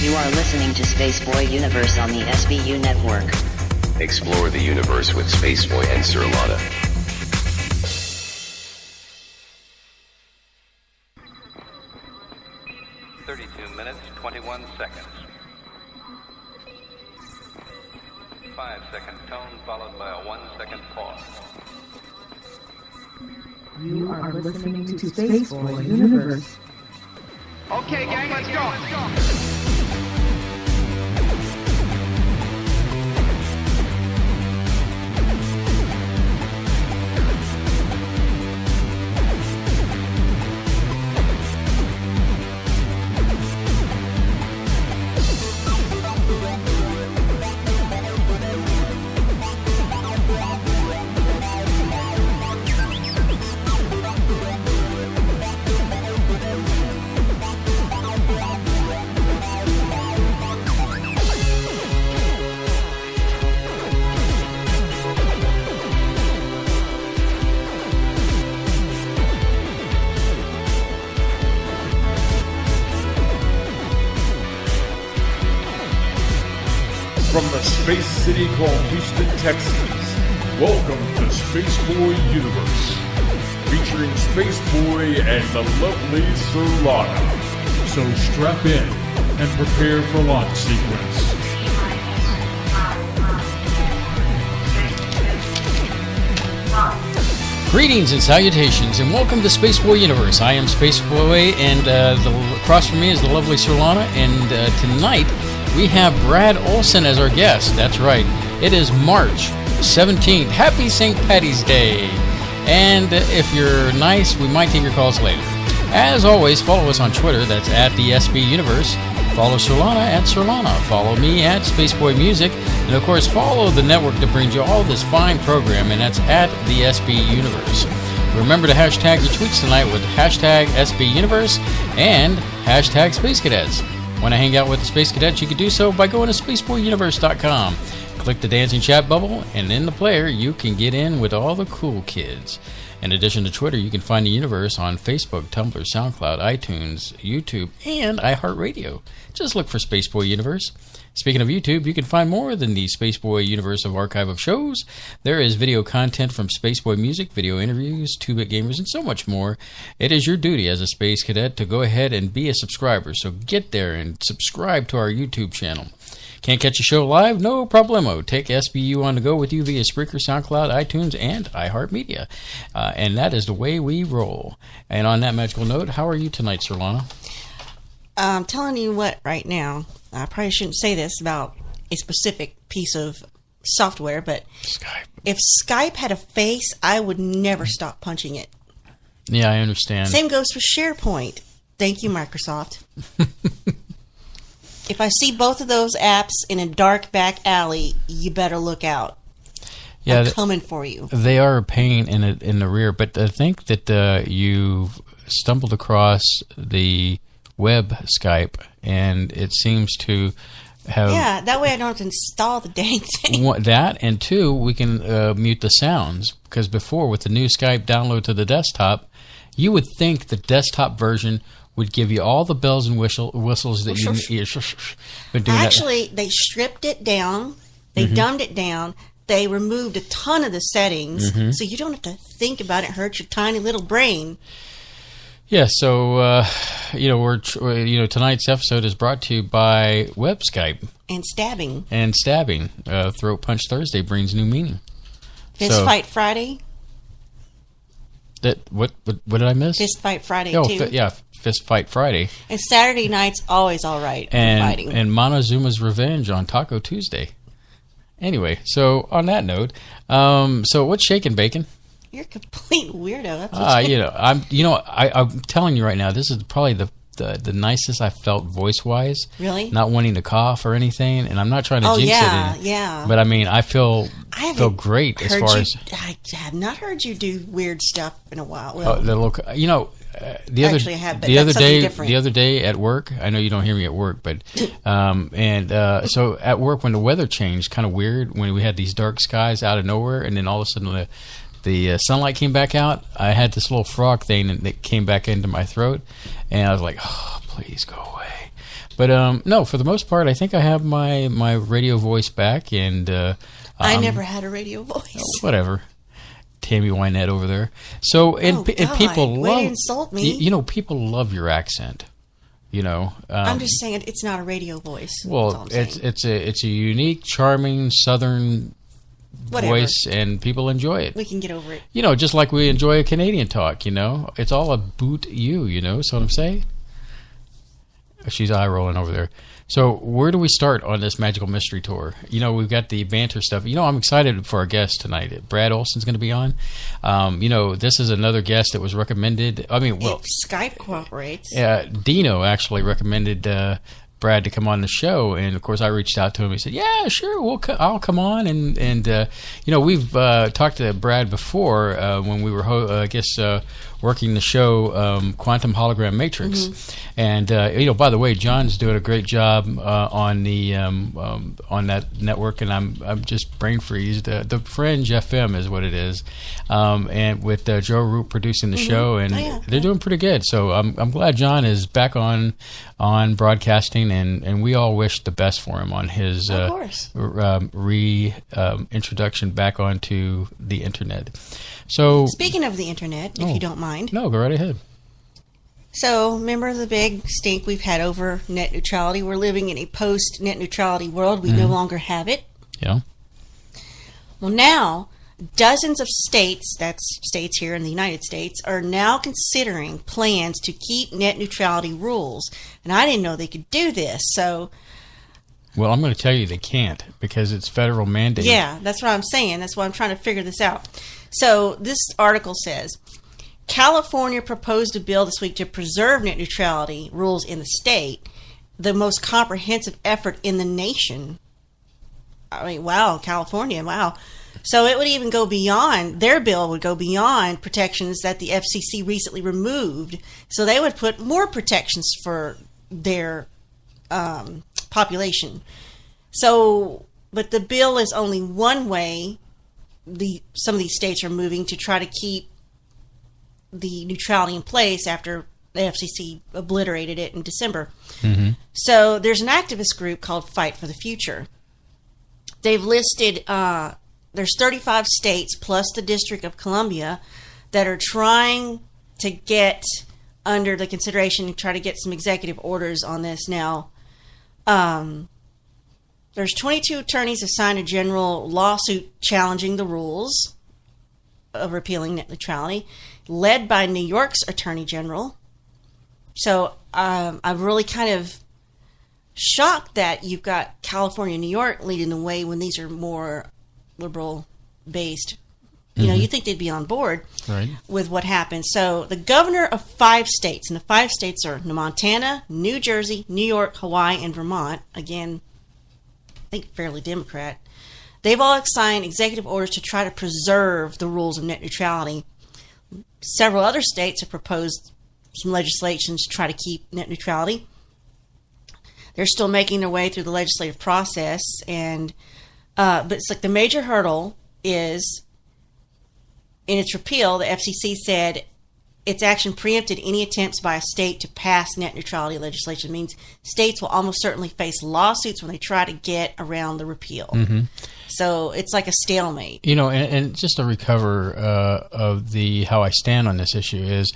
You are listening to Spaceboy Universe on the SBU network. Explore the universe with Spaceboy and Sirlana. Minutes, 21 seconds. 5-second tone followed by a 1-second pause. You are listening to Spaceboy Universe. Okay, gang, let's go. From the space city called Houston, Texas, welcome to Spaceboy Universe, featuring Spaceboy and the lovely Sirlana. So strap in and prepare for launch sequence. Greetings and salutations, and welcome to Spaceboy Universe. I am Spaceboy, and across from me is the lovely Sirlana, and tonight we have Brad-Olsen as our guest. That's right. It is March 17th. Happy St. Patty's Day. And if you're nice, we might take your calls later. As always, follow us on Twitter. That's at the SB Universe. Follow Sirlana at Sirlana. Follow me at Spaceboy Music. And of course, follow the network that brings you all this fine program, and that's at the SB Universe. Remember to hashtag your tweets tonight with hashtag SB Universe and hashtag Space Cadets. Want to hang out with the Space Cadets? You can do so by going to spaceboyuniverse.com. Click the dancing chat bubble, and in the player, you can get in with all the cool kids. In addition to Twitter, you can find the universe on Facebook, Tumblr, SoundCloud, iTunes, YouTube, and iHeartRadio. Just look for Spaceboy Universe. Speaking of YouTube, you can find more than the Spaceboy Universe of archive of shows. There is video content from Spaceboy Music, video interviews, 2-Bit Gamers, and so much more. It is your duty as a Space Cadet to go ahead and be a subscriber, so get there and subscribe to our YouTube channel. Can't catch a show live? No problemo. Take SBU on the go with you via Spreaker, SoundCloud, iTunes, and iHeartMedia. And that is the way we roll. And on that magical note, how are you tonight, Sirlana? I'm telling you what right now. I probably shouldn't say this about a specific piece of software, but Skype. If Skype had a face, I would never stop punching it. Yeah, I understand. Same goes for SharePoint. Thank you, Microsoft. If I see both of those apps in a dark back alley, you better look out. Yeah, I'm coming for you. They are a pain in the rear, but I think that you've stumbled across the web Skype, and it seems to have... Yeah, that way I don't have to install the dang thing. That, and two, we can mute the sounds, because before, with the new Skype download to the desktop, you would think the desktop version would give you all the bells and whistles that you... Actually, they stripped it down, they dumbed it down, they removed a ton of the settings, so you don't have to think about it, hurt your tiny little brain. Yeah, so tonight's episode is brought to you by Web Skype and stabbing. Throat Punch Thursday brings new meaning. Fist Fight Friday. What did I miss? Fist Fight Friday too. Fist Fight Friday. And Saturday night's always all right. And fighting. And Montezuma's Revenge on Taco Tuesday. Anyway, so on that note, so what's shaking, Bacon? You're a complete weirdo. That's I'm telling you right now, this is probably the nicest I felt voice-wise. Really? Not wanting to cough or anything, and I'm not trying to jinx it. Yeah. But I mean, I feel great as far as... I have not heard you do weird stuff in a while. Well, the other day at work, I know you don't hear me at work, but so at work when the weather changed, kind of weird, when we had these dark skies out of nowhere, and then all of a sudden the sunlight came back out, I had this little frog thing that came back into my throat, and I was like, oh, please go away. But no, for the most part, I think I have my radio voice back, and I never had a radio voice. Whatever, Tammy Wynette over there. So and people way love to insult me. You know, people love your accent. You know, I'm just saying it's not a radio voice. Well, it's a unique, charming Southern voice, and people enjoy it. We can get over it. You know, just like we enjoy a Canadian talk. You know, it's all about you. You know, so what I'm saying. She's eye rolling over there. So where do we start on this Magical Mystery Tour? You know, we've got the banter stuff. You know, I'm excited for our guest tonight. Brad-Olsen's going to be on. You know, this is another guest that was recommended. I mean, well, if Skype cooperates. Dino actually recommended Brad to come on the show, and of course I reached out to him. He said, "Yeah, sure, I'll come on." And you know, we've talked to Brad before when we were, working the show Quantum Hologram Matrix. And you know, by the way, John's doing a great job on the on that network, and I'm just brain freezed. The Fringe FM is what it is, and with Joe Root producing the show, and they're doing pretty good. So I'm glad John is back on broadcasting, and we all wish the best for him on his reintroduction back onto the internet. So speaking of the internet, if you don't mind. No, go right ahead. So, remember the big stink we've had over net neutrality? We're living in a post-net neutrality world. We no longer have it. Yeah. Well, now, dozens of states, that's states here in the United States, are now considering plans to keep net neutrality rules. And I didn't know they could do this, so... Well, I'm going to tell you they can't because it's federal mandate. Yeah, that's what I'm saying. That's why I'm trying to figure this out. So, this article says... California proposed a bill this week to preserve net neutrality rules in the state, the most comprehensive effort in the nation. I mean, wow, California, wow. So it would even go beyond, their bill would go beyond protections that the FCC recently removed. So they would put more protections for their population. So, but the bill is only one way some of these states are moving to try to keep the neutrality in place after the FCC obliterated it in December. So there's an activist group called Fight for the Future. They've listed, there's 35 states plus the District of Columbia that are trying to get under the consideration and try to get some executive orders on this now. There's 22 attorneys have signed a general lawsuit challenging the rules of repealing net neutrality, led by New York's Attorney General. So I'm really kind of shocked that you've got California and New York leading the way when these are more liberal-based. You know, you think they'd be on board with what happened. So the governor of 5 states, and the 5 states are Montana, New Jersey, New York, Hawaii, and Vermont. Again, I think fairly Democrat. They've all signed executive orders to try to preserve the rules of net neutrality. Several other states have proposed some legislation to try to keep net neutrality. They're still making their way through the legislative process, and but it's like the major hurdle is in its repeal. The FCC said its action preempted any attempts by a state to pass net neutrality legislation. It means states will almost certainly face lawsuits when they try to get around the repeal. So it's like a stalemate. You know, and just to recover of how I stand on this issue is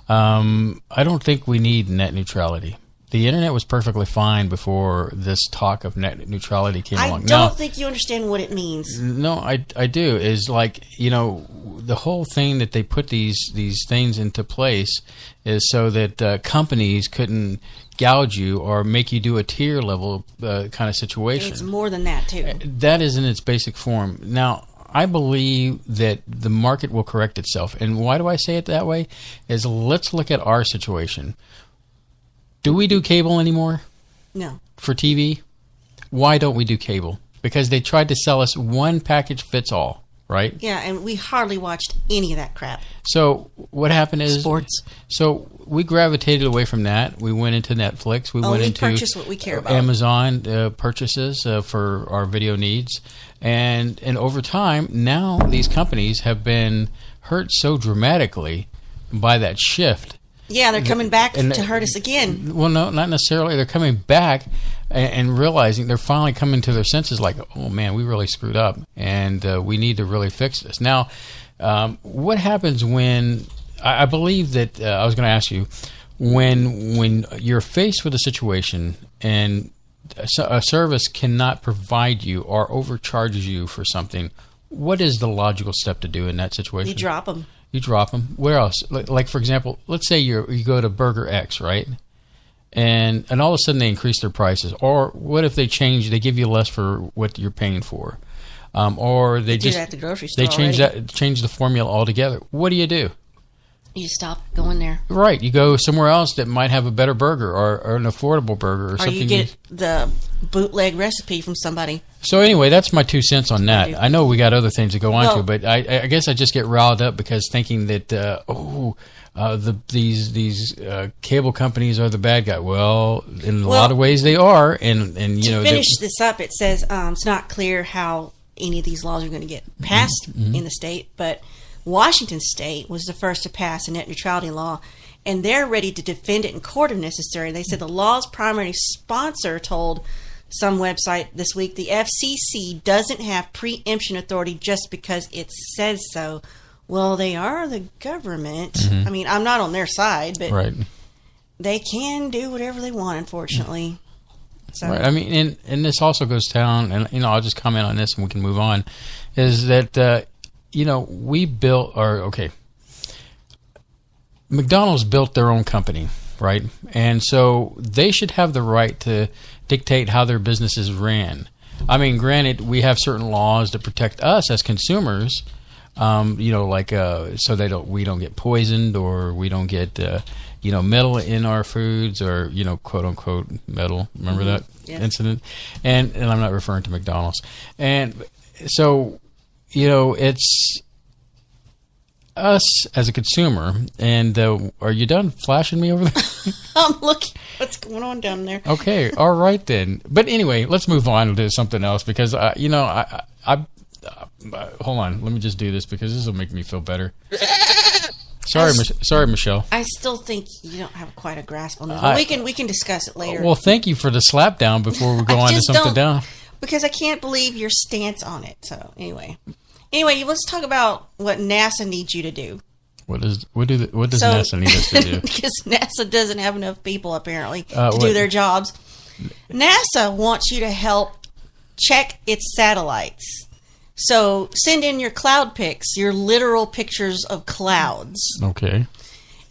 I don't think we need net neutrality. The internet was perfectly fine before this talk of net neutrality came along. I don't think you understand what it means. No, I do. Is like, you know, the whole thing that they put these things into place is so that companies couldn't gouge you or make you do a tier level kind of situation. It's more than that, too. That is in its basic form. Now, I believe that the market will correct itself. And why do I say it that way? Is let's look at our situation. Do we do cable anymore? No. For TV? Why don't we do cable? Because they tried to sell us one package fits all, right? Yeah, and we hardly watched any of that crap. So what happened is... Sports. So we gravitated away from that. We went into Netflix. We went into purchase what we care about. Amazon purchases for our video needs. And over time, now these companies have been hurt so dramatically by that shift Yeah, they're coming back to hurt us again. Well, no, not necessarily. They're coming back and realizing they're finally coming to their senses like, oh, man, we really screwed up, and we need to really fix this. Now, what happens when, I believe that, I was going to ask you, when you're faced with a situation and a service cannot provide you or overcharges you for something, what is the logical step to do in that situation? You drop them. You drop them. Where else? Like for example, let's say you go to Burger X, right? And all of a sudden they increase their prices. Or what if they give you less for what you're paying for? Or they do just that at the grocery store change the formula altogether. What do? You stop going there. Right. You go somewhere else that might have a better burger or an affordable burger or something. Or you get the bootleg recipe from somebody. So anyway, that's my 2 cents on that. I know we got other things to go on to, but I guess I just get riled up because thinking that, these cable companies are the bad guy. Well, in a lot of ways they are. And you know, to finish this up, it says it's not clear how any of these laws are going to get passed in the state, but Washington State was the first to pass a net neutrality law, and they're ready to defend it in court if necessary. They said the law's primary sponsor told some website this week the FCC doesn't have preemption authority just because it says so. Well, they are the government. I mean, I'm not on their side, but they can do whatever they want, unfortunately. So. Right. I mean, and this also goes down, and, you know, I'll just comment on this and we can move on, is that, you know, McDonald's built their own company, right? And so they should have the right to dictate how their businesses ran. I mean, granted, we have certain laws that protect us as consumers, you know, like so we don't get poisoned or we don't get you know, metal in our foods or, you know, quote unquote metal. Remember that incident? And I'm not referring to McDonald's. And so, you know, it's us as a consumer. And are you done flashing me over there? I'm looking. What's going on down there? Okay. All right then. But anyway, let's move on to something else because, you know, I hold on. Let me just do this because this will make me feel better. Sorry, Michelle. I still think you don't have quite a grasp on it. We can discuss it later. Well, thank you for the slap down before we go on to something down. Because I can't believe your stance on it. So anyway, let's talk about what NASA needs you to do. What does NASA need us to do? Because NASA doesn't have enough people apparently to do their jobs. NASA wants you to help check its satellites. So send in your cloud pics, your literal pictures of clouds. Okay.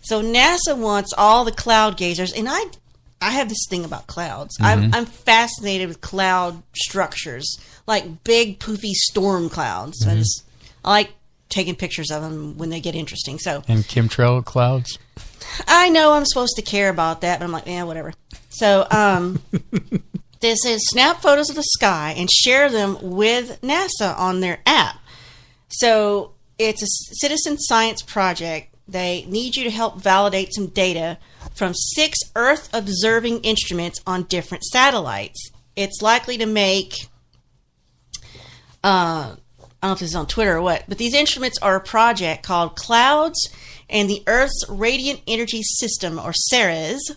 So NASA wants all the cloud gazers, and I have this thing about clouds. I'm fascinated with cloud structures, like big poofy storm clouds. I like taking pictures of them when they get interesting. So and chemtrail clouds. I know I'm supposed to care about that, but I'm like, whatever. So this is snap photos of the sky and share them with NASA on their app. So it's a citizen science project. They need you to help validate some data from 6 Earth-observing instruments on different satellites. It's likely to make, I don't know if this is on Twitter or what, but these instruments are a project called Clouds and the Earth's Radiant Energy System, or CERES.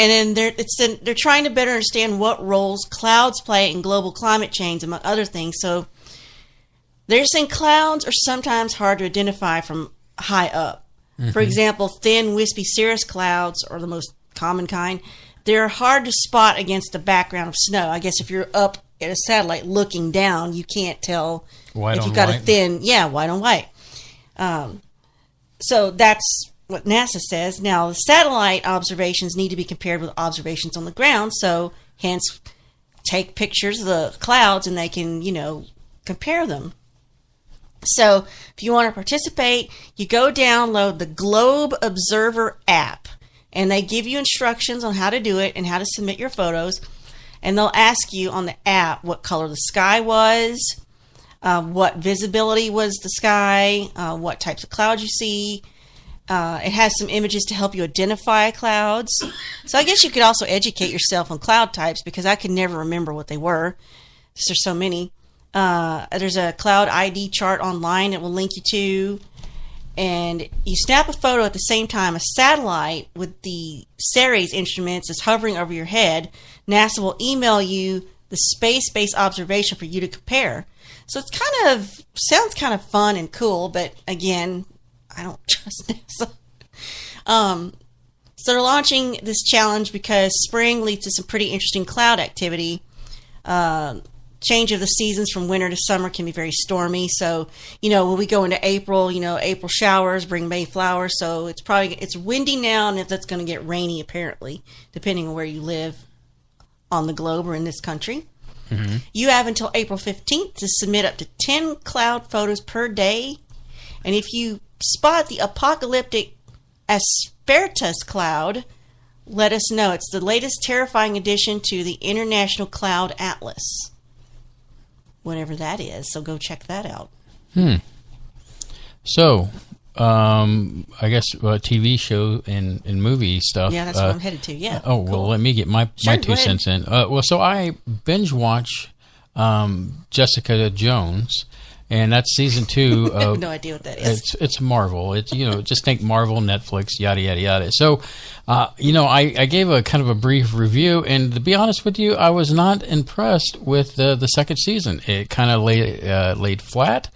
And then they're trying to better understand what roles clouds play in global climate change, among other things. So they're saying clouds are sometimes hard to identify from high up. For example, thin, wispy cirrus clouds are the most common kind. They're hard to spot against the background of snow. I guess if you're up at a satellite looking down, you can't tell if you've got a thin, white on white. So that's what NASA says. Now, the satellite observations need to be compared with observations on the ground, so hence take pictures of the clouds and they can, compare them. So if you want to participate, you go download the Globe Observer app, and they give you instructions on how to do it and how to submit your photos, and they'll ask you on the app what color the sky was, what visibility was the sky, what types of clouds you see. It has some images to help you identify clouds. So I guess you could also educate yourself on cloud types, because I could never remember what they were. There's so many. There's a cloud ID chart online it will link you to. and you snap a photo at the same time. A satellite with the Ceres instruments is hovering over your head. NASA will email you the space-based observation for you to compare. So it's sounds kind of fun and cool, but again, I don't trust NASA. So they're launching this challenge because spring leads to some pretty interesting cloud activity. Change of the seasons from winter to summer can be very stormy. So, when we go into April, April showers bring May flowers. So it's windy now, and that's going to get rainy apparently, depending on where you live on the globe or in this country. Mm-hmm. You have until April 15th to submit up to 10 cloud photos per day. And if you spot the apocalyptic Aspertus cloud, let us know. It's the latest terrifying addition to the International Cloud Atlas. Whatever that is. So go check that out. So, I guess TV show and movie stuff. Yeah, that's what I'm headed to. Yeah. Oh, cool. Well, let me get my 2 cents in. So I binge watch Jessica Jones. And that's season 2. I have no idea what that is. It's Marvel. It's just think Marvel, Netflix, yada yada yada. So, I gave a kind of a brief review, and to be honest with you, I was not impressed with the second season. It kind of laid flat.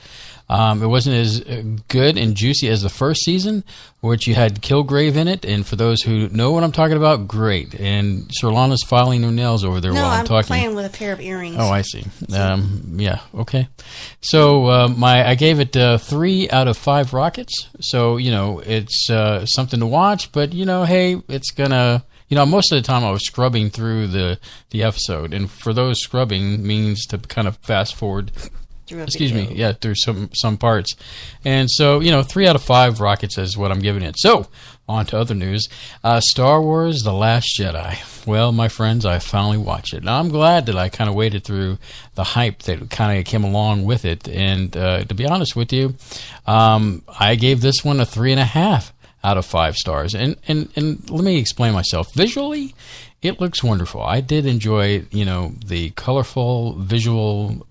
It wasn't as good and juicy as the first season, which you had Kilgrave in it. And for those who know what I'm talking about, great. And Sirlana's filing her nails over there while I'm talking. No, I'm playing with a pair of earrings. Oh, I see. Yeah, okay. So I gave it 3 out of 5 rockets. So, it's something to watch. But, hey, it's going to... most of the time I was scrubbing through the episode. And for those, scrubbing means to kind of fast forward... through some parts. And so, 3 out of 5 rockets is what I'm giving it. So, on to other news. Star Wars The Last Jedi. Well, my friends, I finally watched it. Now, I'm glad that I kind of waded through the hype that kind of came along with it. And to be honest with you, I gave this one a 3.5 out of 5 stars. And let me explain myself. Visually, it looks wonderful. I did enjoy, the colorful visual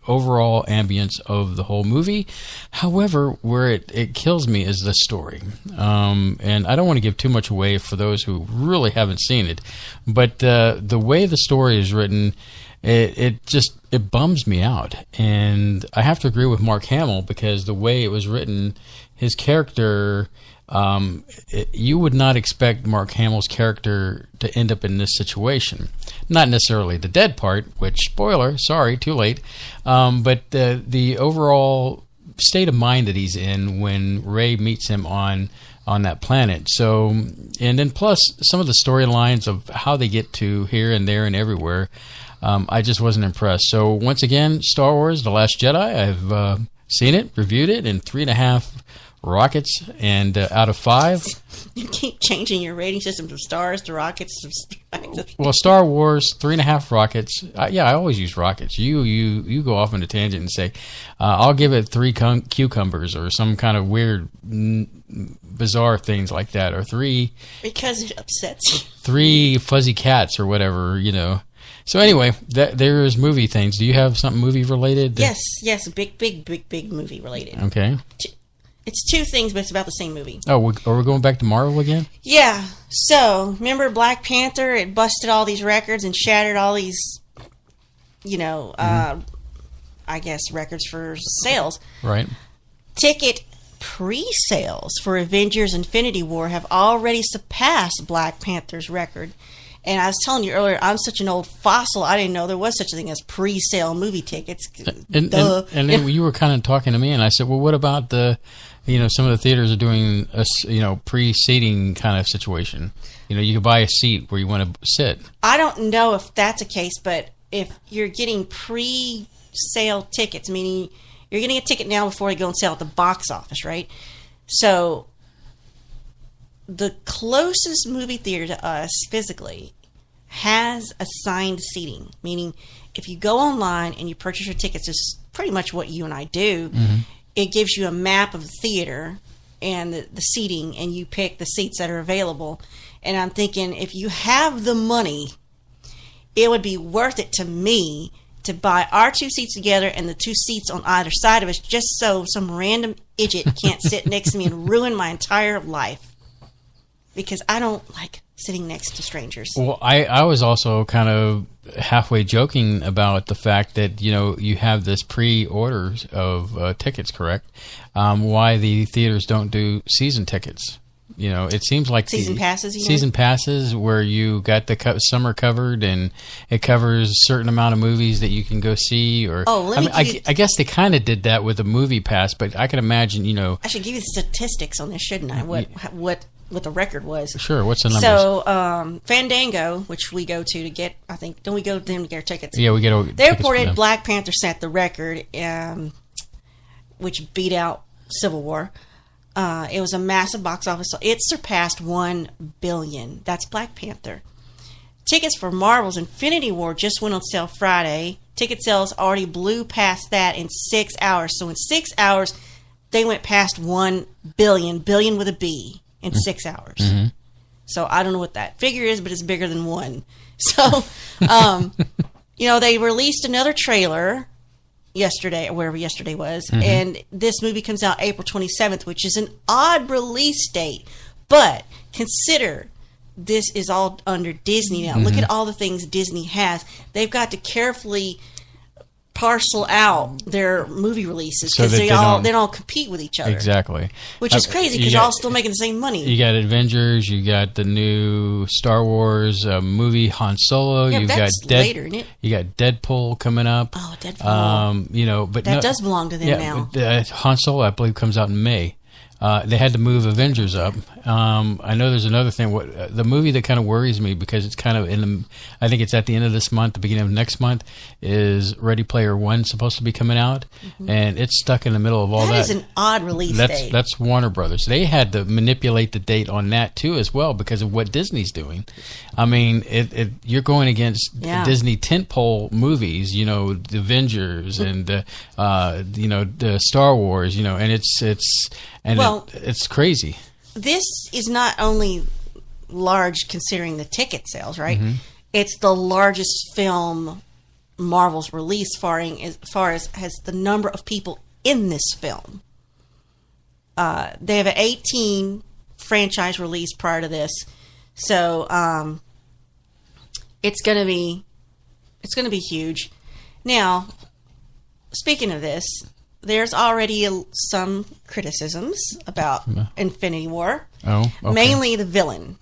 overall ambience of the whole movie. However, where it kills me is the story. And I don't want to give too much away for those who really haven't seen it. But the way the story is written, it bums me out. And I have to agree with Mark Hamill, because the way it was written, his character... you would not expect Mark Hamill's character to end up in this situation. Not necessarily the dead part, which, spoiler, sorry, too late, but the overall state of mind that he's in when Rey meets him on that planet. So, and then plus some of the storylines of how they get to here and there and everywhere, I just wasn't impressed. So once again, Star Wars The Last Jedi, I've seen it, reviewed it, and 3.5 rockets and out of 5. You keep changing your rating system from stars to rockets. Well, Star Wars 3.5 rockets. I always use rockets. You go off on a tangent and say, I'll give it 3 cucumbers or some kind of weird, bizarre things like that, or 3 because it upsets you. 3 fuzzy cats or whatever, So anyway, there's movie things. Do you have something movie related? Yes, big movie related. Okay. It's 2 things, but it's about the same movie. Oh, are we going back to Marvel again? Yeah. So, remember Black Panther? It busted all these records and shattered all these, I guess, records for sales. Right. Ticket pre-sales for Avengers Infinity War have already surpassed Black Panther's record. And I was telling you earlier, I'm such an old fossil, I didn't know there was such a thing as pre-sale movie tickets. And then you were kind of talking to me, and I said, well, what about some of the theaters are doing a, pre-seating kind of situation. You can buy a seat where you want to sit. I don't know if that's a case, but if you're getting pre-sale tickets, meaning you're getting a ticket now before they go on sale at the box office, right? So the closest movie theater to us physically has assigned seating, meaning if you go online and you purchase your tickets, this is pretty much what you and I do. Mm-hmm. It gives you a map of the theater and the seating, and you pick the seats that are available. And I'm thinking, if you have the money, it would be worth it to me to buy our 2 seats together and the 2 seats on either side of us, just so some random idiot can't sit next to me and ruin my entire life, because I don't like sitting next to strangers. Well, I was also kind of halfway joking about the fact that, you have this pre-orders of tickets, correct? Why the theaters don't do season tickets. It seems like season passes. Season passes, where you got the summer covered, and it covers a certain amount of movies that you can go see. Or I guess they kind of did that with the movie pass, but I can imagine. I should give you the statistics on this, shouldn't I? What the record was? Sure. What's the numbers? So Fandango, which we go to get, I think, don't we go to them to get our tickets? Yeah, we get. They reported Black Panther set the record, which beat out Civil War. It was a massive box office. So it surpassed $1 billion. That's Black Panther. Tickets for Marvel's Infinity War just went on sale Friday. Ticket sales already blew past that in 6 hours. So in 6 hours, they went past $1 billion, billion with a B, in 6 hours. Mm-hmm. So I don't know what that figure is, but it's bigger than one. So, they released another trailer yesterday, or wherever yesterday was, and this movie comes out April 27th, which is an odd release date, but consider this is all under Disney now. Look at all the things Disney has. They've got to carefully parcel out their movie releases, because they don't compete with each other. Exactly. Which is crazy, because you're all still making the same money. You got Avengers, you got the new Star Wars movie Han Solo, yeah, you that's got later, isn't it? You got Deadpool coming up. Oh, Deadpool. But that does belong to them now. Han Solo, I believe, comes out in May. They had to move Avengers up. I know there's another thing. The movie that kind of worries me, because it's kind of I think it's at the end of this month, the beginning of next month, is Ready Player One supposed to be coming out, and it's stuck in the middle of all that. That is an odd release date. That's Warner Brothers. They had to manipulate the date on that too, as well, because of what Disney's doing. I mean, you're going against Disney tentpole movies, the Avengers and the Star Wars, and it's crazy. This is not only large considering the ticket sales, right? It's the largest film Marvel's released, as far as has the number of people in this film. They have an 18 franchise release prior to this, so it's going to be huge. Now, speaking of this, there's already some criticisms about Infinity War. Oh, okay. Mainly the villain.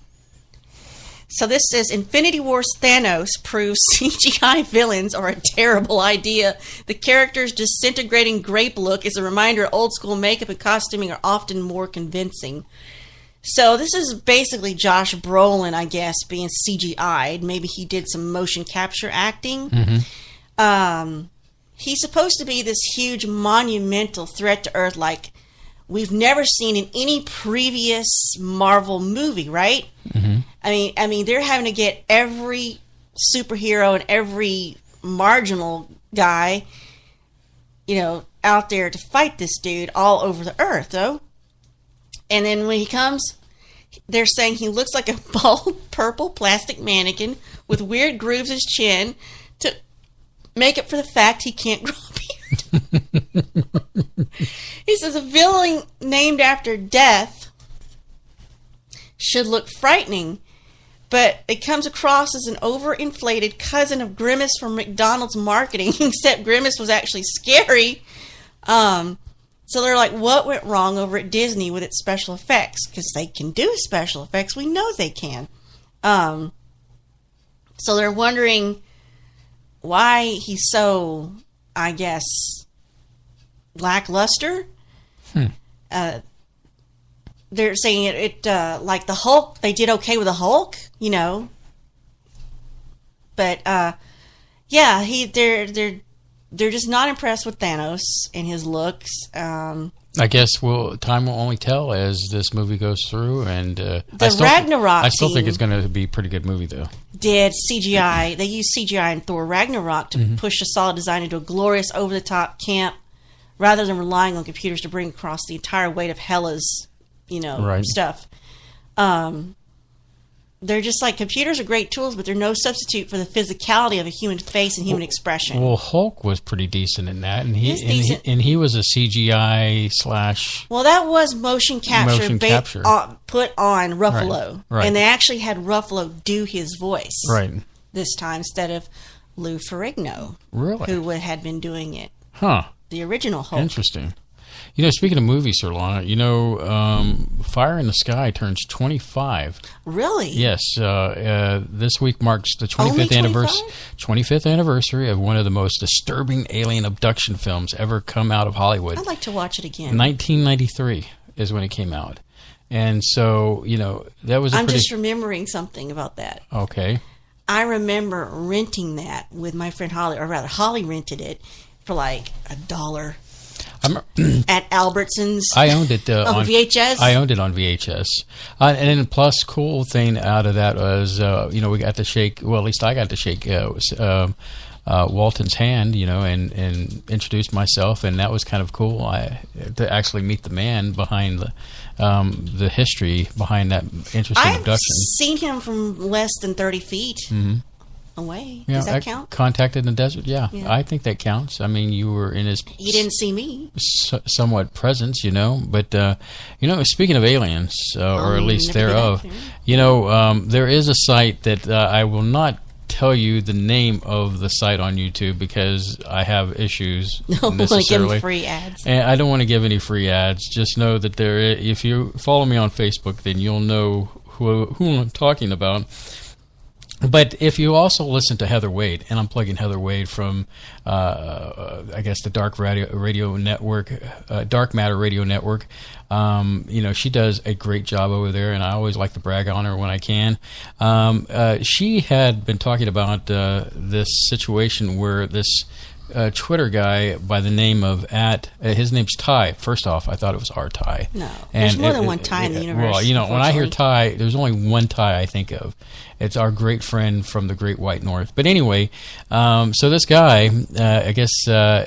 So this says, Infinity War's Thanos proves CGI villains are a terrible idea. The character's disintegrating grape look is a reminder old school makeup and costuming are often more convincing. So this is basically Josh Brolin, I guess, being CGI'd. Maybe he did some motion capture acting. He's supposed to be this huge monumental threat to Earth like we've never seen in any previous Marvel movie, right? I mean, they're having to get every superhero and every marginal guy, out there to fight this dude all over the Earth, though. And then when he comes, they're saying he looks like a bald purple plastic mannequin with weird grooves in his chin to make up for the fact he can't grow a beard. He says a villain named after death should look frightening, but it comes across as an overinflated cousin of Grimace from McDonald's marketing, except Grimace was actually scary. So they're like, what went wrong over at Disney with its special effects? Because they can do special effects. We know they can. So they're wondering why he's so, I guess, lackluster. They're saying it like the Hulk, they did okay with the Hulk, but they're just not impressed with Thanos and his looks. I guess time will only tell as this movie goes through, and Ragnarok. I still think it's going to be a pretty good movie, though. Did CGI? They used CGI in Thor Ragnarok to push the solid design into a glorious, over-the-top camp, rather than relying on computers to bring across the entire weight of Hela's, stuff. they're just like computers are great tools, but they're no substitute for the physicality of a human face and human expression. Well, Hulk was pretty decent in that, and He's decent. he was a CGI / Well, that was motion capture. Put on Ruffalo, Right. and they actually had Ruffalo do his voice this time instead of Lou Ferrigno, Really? who had been doing it. Huh. The original Hulk. Interesting. You know, speaking of movies, Sir Lana, Fire in the Sky turns 25. Really? Yes. This week marks the 25th Only 25? anniversary. 25th anniversary of one of the most disturbing alien abduction films ever come out of Hollywood. I'd like to watch it again. 1993 is when it came out, and so that was. I'm just remembering something about that. Okay. I remember renting that with my friend Holly, or rather, Holly rented it for like $1 at Albertsons. I owned it on VHS. I owned it on VHS, and then plus cool thing out of that was we got to shake. Well, at least I got to shake Walton's hand, and introduce myself, and that was kind of cool. To actually meet the man behind the history behind that interesting abduction. I've seen him from less than 30 feet away. Does that count? Contacted in the desert, yeah. I think that counts. I mean, you were in his... You didn't see me. Somewhat presence, but, speaking of aliens, or at least thereof, there is a site that I will not tell you the name of the site on YouTube because I have issues. No, I want to give them free ads. And I don't want to give any free ads. Just know that if you follow me on Facebook, then you'll know who I'm talking about. But if you also listen to Heather Wade, and I'm plugging Heather Wade from, I guess, the Dark Radio Network, Dark Matter Radio Network, she does a great job over there, and I always like to brag on her when I can. She had been talking about this situation where this Twitter guy by the name of his name's Ty. First off, I thought it was our Ty. No, there's more than one Ty in the universe. Well, when I hear Ty, there's only one Ty I think of. It's our great friend from the Great White North. But anyway, so this guy, I guess I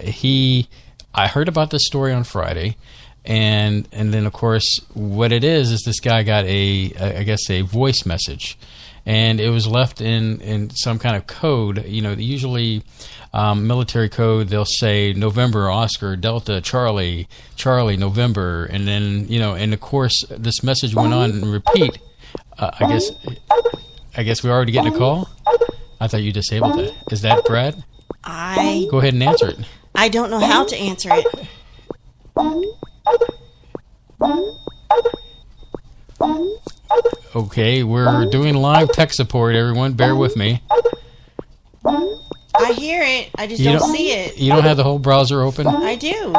heard about this story on Friday, and then of course what it is this guy got a voice message, and it was left in some kind of code. Usually. Military code, they'll say November, Oscar, Delta, Charlie, November, and then, and of course, this message went on and repeat. I guess we're already getting a call? I thought you disabled that. Is that Brad? Go ahead and answer it. I don't know how to answer it. Okay, we're doing live tech support, everyone. Bear with me. I hear it. I just don't see it. You don't have the whole browser open? I do.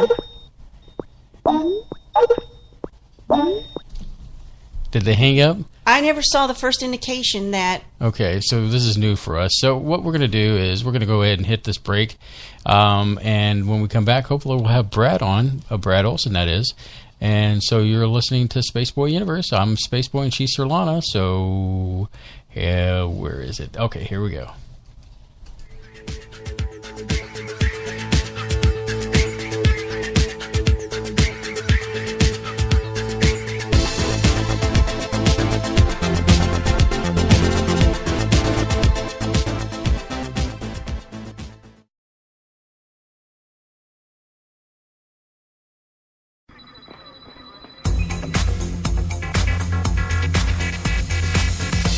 Did they hang up? I never saw the first indication that... Okay, so this is new for us. So what we're going to do is we're going to go ahead and hit this break. And when we come back, hopefully we'll have Brad on, brad-olsen that is. And so you're listening to Spaceboy Universe. I'm Spaceboy and she's Sir Lana. So where is it? Okay, here we go.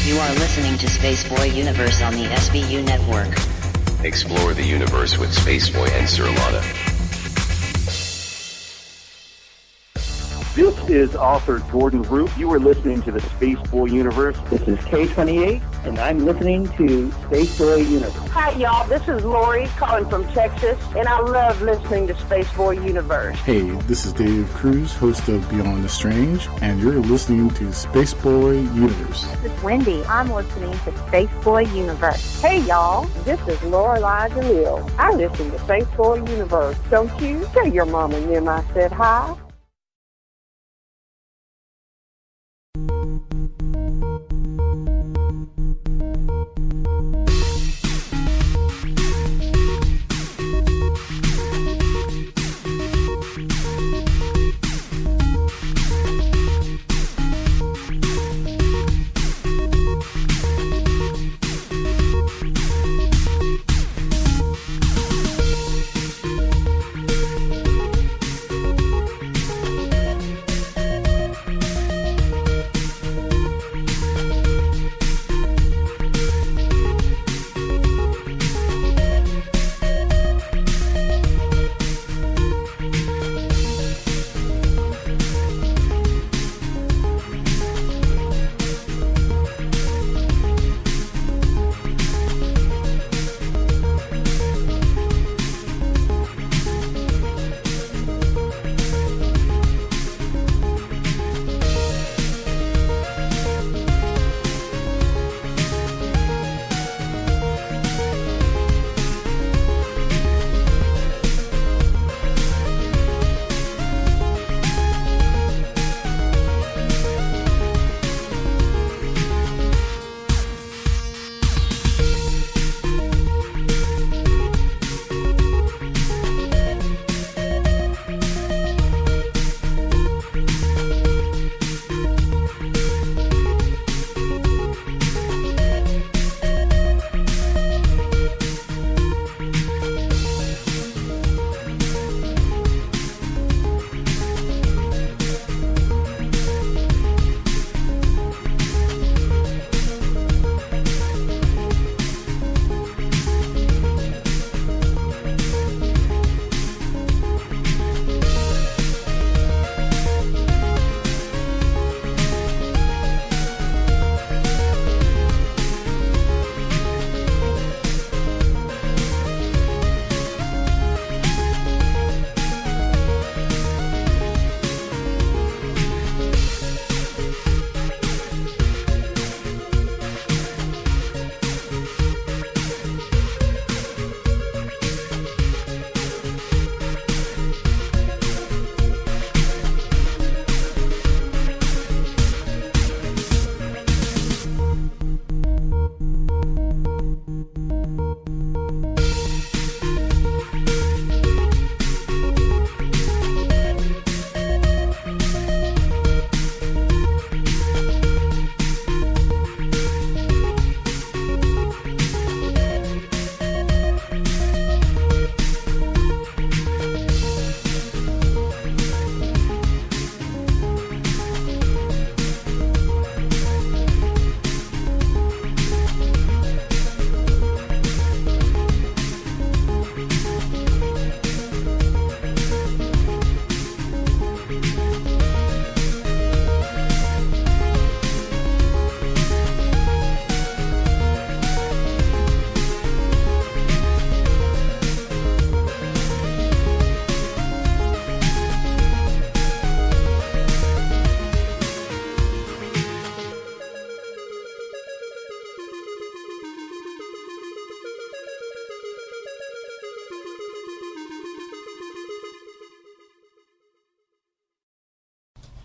You are listening to Spaceboy Universe on the SBU network. Explore the universe with Spaceboy and Sir Lana. This is author Gordon Root. You are listening to the Spaceboy Universe. This is K28, and I'm listening to Spaceboy Universe. Hi, y'all. This is Lori calling from Texas, and I love listening to Spaceboy Universe. Hey, this is Dave Cruz, host of Beyond the Strange, and you're listening to Spaceboy Universe. This is Wendy. I'm listening to Spaceboy Universe. Hey, y'all. This is Lorelai DeLille. I listen to Spaceboy Universe. Don't you? Tell your mama and them I said hi.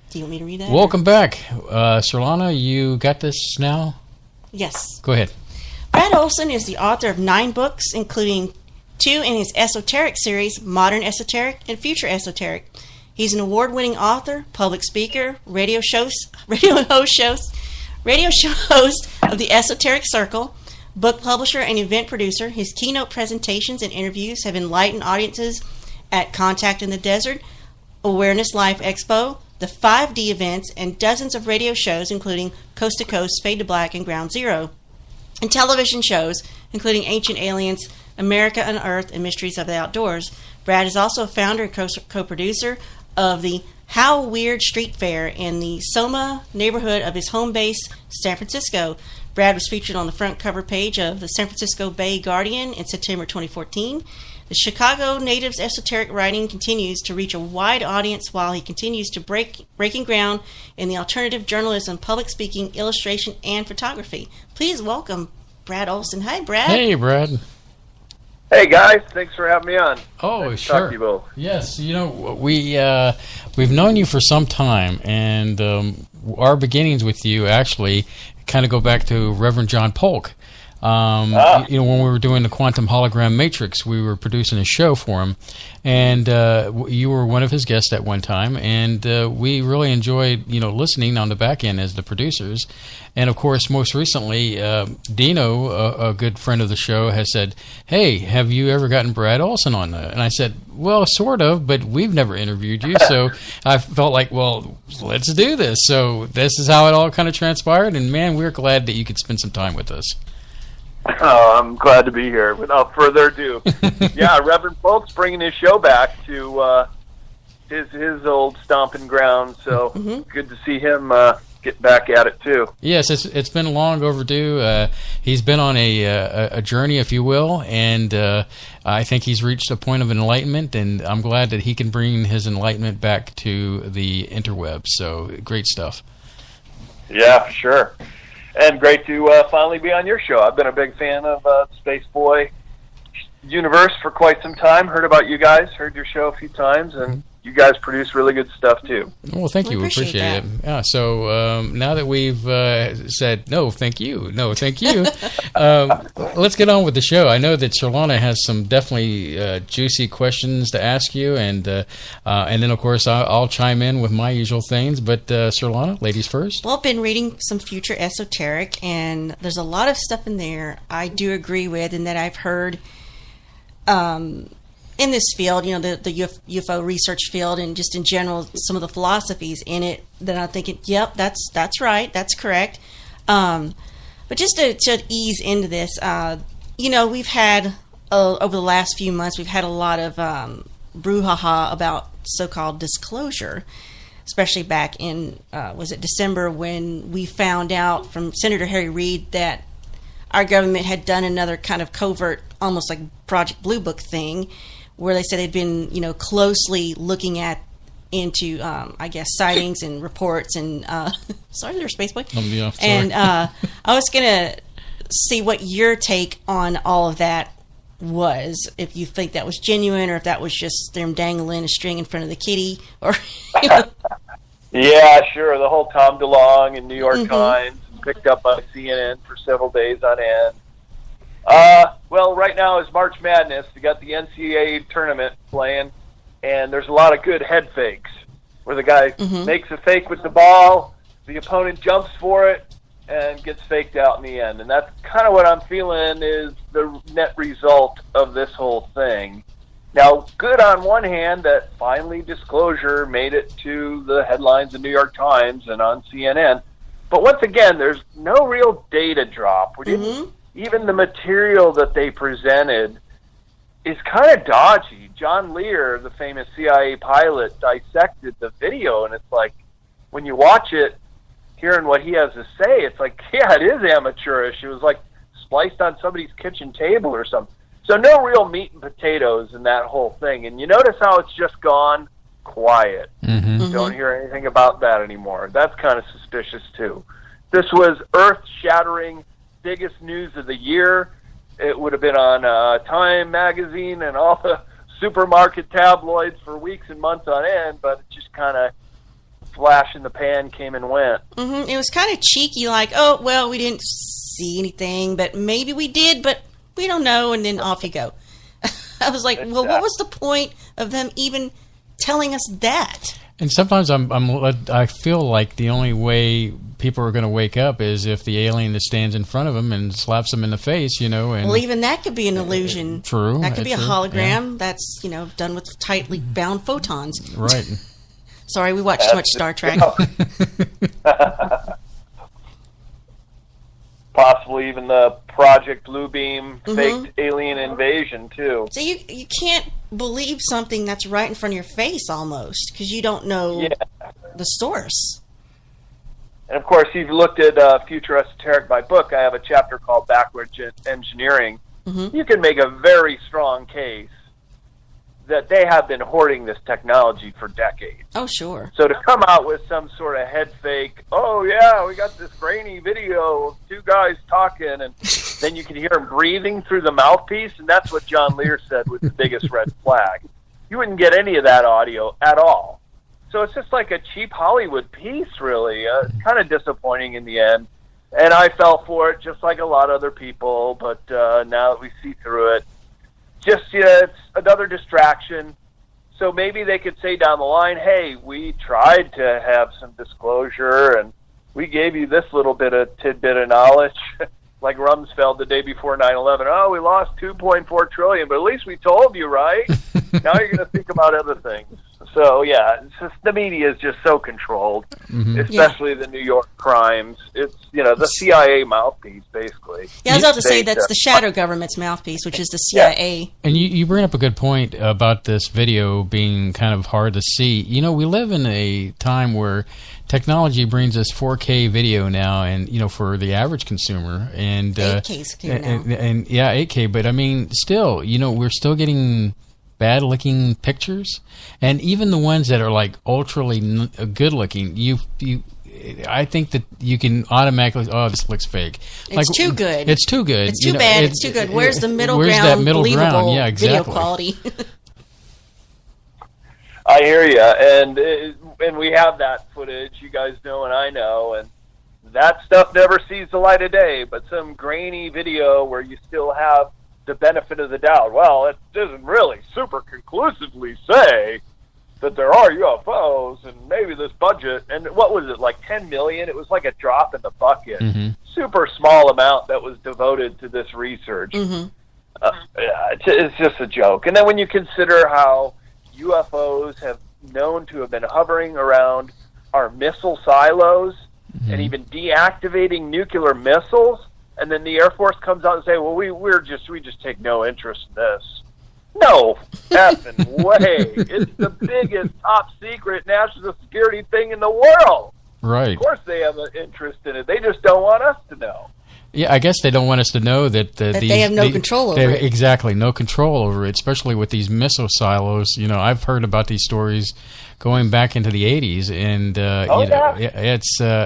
Do you want me to read that? Welcome back. Sirlana, you got this now? Yes. Go ahead. Brad-Olsen is the author of 9 books, including 2 in his Esoteric Series, Modern Esoteric and Future Esoteric. He's an award-winning author, public speaker, radio host of the Esoteric Circle, book publisher and event producer. His keynote presentations and interviews have enlightened audiences at Contact in the Desert, Awareness Life Expo, the 5D events, and dozens of radio shows, including Coast to Coast, Fade to Black, and Ground Zero, and television shows, including Ancient Aliens, America Unearthed, and Mysteries of the Outdoors. Brad is also a founder and co-producer of the Weird Street Faire in the SOMA neighborhood of his home base, San Francisco. Brad was featured on the front cover page of the San Francisco Bay Guardian in September 2014. The Chicago native's esoteric writing continues to reach a wide audience while he continues to breaking ground in the alternative journalism, public speaking, illustration, and photography. Please welcome Brad-Olsen. Hi, Brad. Hey, Brad. Hey, guys. Thanks for having me on. Oh, nice sure. To talk to you both. Yes, we've known you for some time, and our beginnings with you actually kind of go back to Reverend John Polk. When we were doing the Quantum Hologram Matrix, we were producing a show for him, and you were one of his guests at one time, and we really enjoyed, listening on the back end as the producers. And of course, most recently, Dino, a good friend of the show, has said, "Hey, have you ever gotten Brad-Olsen on that?" And I said, "Well, sort of, but we've never interviewed you." So I felt like, well, let's do this. So this is how it all kind of transpired, and man, we're glad that you could spend some time with us. Oh, I'm glad to be here. Without further ado, yeah, Reverend Polk's bringing his show back to his old stomping ground. So good to see him get back at it too. Yes, it's been long overdue. He's been on a journey, if you will, and I think he's reached a point of enlightenment. And I'm glad that he can bring his enlightenment back to the interwebs. So great stuff. Yeah, for sure. And great to finally be on your show. I've been a big fan of Space Boy Universe for quite some time. Heard about you guys, heard your show a few times, and you guys produce really good stuff too. Well, thank you. We appreciate it. Yeah. So now that we've said no, thank you, let's get on with the show. I know that Sirlana has some definitely juicy questions to ask you, and then of course I'll chime in with my usual things. But Sirlana, ladies first. Well, I've been reading some future esoteric, and there's a lot of stuff in there I do agree with, and that I've heard. In this field, the UFO research field, and just in general, some of the philosophies in it that I'm thinking, yep, that's right, that's correct. But just to ease into this, we've had over the last few months, we've had a lot of brouhaha about so-called disclosure, especially back in was it December, when we found out from Senator Harry Reid that our government had done another kind of covert, almost like Project Blue Book thing, where they said they'd been, closely looking into sightings and reports and sorry there, Space Boy. Yeah, and I was gonna see what your take on all of that was, if you think that was genuine or if that was just them dangling a string in front of the kitty, or Yeah, sure. The whole Tom DeLonge and New York Times picked up by CNN for several days on end. Well, right now is March Madness. You got the NCAA tournament playing, and there's a lot of good head fakes where the guy makes a fake with the ball, the opponent jumps for it, and gets faked out in the end. And that's kind of what I'm feeling is the net result of this whole thing. Now, good on one hand that finally disclosure made it to the headlines of New York Times and on CNN. But once again, there's no real data drop. We didn't. Even the material that they presented is kind of dodgy. John Lear, the famous CIA pilot, dissected the video, and it's like, when you watch it, hearing what he has to say, it's like, yeah, it is amateurish. It was like spliced on somebody's kitchen table or something. So no real meat and potatoes in that whole thing. And you notice how it's just gone quiet. Don't hear anything about that anymore. That's kind of suspicious, too. This was earth-shattering, biggest news of the year. It would have been on Time magazine and all the supermarket tabloids for weeks and months on end, but it just kind of flash in the pan came and went. It was kind of cheeky, like, oh, well, we didn't see anything, but maybe we did, but we don't know, and then off you go. I was like, well, what was the point of them even telling us that? And sometimes I feel like the only way people are going to wake up is if the alien that stands in front of them and slaps them in the face, And, well, even that could be an illusion. True. That could be a hologram that's, done with tightly bound photons. Right. Sorry, we watched too much Star Trek. Possibly even the Project Bluebeam faked alien invasion, too. So you can't believe something that's right in front of your face, almost, because you don't know the source. And, of course, you've looked at Future Esoteric, my book. I have a chapter called Backwards Engineering. You can make a very strong case that they have been hoarding this technology for decades. Oh, sure. So to come out with some sort of head fake, oh, yeah, we got this grainy video of two guys talking, and then you can hear them breathing through the mouthpiece, and that's what John Lear said was the biggest red flag. You wouldn't get any of that audio at all. So it's just like a cheap Hollywood piece, really. Kind of disappointing in the end. And I fell for it just like a lot of other people, but now that we see through it, just, it's another distraction. So maybe they could say down the line, hey, we tried to have some disclosure, and we gave you this little bit of tidbit of knowledge, like Rumsfeld the day before 9/11. Oh, we lost $2.4 trillion, but at least we told you, right? Now you're going to think about other things. So, yeah, it's just, the media is just so controlled, especially the New York crimes. It's, the CIA mouthpiece, basically. Yeah, I was about to say that's the shadow government's mouthpiece, which is the CIA. Yeah. And you bring up a good point about this video being kind of hard to see. We live in a time where technology brings us 4K video now, and, for the average consumer. And 8K's now. And 8K, but, I mean, still, we're still getting bad-looking pictures, and even the ones that are like ultra good-looking, I think that you can automatically, this looks fake. It's too good. It's too good. It's too bad. It's too good. Where's the middle ground? Where's that middle believable ground? Yeah, exactly. Video quality? I hear you, and we have that footage. You guys know, and I know, and that stuff never sees the light of day. But some grainy video where you still have the benefit of the doubt. Well, it doesn't really super conclusively say that there are UFOs, and maybe this budget, and what was it, like 10 million? It was like a drop in the bucket. Super small amount that was devoted to this research. It's just a joke. And then when you consider how UFOs have known to have been hovering around our missile silos and even deactivating nuclear missiles, and then the Air Force comes out and say, well, we just take no interest in this. No effing way. It's the biggest top secret national security thing in the world. Right. Of course they have an interest in it. They just don't want us to know. Yeah, I guess they don't want us to know that they have no control over it. Exactly, no control over it, especially with these missile silos. I've heard about these stories going back into the 80s, and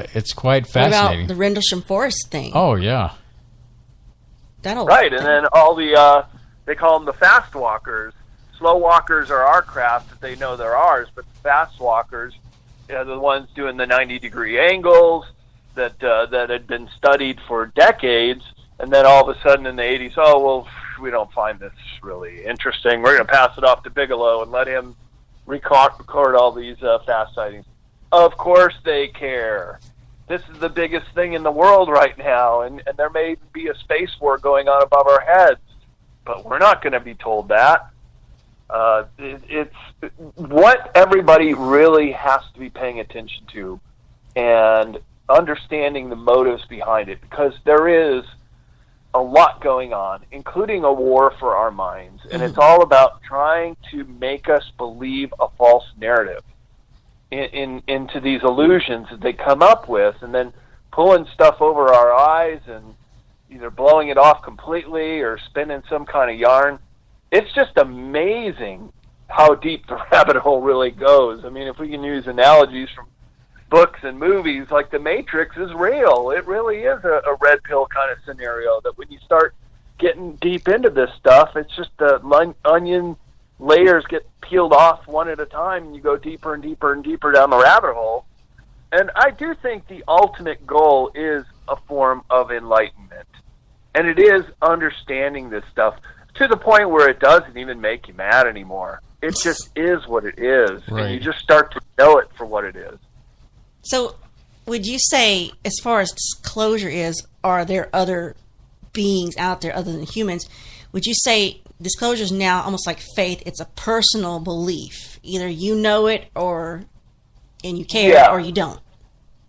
it's quite fascinating. What about the Rendlesham Forest thing? Oh, yeah. Right, and then all the, they call them the fast walkers. Slow walkers are our craft that they know they're ours, but the fast walkers are the ones doing the 90-degree angles that had been studied for decades, and then all of a sudden in the 80s, oh, well, we don't find this really interesting. We're going to pass it off to Bigelow and let him record all these fast sightings. Of course they care. This is the biggest thing in the world right now, and there may even be a space war going on above our heads, but we're not going to be told that. It's what everybody really has to be paying attention to and understanding the motives behind it, because there is a lot going on, including a war for our minds, and it's all about trying to make us believe a false narrative into these illusions that they come up with, and then pulling stuff over our eyes and either blowing it off completely or spinning some kind of yarn. It's just amazing how deep the rabbit hole really goes. I mean, if we can use analogies from books and movies, like The Matrix is real. It really is a red pill kind of scenario, that when you start getting deep into this stuff, it's just the onion layers get peeled off one at a time, and you go deeper and deeper and deeper down the rabbit hole, And I do think the ultimate goal is a form of enlightenment. And it is understanding this stuff to the point where it doesn't even make you mad anymore. It just is what it is. Right. And you just start to know it for what it is. So would you say, as far as disclosure is, are there other beings out there other than humans? Would you say disclosure is now almost like faith? It's a personal belief. Either you know it and you care, or you don't.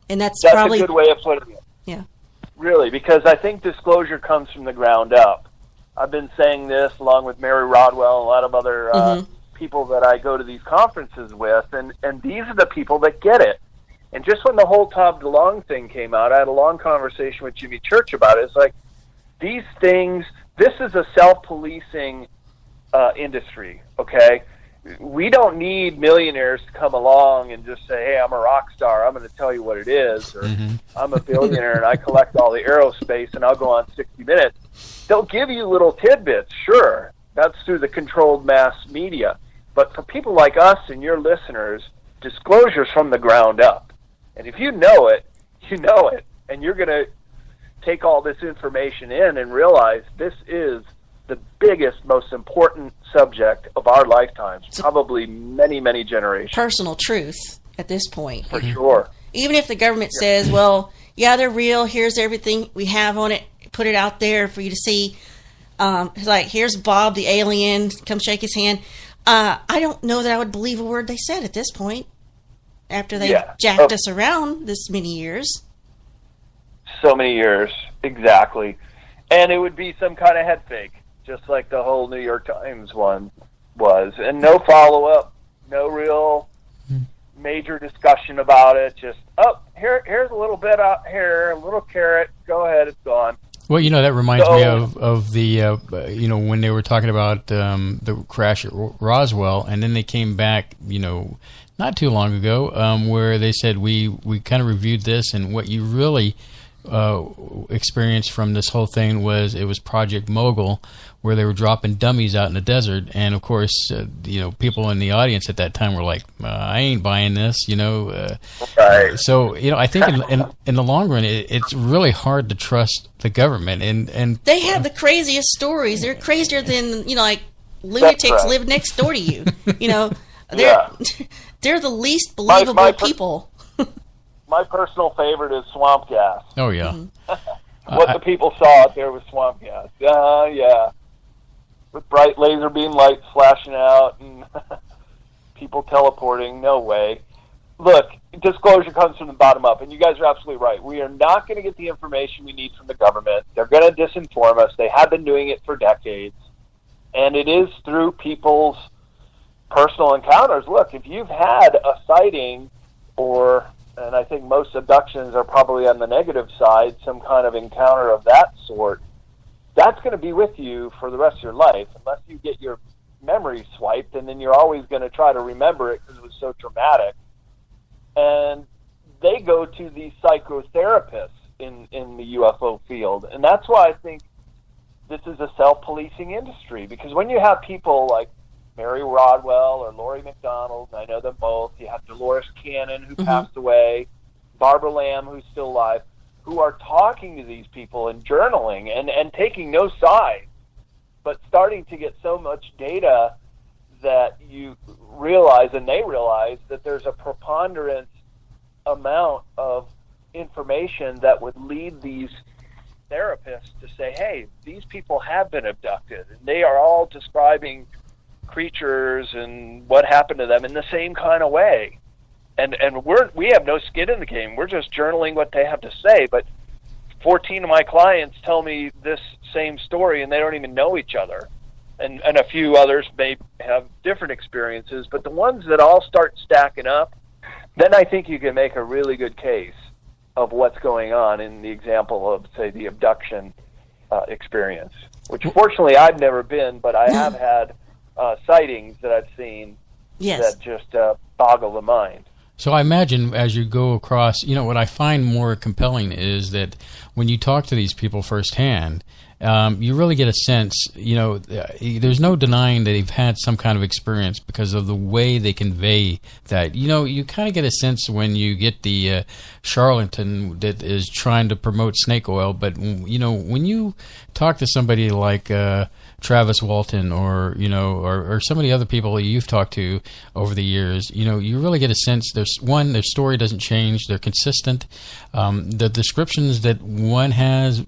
And that's probably a good way of putting it. Yeah. Really, because I think disclosure comes from the ground up. I've been saying this along with Mary Rodwell and a lot of other people that I go to these conferences with, and these are the people that get it. And just when the whole Todd DeLonge thing came out, I had a long conversation with Jimmy Church about it. It's like, these things, this is a self-policing industry, okay? We don't need millionaires to come along and just say, hey, I'm a rock star, I'm going to tell you what it is, or I'm a billionaire and I collect all the aerospace and I'll go on 60 Minutes. They'll give you little tidbits, sure. That's through the controlled mass media. But for people like us and your listeners, disclosure's from the ground up. And if you know it, and you're going to take all this information in and realize this is the biggest, most important subject of our lifetimes, probably many, many generations. Personal truth at this point. For sure. Even if the government says, well, yeah, they're real, here's everything we have on it, put it out there for you to see. It's like, here's Bob the alien, come shake his hand. I don't know that I would believe a word they said at this point, after they've jacked us around this many years. So many years, exactly. And it would be some kind of head fake, just like the whole New York Times one was. And no follow-up, no real major discussion about it. Just, here's a little bit out here, a little carrot, go ahead, it's gone. Well, that reminds me of the, when they were talking about the crash at Roswell, and then they came back, not too long ago, where they said, we kind of reviewed this, and what you really experienced from this whole thing was Project Mogul, where they were dropping dummies out in the desert, and of course, people in the audience at that time were like, "I ain't buying this," Right. So, I think in the long run, it's really hard to trust the government, and they have the craziest stories. They're crazier than like lunatics live next door to you. They're the least believable people. My personal favorite is swamp gas. Oh, yeah. What the people saw out there was swamp gas. Yeah. With bright laser beam lights flashing out and people teleporting. No way. Look, disclosure comes from the bottom up, and you guys are absolutely right. We are not going to get the information we need from the government. They're going to disinform us. They have been doing it for decades. And it is through people's personal encounters. Look, if you've had a sighting and I think most abductions are probably on the negative side, some kind of encounter of that sort, that's going to be with you for the rest of your life, unless you get your memory swiped, and then you're always going to try to remember it because it was so traumatic. And they go to these psychotherapists in the UFO field, and that's why I think this is a self-policing industry, because when you have people like Mary Rodwell or Laurie McDonald, I know them both. You have Dolores Cannon, who passed away, Barbara Lamb, who's still alive, who are talking to these people and journaling and taking no side, but starting to get so much data that you realize, and they realize, that there's a preponderant amount of information that would lead these therapists to say, hey, these people have been abducted, and they are all describing creatures and what happened to them in the same kind of way, and we have no skin in the game. We're just journaling what they have to say. But 14 of my clients tell me this same story, and they don't even know each other, and a few others may have different experiences. But the ones that all start stacking up, then I think you can make a really good case of what's going on in the example of, say, the abduction experience, which fortunately I've never been, but I have had sightings that I've seen that just boggle the mind. So I imagine as you go across, what I find more compelling is that when you talk to these people firsthand, you really get a sense, there's no denying that they've had some kind of experience because of the way they convey that. You kind of get a sense when you get the charlatan that is trying to promote snake oil, but, when you talk to somebody like Travis Walton or some of the other people you've talked to over the years, you really get a sense their story doesn't change, they're consistent. The descriptions that one has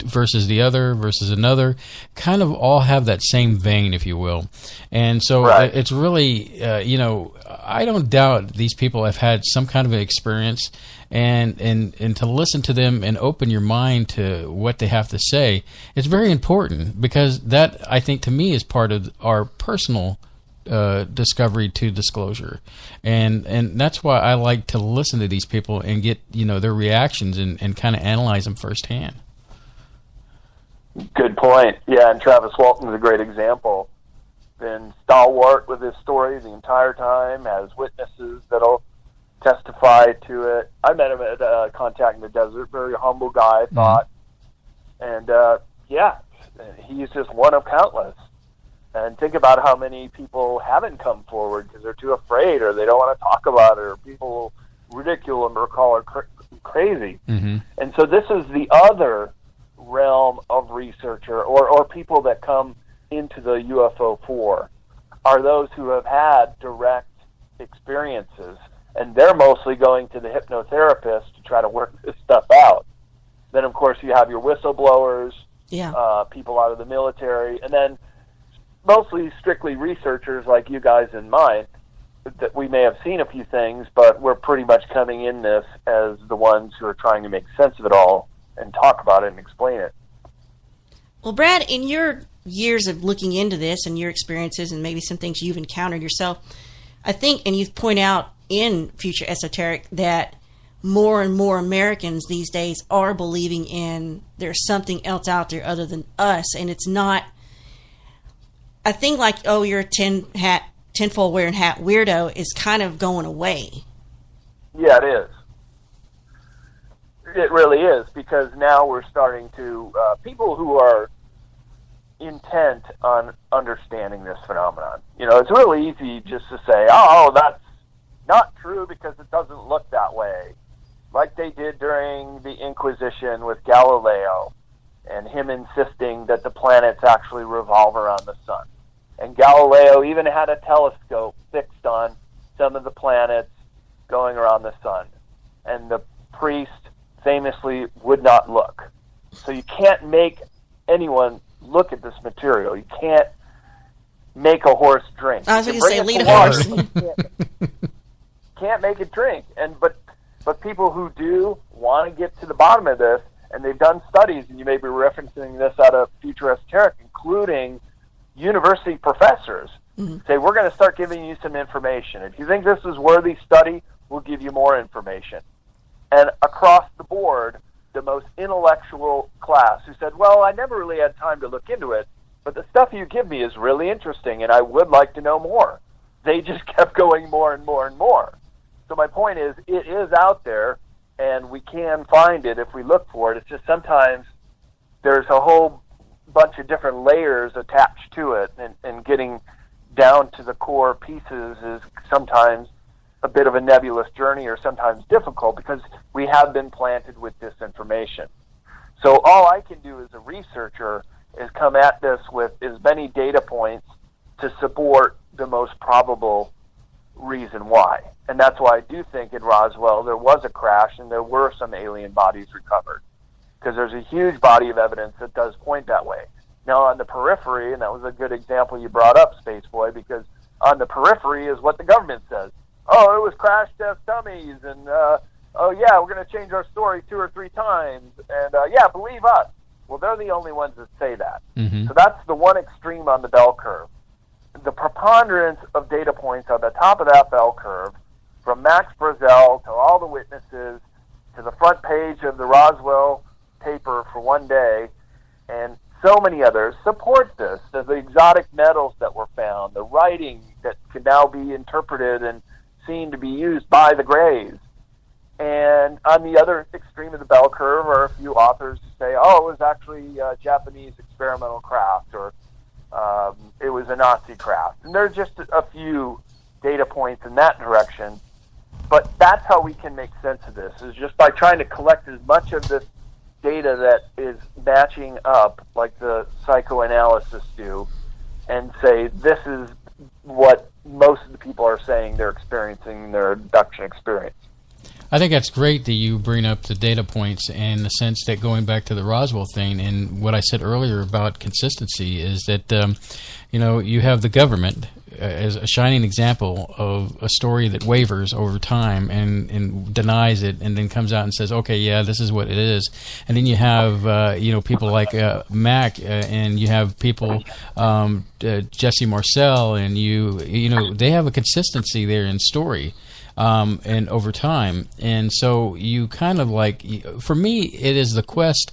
versus the other versus another kind of all have that same vein, if you will. And so it's really, I don't doubt these people have had some kind of an experience, and to listen to them and open your mind to what they have to say, it's very important, because that, I think, to me, is part of our personal discovery to disclosure. And that's why I like to listen to these people and get, their reactions and kind of analyze them firsthand. Good point. Yeah, and Travis Walton's a great example. Been stalwart with his story the entire time, has witnesses that'll testify to it. I met him at Contact in the Desert, very humble guy, I thought. And, he's just one of countless. And think about how many people haven't come forward because they're too afraid, or they don't want to talk about it, or people ridicule them or call her crazy. Mm-hmm. And so this is the other realm of researcher or people that come into the UFO for, are those who have had direct experiences, and they're mostly going to the hypnotherapist to try to work this stuff out. Then, of course, you have your whistleblowers, people out of the military, and then mostly strictly researchers like you guys and mine, that we may have seen a few things, but we're pretty much coming in this as the ones who are trying to make sense of it all and talk about it and explain it. Well, Brad, in your years of looking into this and your experiences and maybe some things you've encountered yourself, I think, and you point out in Future Esoteric, that more and more Americans these days are believing in there's something else out there other than us, and it's not a thing like, oh, you're a tinfoil wearing hat weirdo is kind of going away. Yeah, it is. It really is, because now we're starting to, people who are intent on understanding this phenomenon. It's really easy just to say, oh, that's not true because it doesn't look that way. Like they did during the Inquisition with Galileo and him insisting that the planets actually revolve around the sun. And Galileo even had a telescope fixed on some of the planets going around the sun. And the priest famously would not look. So you can't make anyone look at this material. You can't make a horse drink. I was going to say, lead a horse. Can't make it drink. But people who do want to get to the bottom of this, and they've done studies, and you may be referencing this out of Future Esoteric, including university professors, say, we're going to start giving you some information. If you think this is worthy study, we'll give you more information. And across the board, the most intellectual class who said, well, I never really had time to look into it, but the stuff you give me is really interesting, and I would like to know more. They just kept going more and more and more. So my point is, it is out there, and we can find it if we look for it. It's just sometimes there's a whole bunch of different layers attached to it, and getting down to the core pieces is sometimes a bit of a nebulous journey, or sometimes difficult, because we have been planted with this information. So all I can do as a researcher is come at this with as many data points to support the most probable reason why. And that's why I do think in Roswell there was a crash and there were some alien bodies recovered, because there's a huge body of evidence that does point that way. Now on the periphery, and that was a good example you brought up, Space Boy, because on the periphery is what the government says. Oh, it was crash test dummies, and oh yeah, we're going to change our story 2 or 3 times, and yeah, believe us. Well, they're the only ones that say that. Mm-hmm. So that's the one extreme on the bell curve. The preponderance of data points on the top of that bell curve, from Max Brazel to all the witnesses to the front page of the Roswell paper for one day, and so many others, support this. The exotic metals that were found, the writing that can now be interpreted and seen to be used by the Greys. And on the other extreme of the bell curve are a few authors who say, oh, it was actually Japanese experimental craft, or it was a Nazi craft. And there's just a few data points in that direction. But that's how we can make sense of this, is just by trying to collect as much of this data that is matching up, like the psychoanalysis do, and say, this is what most of the people are saying they're experiencing in their abduction experience. I think that's great that you bring up the data points, in the sense that, going back to the Roswell thing and what I said earlier about consistency, is that you have the government as a shining example of a story that wavers over time and denies it, and then comes out and says, okay, yeah, this is what it is. And then you have people like Mac, and you have people Jesse Marcel, and they have a consistency there in story. And over time. And so you kind of for me, it is the quest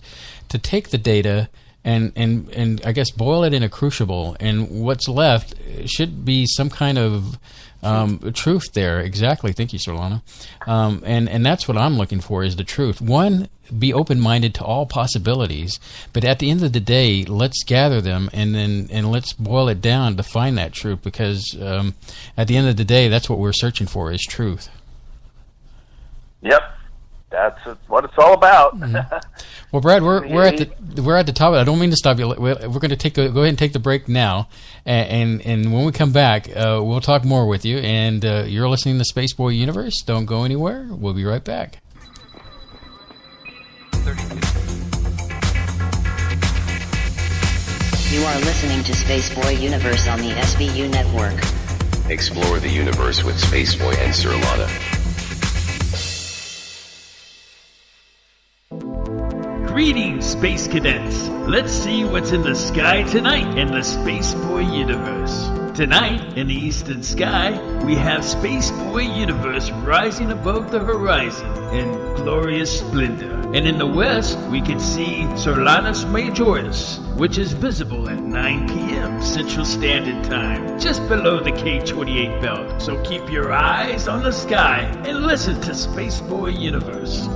to take the data and I guess boil it in a crucible, and what's left should be some kind of truth there. Exactly. Thank you, Solana. And that's what I'm looking for, is the truth. One, be open-minded to all possibilities, but at the end of the day, let's gather them and let's boil it down to find that truth, because at the end of the day, that's what we're searching for, is truth. Yep. That's what it's all about. Mm-hmm. Well, Brad, we're at the top. I don't mean to stop you. We're going to go ahead and take the break now, and when we come back, we'll talk more with you. And you're listening to Space Boy Universe. Don't go anywhere. We'll be right back. You are listening to Space Boy Universe on the SBU network. Explore the universe with Spaceboy and Cirlana. Greetings, Space Cadets! Let's see what's in the sky tonight in the Space Boy Universe. Tonight, in the eastern sky, we have Space Boy Universe rising above the horizon in glorious splendor. And in the west, we can see Solanas Majoris, which is visible at 9 p.m. Central Standard Time, just below the K28 belt. So keep your eyes on the sky and listen to Space Boy Universe.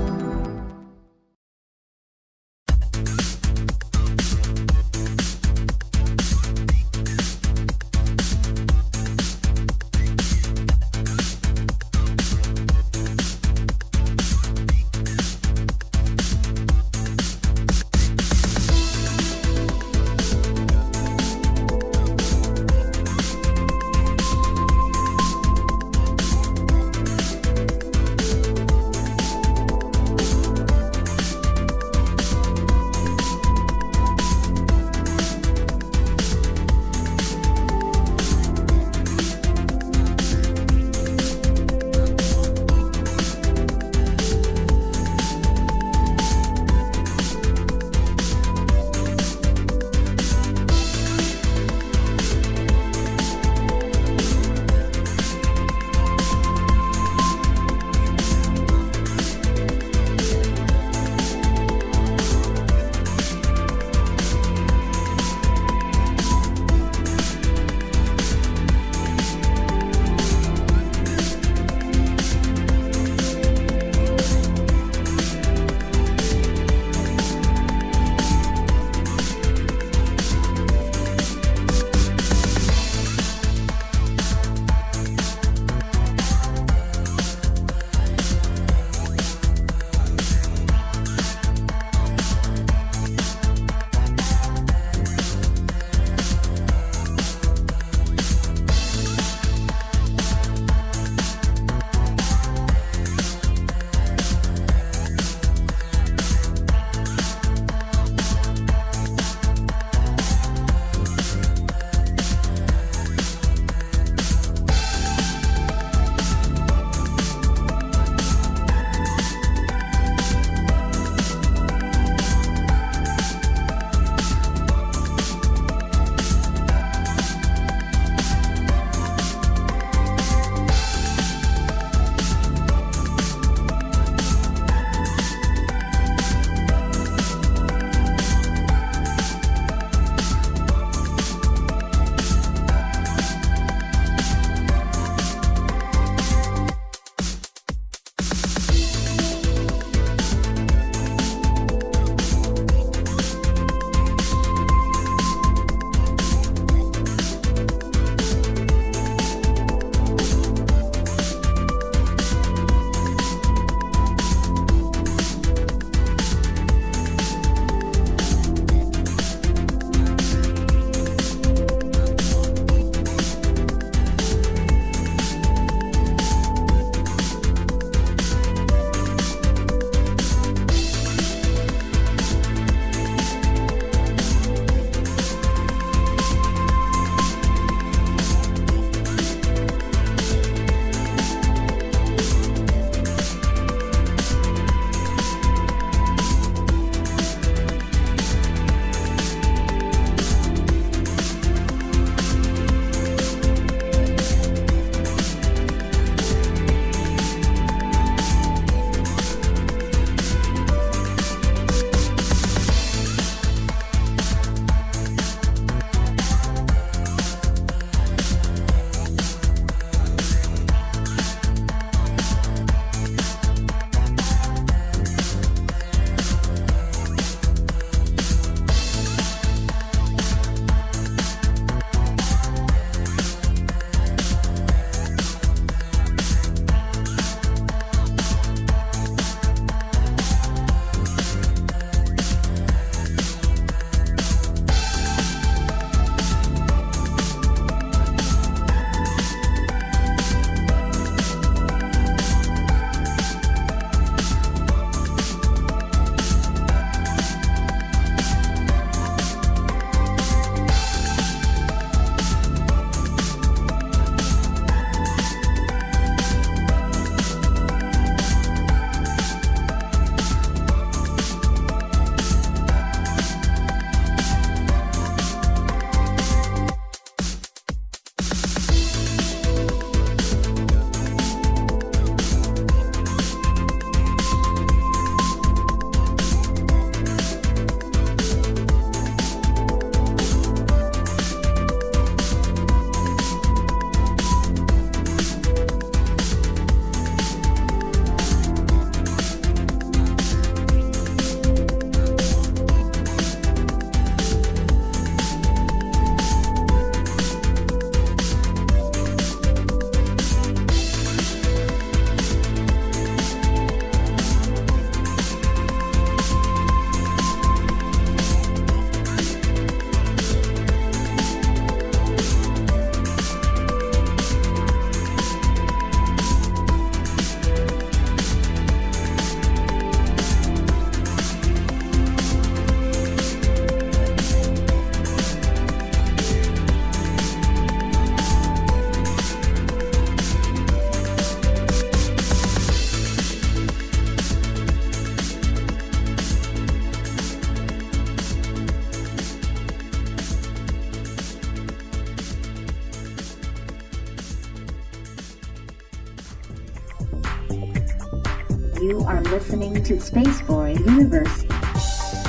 You are listening to Spaceboy Universe.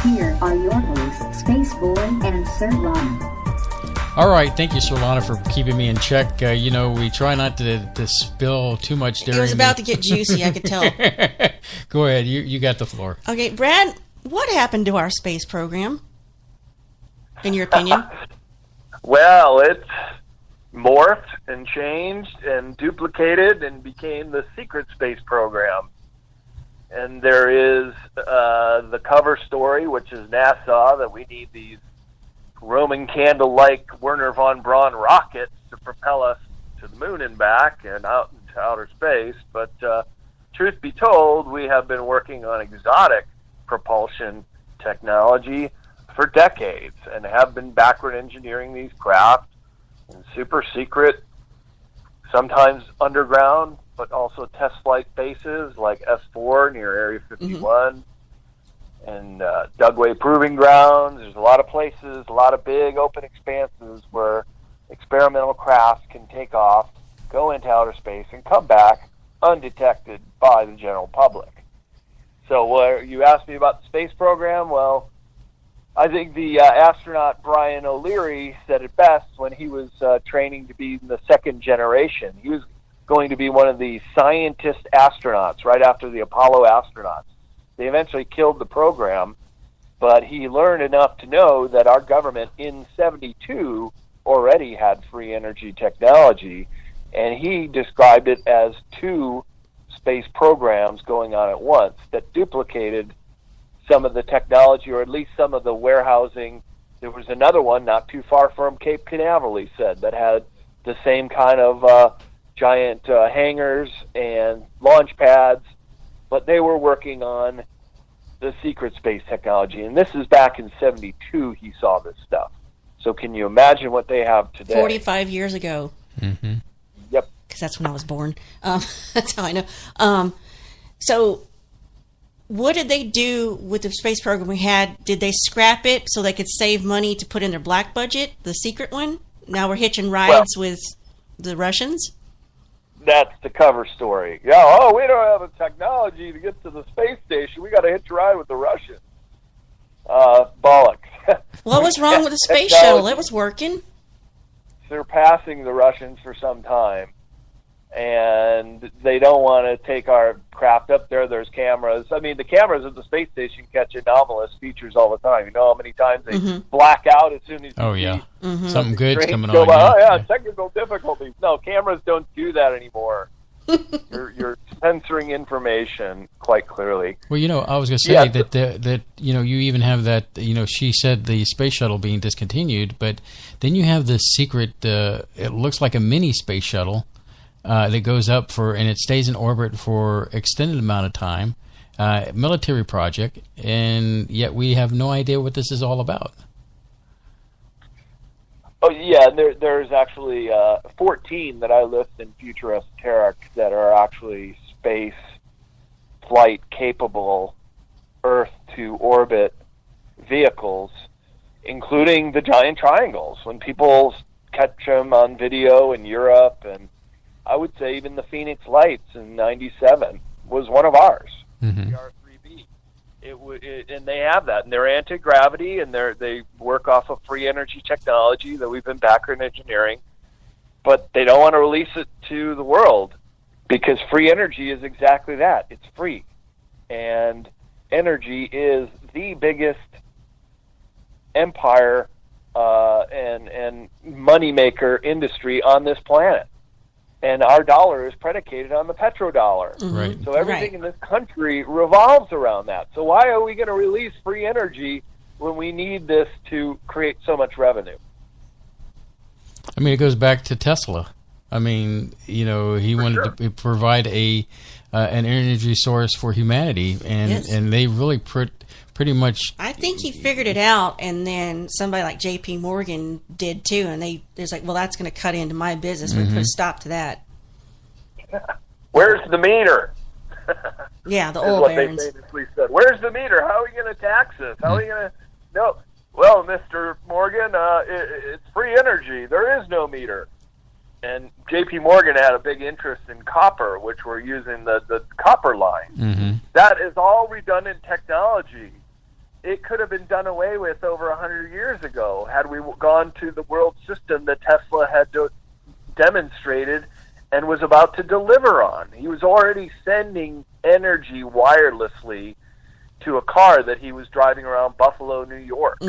Here are your hosts, Spaceboy and Sir Lana. All right, thank you, Sir Lana, for keeping me in check. We try not to spill too much dairy. It was about to get juicy, I could tell. Go ahead, you got the floor. Okay, Brad, what happened to our space program, in your opinion? Well, it morphed and changed and duplicated and became the secret space program. And there is the cover story, which is NASA, that we need these Roman candle-like Werner von Braun rockets to propel us to the moon and back and out into outer space. But truth be told, we have been working on exotic propulsion technology for decades and have been backward engineering these craft in super secret, sometimes underground, but also test flight bases like S4 near Area 51 and Dugway Proving Grounds. There's a lot of places, a lot of big open expanses where experimental craft can take off, go into outer space, and come back undetected by the general public. So you asked me about the space program. Well, I think the astronaut Brian O'Leary said it best when he was training to be the second generation. He was going to be one of the scientist astronauts right after the Apollo astronauts. They eventually killed the program, but he learned enough to know that our government in 72 already had free energy technology, and he described it as two space programs going on at once that duplicated some of the technology, or at least some of the warehousing. There was another one not too far from Cape Canaveral, he said, that had the same kind of giant hangars and launch pads, but they were working on the secret space technology. And this is back in 72 he saw this stuff. So can you imagine what they have today? 45 years ago. Mm-hmm. Yep. Because that's when I was born. That's how I know. So what did they do with the space program we had? Did they scrap it so they could save money to put in their black budget, the secret one? Now we're hitching rides with the Russians? That's the cover story. Yeah, we don't have the technology to get to the space station. We got to hitch a ride with the Russians. Bollocks. What was wrong with the space shuttle? It was working. Surpassing the Russians for some time. And they don't want to take our craft up there. There's cameras. I mean, the cameras at the space station catch anomalous features all the time. You know how many times they black out as soon as you see something good's coming go on. by. Technical difficulties. No, cameras don't do that anymore. You're censoring information quite clearly. Well, I was going to say that you even have that. She said the space shuttle being discontinued, but then you have this secret. It looks like a mini space shuttle. That goes up and it stays in orbit for extended amount of time, military project, and yet we have no idea what this is all about. Oh yeah, there's actually 14 that I list in Future Esoteric that are actually space flight capable, Earth to orbit vehicles, including the giant triangles. When people catch them on video in Europe, and I would say even the Phoenix Lights in '97 was one of ours, the R3B. And they have that, and they're anti-gravity, and they work off of free energy technology that we've been backward engineering, but they don't want to release it to the world because free energy is exactly that. It's free, and energy is the biggest empire and moneymaker industry on this planet. And our dollar is predicated on the petrodollar. Right. So everything in this country revolves around that. So why are we going to release free energy when we need this to create so much revenue? I mean, it goes back to Tesla. I mean, he wanted to provide an energy source for humanity, and they really pretty much. I think he figured it out, and then somebody like J.P. Morgan did too, and there's like, well, that's going to cut into my business. We put a stop to that. Where's the meter? Yeah, the oil barons. They famously said, where's the meter? How are we going to tax us? How are we going to... No. Well, Mr. Morgan, it's free energy. There is no meter. And J.P. Morgan had a big interest in copper, which we're using the copper line. That is all redundant technology. It could have been done away with over 100 years ago had we gone to the world system that Tesla had demonstrated and was about to deliver on. He was already sending energy wirelessly to a car that he was driving around Buffalo, New York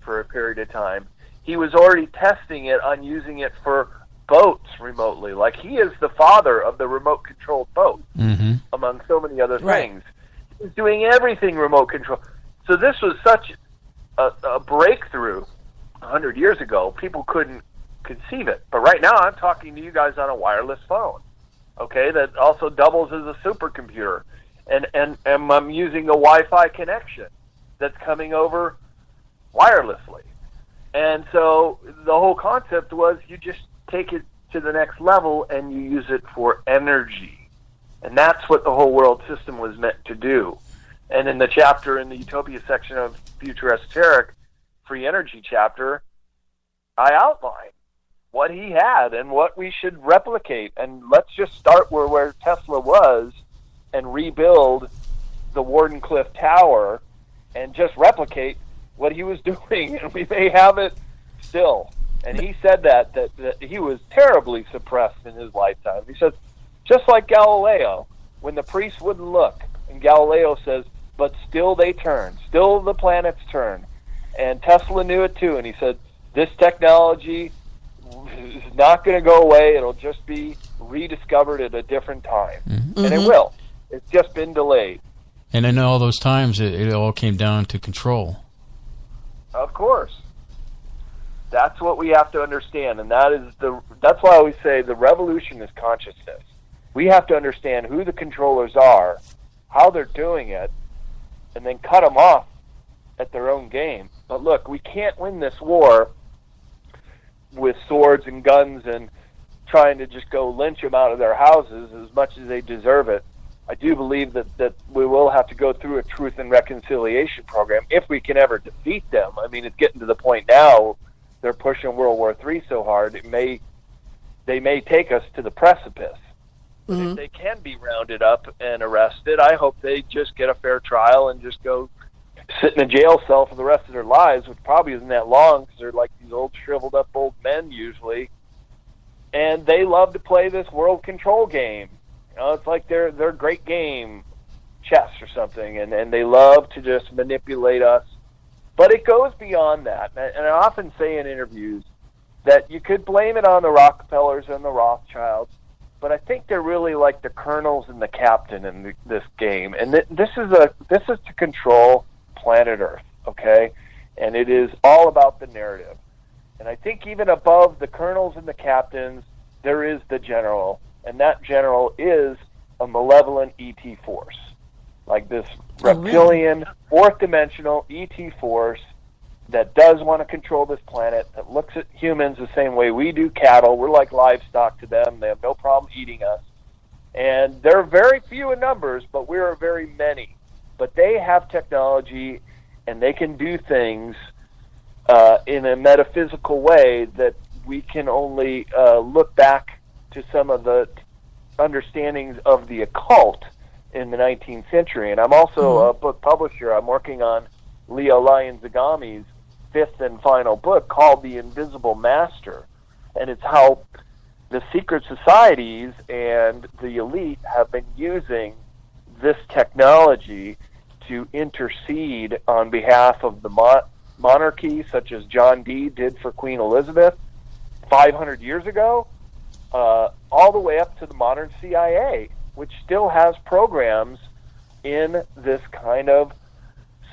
for a period of time. He was already testing it on using it for boats remotely. Like, he is the father of the remote-controlled boat, among so many other things. He's doing everything remote control. So this was such a breakthrough 100 years ago. People couldn't conceive it. But right now I'm talking to you guys on a wireless phone, okay, that also doubles as a supercomputer. And I'm using a Wi-Fi connection that's coming over wirelessly. And so the whole concept was you just take it to the next level and you use it for energy. And that's what the whole world system was meant to do. And in the chapter in the Utopia section of Future Esoteric, Free Energy chapter, I outline what he had and what we should replicate. And let's just start where Tesla was and rebuild the Wardenclyffe Tower and just replicate what he was doing. And we may have it still. And he said that he was terribly suppressed in his lifetime. He says, just like Galileo, when the priests wouldn't look, and Galileo says, but still they turn, still the planets turn. And Tesla knew it too, and he said, this technology is not going to go away, it'll just be rediscovered at a different time. And it will. It's just been delayed. And in all those times, it all came down to control. Of course. That's what we have to understand, and that's why we say the revolution is consciousness. We have to understand who the controllers are, how they're doing it, and then cut them off at their own game. But look, we can't win this war with swords and guns and trying to just go lynch them out of their houses as much as they deserve it. I do believe that we will have to go through a truth and reconciliation program if we can ever defeat them. I mean, it's getting to the point now they're pushing World War III so hard, they may take us to the precipice. But if they can be rounded up and arrested, I hope they just get a fair trial and just go sit in a jail cell for the rest of their lives, which probably isn't that long because they're like these old shriveled up old men usually. And they love to play this world control game. You know, it's like their great game, chess or something, and they love to just manipulate us. But it goes beyond that. And I often say in interviews that you could blame it on the Rockefellers and the Rothschilds, but I think they're really like the colonels and the captain in this game. And this is to control planet Earth, okay? And it is all about the narrative. And I think even above the colonels and the captains, there is the general, and that general is a malevolent ET force, like this reptilian, fourth-dimensional ET force that does want to control this planet, that looks at humans the same way we do cattle. We're like livestock to them. They have no problem eating us. And they're very few in numbers, but we're very many. But they have technology, and they can do things in a metaphysical way that we can only look back to some of the understandings of the occult in the 19th century. And I'm also a book publisher. I'm working on Leo Lyon Zagami's fifth and final book called The Invisible Master. And it's how the secret societies and the elite have been using this technology to intercede on behalf of the monarchy, such as John Dee did for Queen Elizabeth 500 years ago, all the way up to the modern CIA, which still has programs in this kind of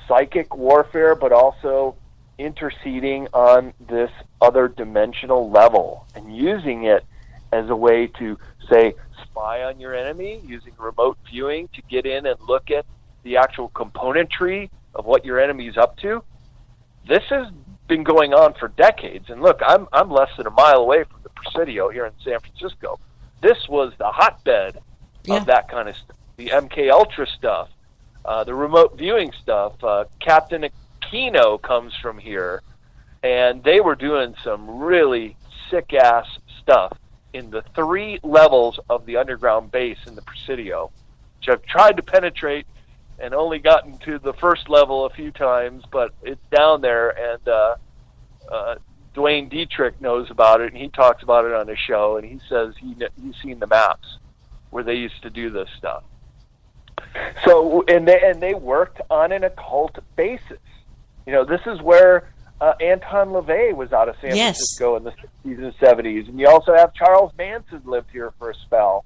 psychic warfare, but also interceding on this other dimensional level and using it as a way to, say, spy on your enemy, using remote viewing to get in and look at the actual componentry of what your enemy's up to. This has been going on for decades. And look, I'm less than a mile away from the Presidio here in San Francisco. This was the hotbed of that kind of stuff. The MK Ultra stuff, the remote viewing stuff. Captain Aquino comes from here, and they were doing some really sick-ass stuff in the 3 levels of the underground base in the Presidio, which I've tried to penetrate and only gotten to the first level a few times, but it's down there, and Dwayne Dietrich knows about it, and he talks about it on his show, and he says he's seen the maps where they used to do this stuff. So, and they worked on an occult basis. You know, this is where Anton LaVey was out of San Francisco in the 60s and 70s, and you also have Charles Manson lived here for a spell,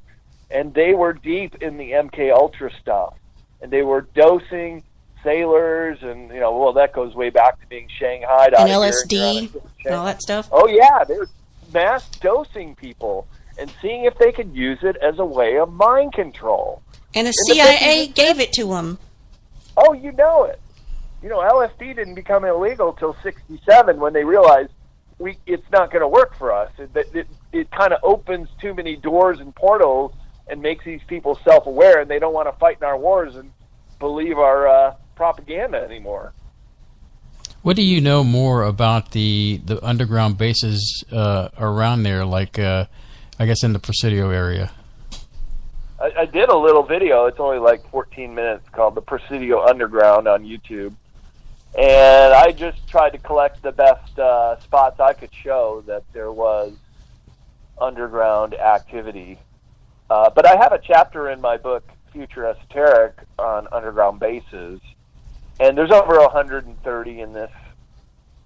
and they were deep in the MK Ultra stuff, and they were dosing sailors, and that goes way back to being shanghaied out and of LSD and all that stuff. Oh yeah, they were mass dosing people and seeing if they could use it as a way of mind control. And the CIA gave it to them. Oh, you know it. LSD didn't become illegal till '67 when they realized it's not going to work for us. It kind of opens too many doors and portals and makes these people self-aware, and they don't want to fight in our wars and believe our propaganda anymore. What do you know more about the underground bases around there, like I guess in the Presidio area? I did a little video. It's only like 14 minutes, called The Presidio Underground on YouTube. And I just tried to collect the best spots I could show that there was underground activity. But I have a chapter in my book, Future Esoteric, on underground bases. And there's over 130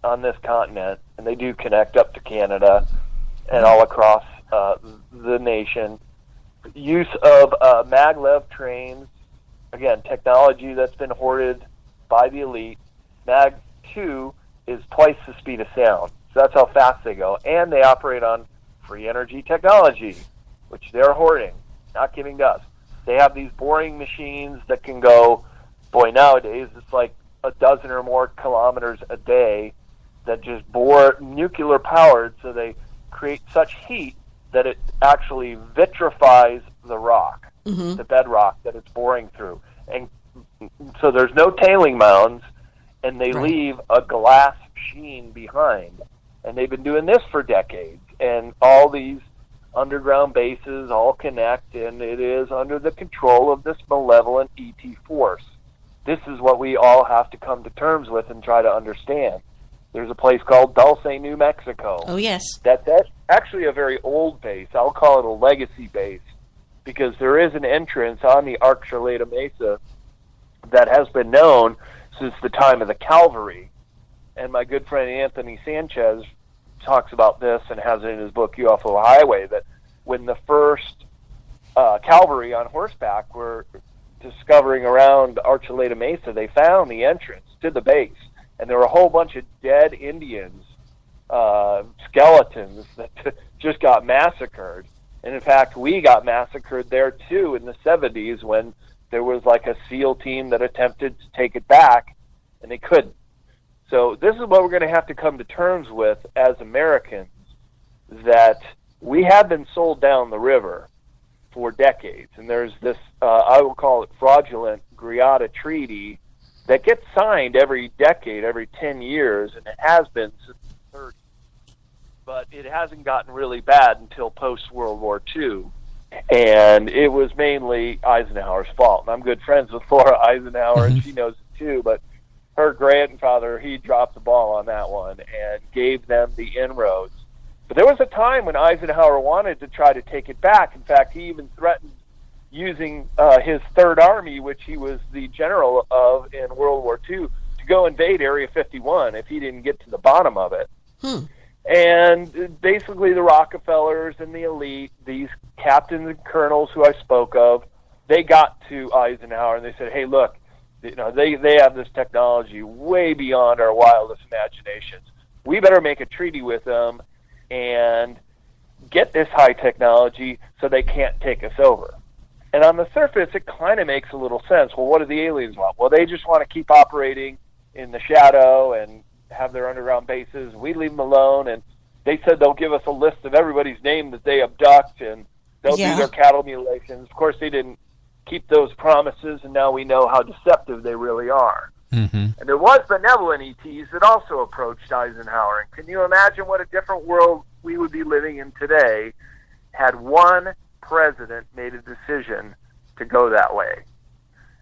on this continent. And they do connect up to Canada and all across the nation. Use of maglev trains, again, technology that's been hoarded by the elite. Mag 2 is twice the speed of sound, so that's how fast they go. And they operate on free energy technology, which they're hoarding, not giving to us. They have these boring machines that can go, nowadays it's like a dozen or more kilometers a day that just bore nuclear powered, so they create such heat that it actually vitrifies the rock, the bedrock that it's boring through. And so there's no tailing mounds, and they leave a glass sheen behind. And they've been doing this for decades. And all these underground bases all connect, and it is under the control of this malevolent ET force. This is what we all have to come to terms with and try to understand. There's a place called Dulce, New Mexico. Oh, yes. That's actually a very old base. I'll call it a legacy base, because there is an entrance on the Archuleta Mesa that has been known since the time of the Calvary. And my good friend Anthony Sanchez talks about this and has it in his book UFO Highway, that when the first Calvary on horseback were discovering around Archuleta Mesa, they found the entrance to the base. And there were a whole bunch of dead Indians, skeletons that just got massacred. And in fact, we got massacred there too in the 70s when there was like a SEAL team that attempted to take it back, and they couldn't. So this is what we're going to have to come to terms with as Americans, that we have been sold down the river for decades. And there's this, I will call it fraudulent Greada Treaty that gets signed every decade, every 10 years, and it has been since the 30s. But it hasn't gotten really bad until post-World War II. And it was mainly Eisenhower's fault. And I'm good friends with Laura Eisenhower, and she knows it too, but her grandfather, he dropped the ball on that one and gave them the inroads. But there was a time when Eisenhower wanted to try to take it back. In fact, he even threatened using his Third Army, which he was the general of in World War II, to go invade Area 51 if he didn't get to the bottom of it. And basically the Rockefellers and the elite, these captains and colonels who I spoke of, they got to Eisenhower and they said, hey, look, they have this technology way beyond our wildest imaginations. We better make a treaty with them and get this high technology so they can't take us over. And on the surface, it kind of makes a little sense. Well, what do the aliens want? Well, they just want to keep operating in the shadow and have their underground bases. We leave them alone, and they said they'll give us a list of everybody's name that they abduct, and they'll do their cattle mutilations. Of course, they didn't keep those promises, and now we know how deceptive they really are. And there was benevolent ETs that also approached Eisenhower. And can you imagine what a different world we would be living in today had one president made a decision to go that way?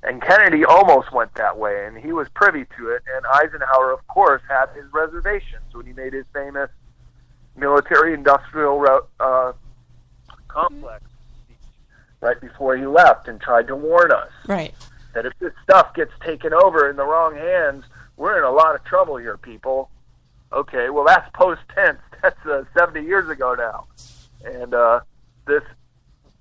And Kennedy almost went that way, and he was privy to it. And Eisenhower, of course, had his reservations when he made his famous military-industrial complex speech right before he left and tried to warn us that if this stuff gets taken over in the wrong hands, we're in a lot of trouble here, people. Okay, well, that's post-tense. That's 70 years ago now. And this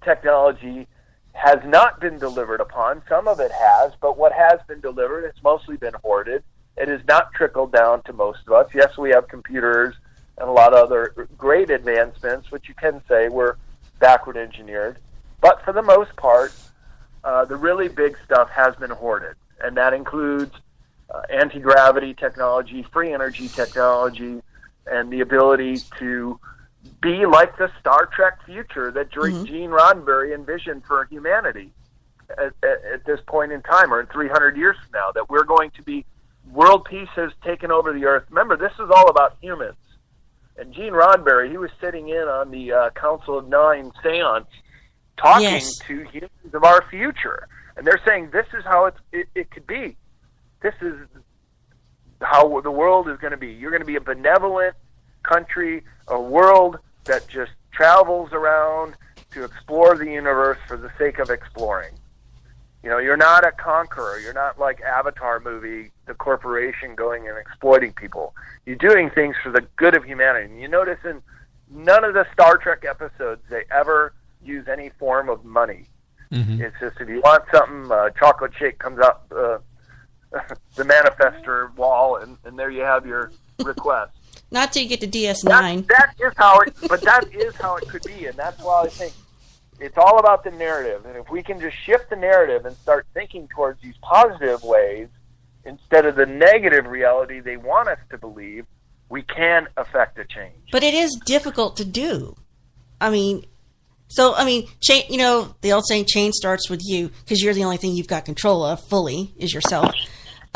technology has not been delivered upon. Some of it has, but what has been delivered has mostly been hoarded. It has not trickled down to most of us. Yes, we have computers and a lot of other great advancements, which you can say were backward engineered. But for the most part, the really big stuff has been hoarded, and that includes anti-gravity technology, free energy technology, and the ability to be like the Star Trek future that Gene Roddenberry envisioned for humanity at this point in time, or in 300 years from now, that we're going to be, world peace has taken over the earth. Remember, this is all about humans. And Gene Roddenberry, he was sitting in on the Council of Nine seance talking to humans of our future. And they're saying this is how it could be. This is how the world is going to be. You're going to be a benevolent country, a world that just travels around to explore the universe for the sake of exploring. You know, you're not a conqueror. You're not like Avatar movie, the corporation going and exploiting people. You're doing things for the good of humanity. And you notice in none of the Star Trek episodes they ever use any form of money. It's just if you want something, chocolate shake comes up the manifester wall, and there you have your request. Not till you get to DS9. That is how it could be, and that's why I think it's all about the narrative. And if we can just shift the narrative and start thinking towards these positive ways instead of the negative reality they want us to believe, we can affect a change. But it is difficult to do. You know, the old saying, change starts with you, because you're the only thing you've got control of fully is yourself,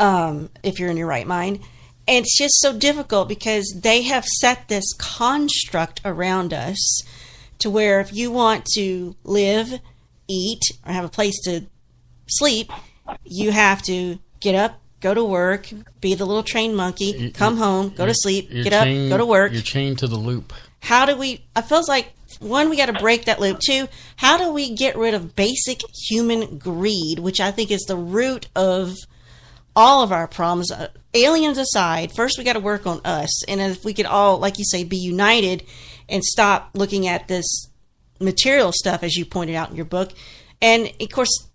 if you're in your right mind. And it's just so difficult because they have set this construct around us to where if you want to live, eat, or have a place to sleep, you have to get up, go to work, be the little trained monkey, come home, go to sleep, get up, go to work. You're chained to the loop. How do we, I feels like, one, we got to break that loop. Two, how do we get rid of basic human greed, which I think is the root of all of our problems? Aliens aside, first we got to work on us. And if we could all, like you say, be united and stop looking at this material stuff, as you pointed out in your book. And of course,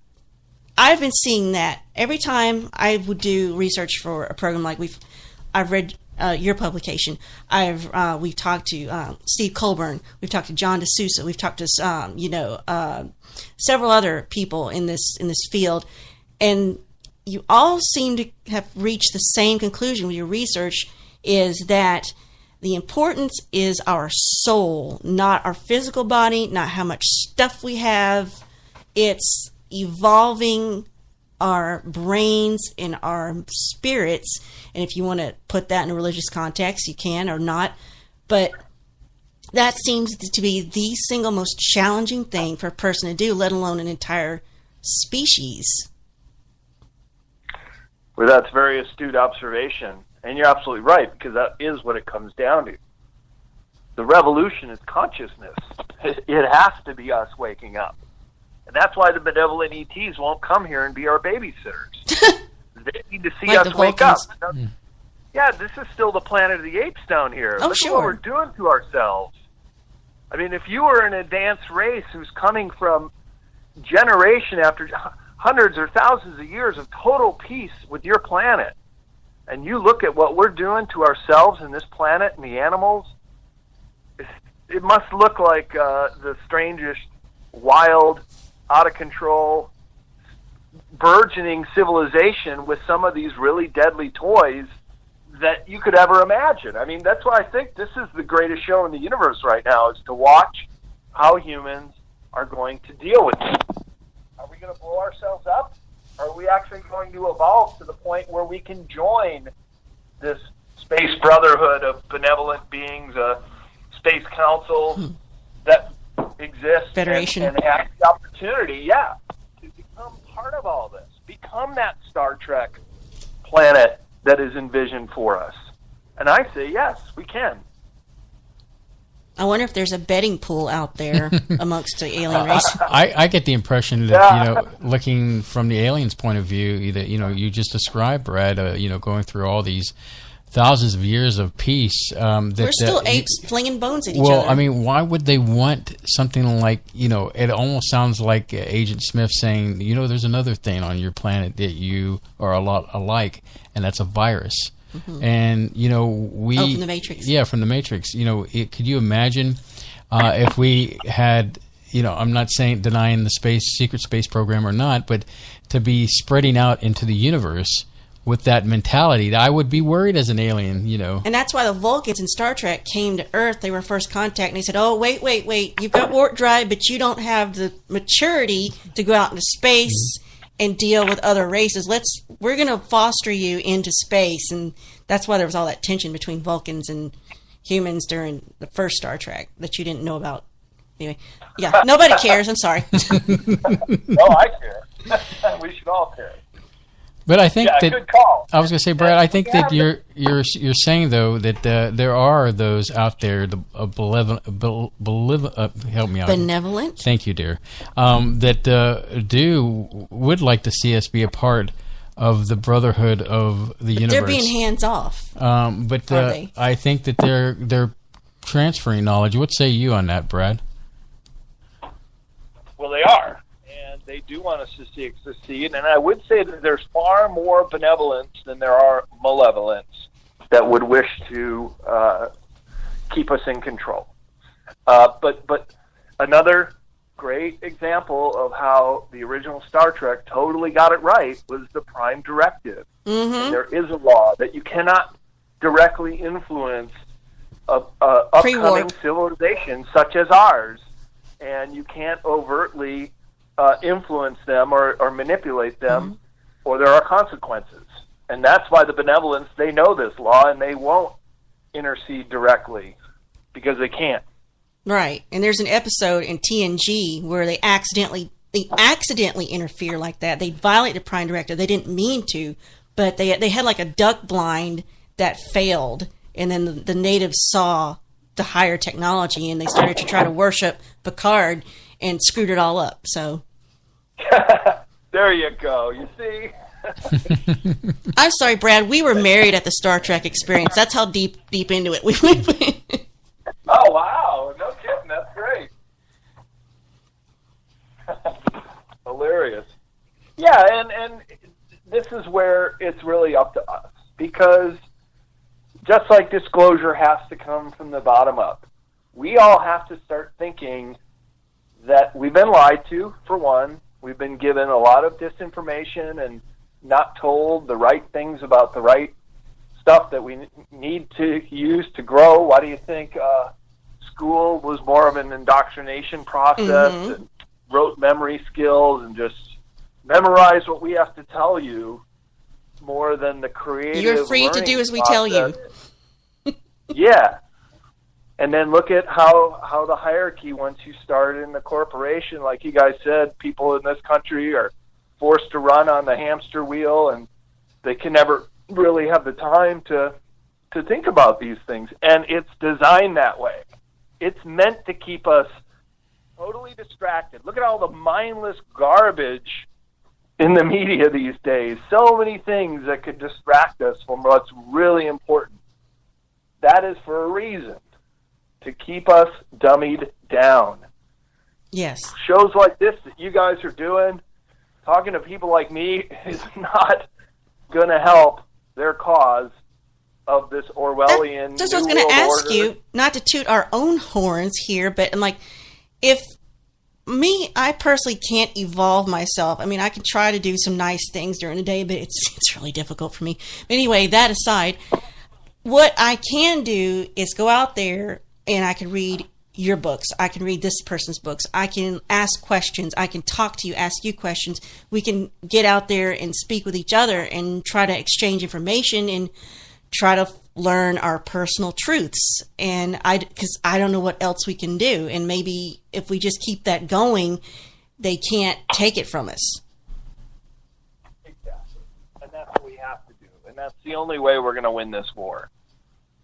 I've been seeing that every time I would do research for a program like I've read your publication. We've talked to Steve Colburn. We've talked to John DeSouza. We've talked to several other people in this field, and you all seem to have reached the same conclusion with your research: is that the importance is our soul, not our physical body, not how much stuff we have. It's evolving our brains and our spirits. And if you want to put that in a religious context, you can or not. But that seems to be the single most challenging thing for a person to do, let alone an entire species. Well, that's a very astute observation. And you're absolutely right, because that is what it comes down to. The revolution is consciousness. It has to be us waking up. And that's why the benevolent ETs won't come here and be our babysitters. They need to see us wake up. Yeah, this is still the planet of the apes down here. Look at what we're doing to ourselves. I mean, if you were an advanced race who's coming from generation after hundreds or thousands of years of total peace with your planet, and you look at what we're doing to ourselves and this planet and the animals, it must look like the strangest, wild, out-of-control, burgeoning civilization with some of these really deadly toys that you could ever imagine. I mean, that's why I think this is the greatest show in the universe right now, is to watch how humans are going to deal with it. Are we going to blow ourselves up? Are we actually going to evolve to the point where we can join this space brotherhood of benevolent beings, a space council that exists Federation. And have the opportunity, to become part of all this? become that Star Trek planet that is envisioned for us? And I say, yes, we can. I wonder if there's a betting pool out there amongst the alien race. I get the impression that, looking from the aliens' point of view, that, you just described, Brad, going through all these thousands of years of peace. We're still apes flinging bones at each other. Well, I mean, why would they want something like, it almost sounds like Agent Smith saying, there's another thing on your planet that you are a lot alike, and that's a virus. Mm-hmm. And, from the Matrix. Yeah, from the Matrix. Could you imagine if we had, I'm not denying the secret space program or not, but to be spreading out into the universe with that mentality, I would be worried as an alien, And that's why the Vulcans in Star Trek came to Earth. They were first contact, and they said, oh, wait. You've got warp drive, but you don't have the maturity to go out into space and deal with other races. We're going to foster you into space. And that's why there was all that tension between Vulcans and humans during the first Star Trek that you didn't know about. Anyway, yeah, nobody cares. I'm sorry. No, I care. We should all care. But I think that good call. I was going to say, Brad. I think that you're saying though that there are those out there, the help me out. Benevolent. Thank you, dear. That would like to see us be a part of the brotherhood of the universe. They're being hands off. But I think that they're transferring knowledge. What say you on that, Brad? Well, they are. They do want us to succeed, and I would say that there's far more benevolence than there are malevolence that would wish to keep us in control. But another great example of how the original Star Trek totally got it right was the Prime Directive. Mm-hmm. And there is a law that you cannot directly influence upcoming civilizations such as ours, and you can't overtly influence them or manipulate them, or there are consequences. And that's why the benevolence, they know this law, and they won't intercede directly because they can't. Right. And there's an episode in TNG where they accidentally interfere like that. They violate the Prime Directive. They didn't mean to, but they had like a duck blind that failed, and then the natives saw the higher technology, and they started to try to worship Picard and screwed it all up. So there you go. You see? I'm sorry, Brad. We were married at the Star Trek experience. That's how deep into it we went. Oh, wow. No kidding. That's great. Hilarious. Yeah, and this is where it's really up to us, because just like disclosure has to come from the bottom up, we all have to start thinking that we've been lied to, for one. We've been given a lot of disinformation and not told the right things about the right stuff that we need to use to grow. Why do you think school was more of an indoctrination process and wrote memory skills and just memorize what we have to tell you more than the creative You're free to do as we tell you. Yeah. And then look at how the hierarchy, once you start in the corporation, like you guys said, people in this country are forced to run on the hamster wheel, and they can never really have the time to think about these things. And it's designed that way. It's meant to keep us totally distracted. Look at all the mindless garbage in the media these days. So many things that could distract us from what's really important. That is for a reason. To keep us dummied down. Yes. Shows like this that you guys are doing, talking to people like me, is not going to help their cause of this Orwellian. That's what I was going to ask you, not to toot our own horns here, but if I personally can't evolve myself. I mean, I can try to do some nice things during the day, but it's really difficult for me. But anyway, that aside, what I can do is go out there and I can read your books. I can read this person's books. I can ask questions. I can talk to you, ask you questions. We can get out there and speak with each other and try to exchange information and try to learn our personal truths. And because I don't know what else we can do. And maybe if we just keep that going, they can't take it from us. And that's the only way we're going to win this war.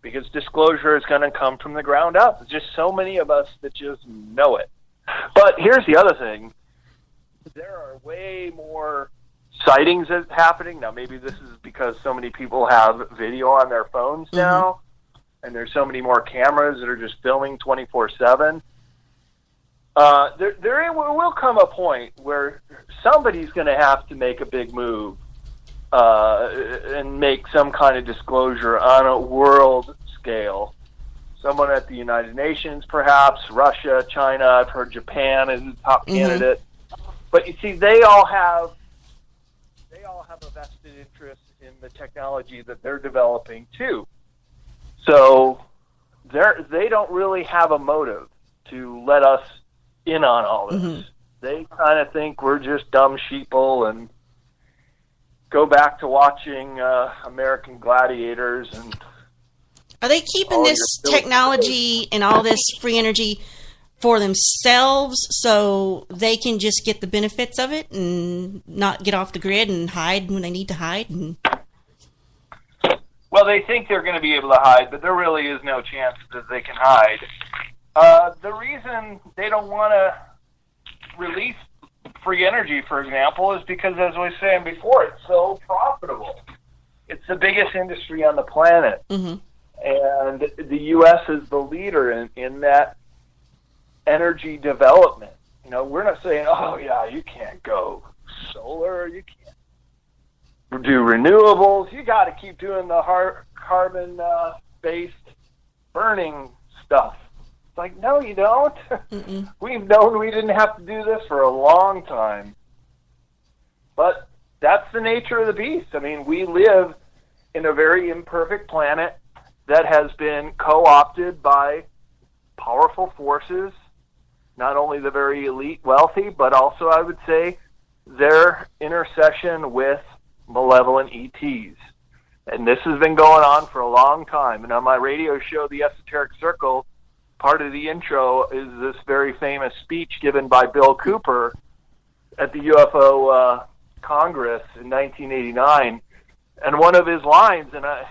Because disclosure is going to come from the ground up. There's just so many of us that just know it. But here's the other thing. There are way more sightings that's happening. Now, maybe this is because so many people have video on their phones now, and there's so many more cameras that are just filming 24/7. There will come a point where somebody's going to have to make a big move and make some kind of disclosure on a world scale. Someone at the United Nations, perhaps, Russia, China. I've heard Japan is the top candidate. But you see, they all have a vested interest in the technology that they're developing too. So they don't really have a motive to let us in on all this. They kind of think we're just dumb sheeple and go back to watching American Gladiators. And are they keeping this technology and all this free energy for themselves so they can just get the benefits of it and not get off the grid and hide when they need to hide? Well, they think they're going to be able to hide, but there really is no chance that they can hide. The reason they don't want to release free energy, for example, is because, as I was saying before, it's so profitable. It's the biggest industry on the planet. And the U.S. is the leader in that energy development. You know, we're not saying, oh, yeah, you can't go solar, you can't do renewables, you got to keep doing the carbon-based burning stuff. It's like, no, you don't. We've known we didn't have to do this for a long time. But that's the nature of the beast. I mean, we live in a very imperfect planet that has been co-opted by powerful forces, not only the very elite wealthy, but also, I would say, their intercession with malevolent ETs. And this has been going on for a long time. And on my radio show, the Esoteric Circle, part of the intro is this very famous speech given by Bill Cooper at the UFO Congress in 1989. And one of his lines, and I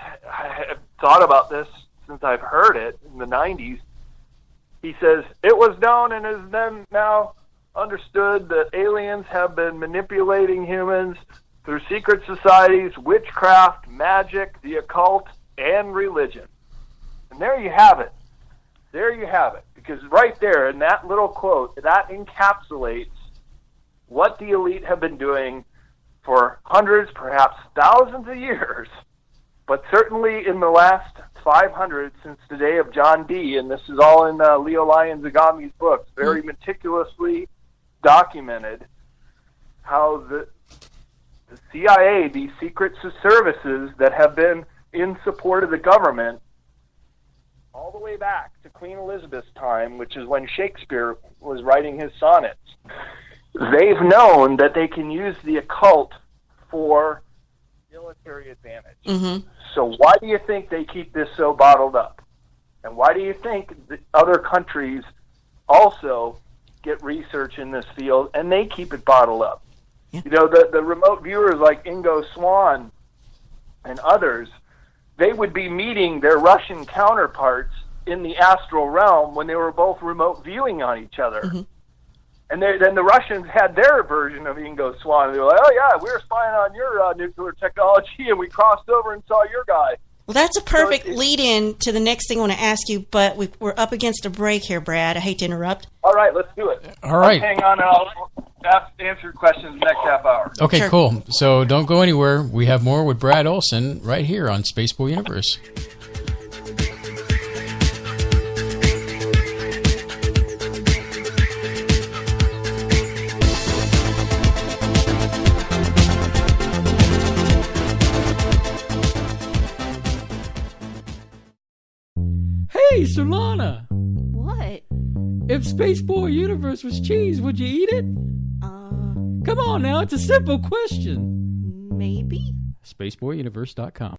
have thought about this since I've heard it in the 90s, he says, "It was known and is then now understood that aliens have been manipulating humans through secret societies, witchcraft, magic, the occult, and religion." And there you have it. There you have it. Because right there in that little quote, that encapsulates what the elite have been doing for hundreds, perhaps thousands of years, but certainly in the last 500 since the day of John Dee, and this is all in Leo Lyon Zagami's books, very meticulously documented how the CIA, these secret services that have been in support of the government all the way back to Queen Elizabeth's time, which is when Shakespeare was writing his sonnets, they've known that they can use the occult for military advantage. So why do you think they keep this so bottled up? And why do you think the other countries also get research in this field and they keep it bottled up? You know, the remote viewers like Ingo Swann and others, they would be meeting their Russian counterparts in the astral realm when they were both remote viewing on each other. And then the Russians had their version of Ingo Swann. They were like, oh, yeah, we were spying on your nuclear technology, and we crossed over and saw your guy. Well, that's a perfect lead-in to the next thing I want to ask you, but we're up against a break here, Brad. I hate to interrupt. All right, let's do it. All right. Hang on, and I'll answer your questions next half hour. Okay, cool. So don't go anywhere. We have more with Brad-Olsen right here on Spaceboy Universe. Hey, Solana! What? If Spaceboy Universe was cheese, would you eat it? Come on now, it's a simple question. Maybe? SpaceboyUniverse.com.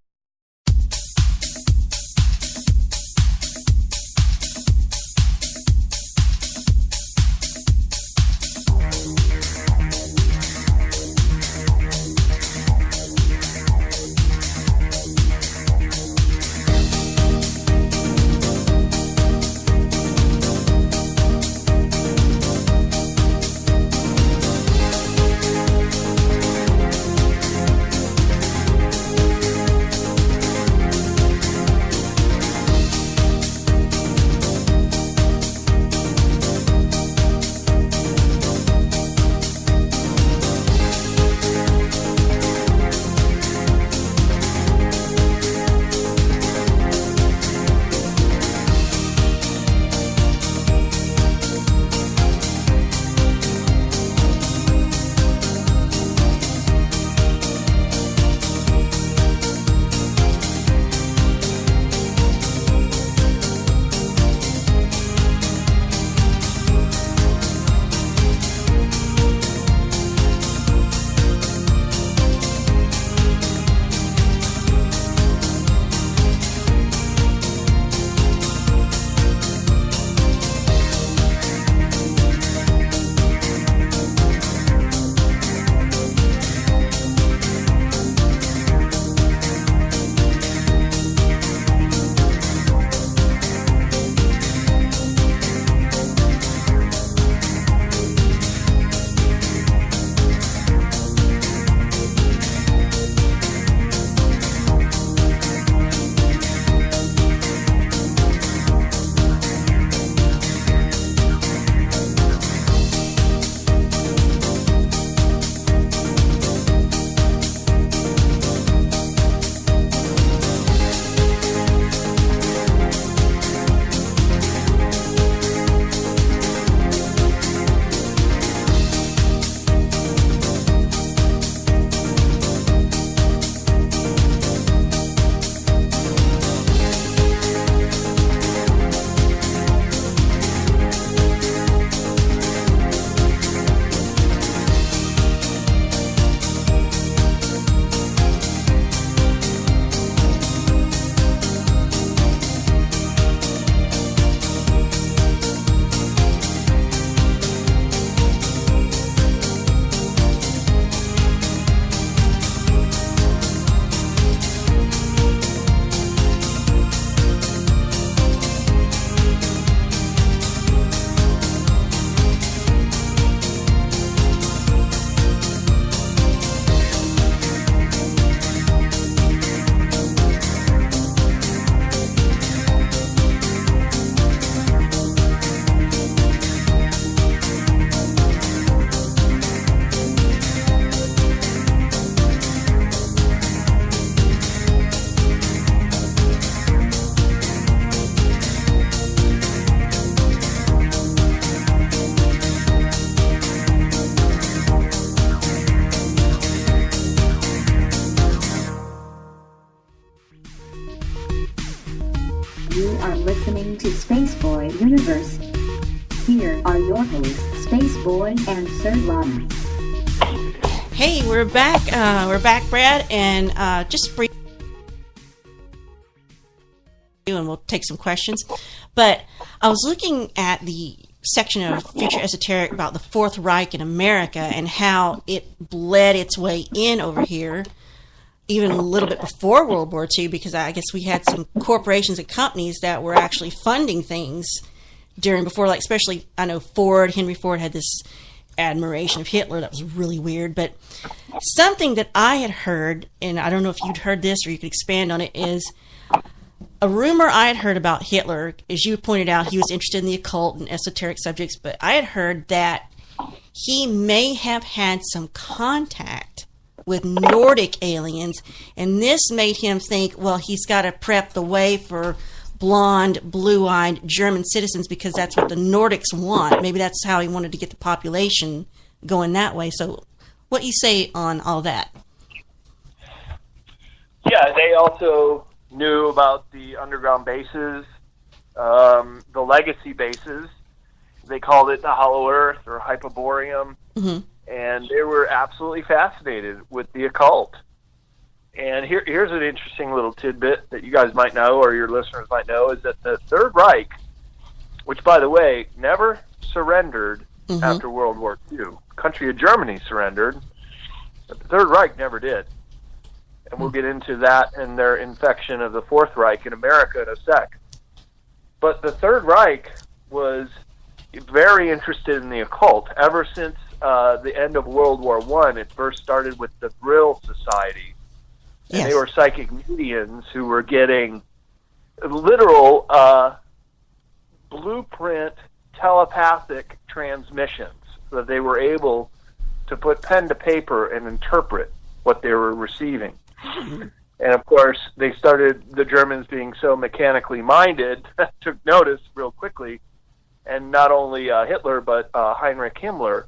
hosts, Spaceboy and Sir Lana. Hey, we're back. We're back, Brad, and just brief, and we'll take some questions. But I was looking at the section of Future Esoteric about the Fourth Reich in America and how it bled its way in over here, even a little bit before World War II, because I guess we had some corporations and companies that were actually funding things before, like especially, I know Henry Ford had this admiration of Hitler that was really weird. But something that I had heard, and I don't know if you'd heard this or you could expand on it, is a rumor I had heard about Hitler. As you pointed out, he was interested in the occult and esoteric subjects, but I had heard that he may have had some contact with Nordic aliens, and this made him think, well, he's got to prep the way for blonde, blue-eyed German citizens because that's what the Nordics want. Maybe that's how he wanted to get the population going that way. So what do you say on all that? Yeah, they also knew about the underground bases, the legacy bases. They called it the Hollow Earth or Hyperboreum. Mm-hmm. And they were absolutely fascinated with the occult. And here's an interesting little tidbit that you guys might know, or your listeners might know, is that the Third Reich, which, by the way, never surrendered after World War II. The country of Germany surrendered, but the Third Reich never did. And we'll get into that and their infection of the Fourth Reich in America in a sec. But the Third Reich was very interested in the occult. Ever since the end of World War I, it first started with the Brill Society. And yes, they were psychic mediums who were getting literal blueprint telepathic transmissions, so that they were able to put pen to paper and interpret what they were receiving. And of course, the Germans being so mechanically minded, took notice real quickly. And not only Hitler, but Heinrich Himmler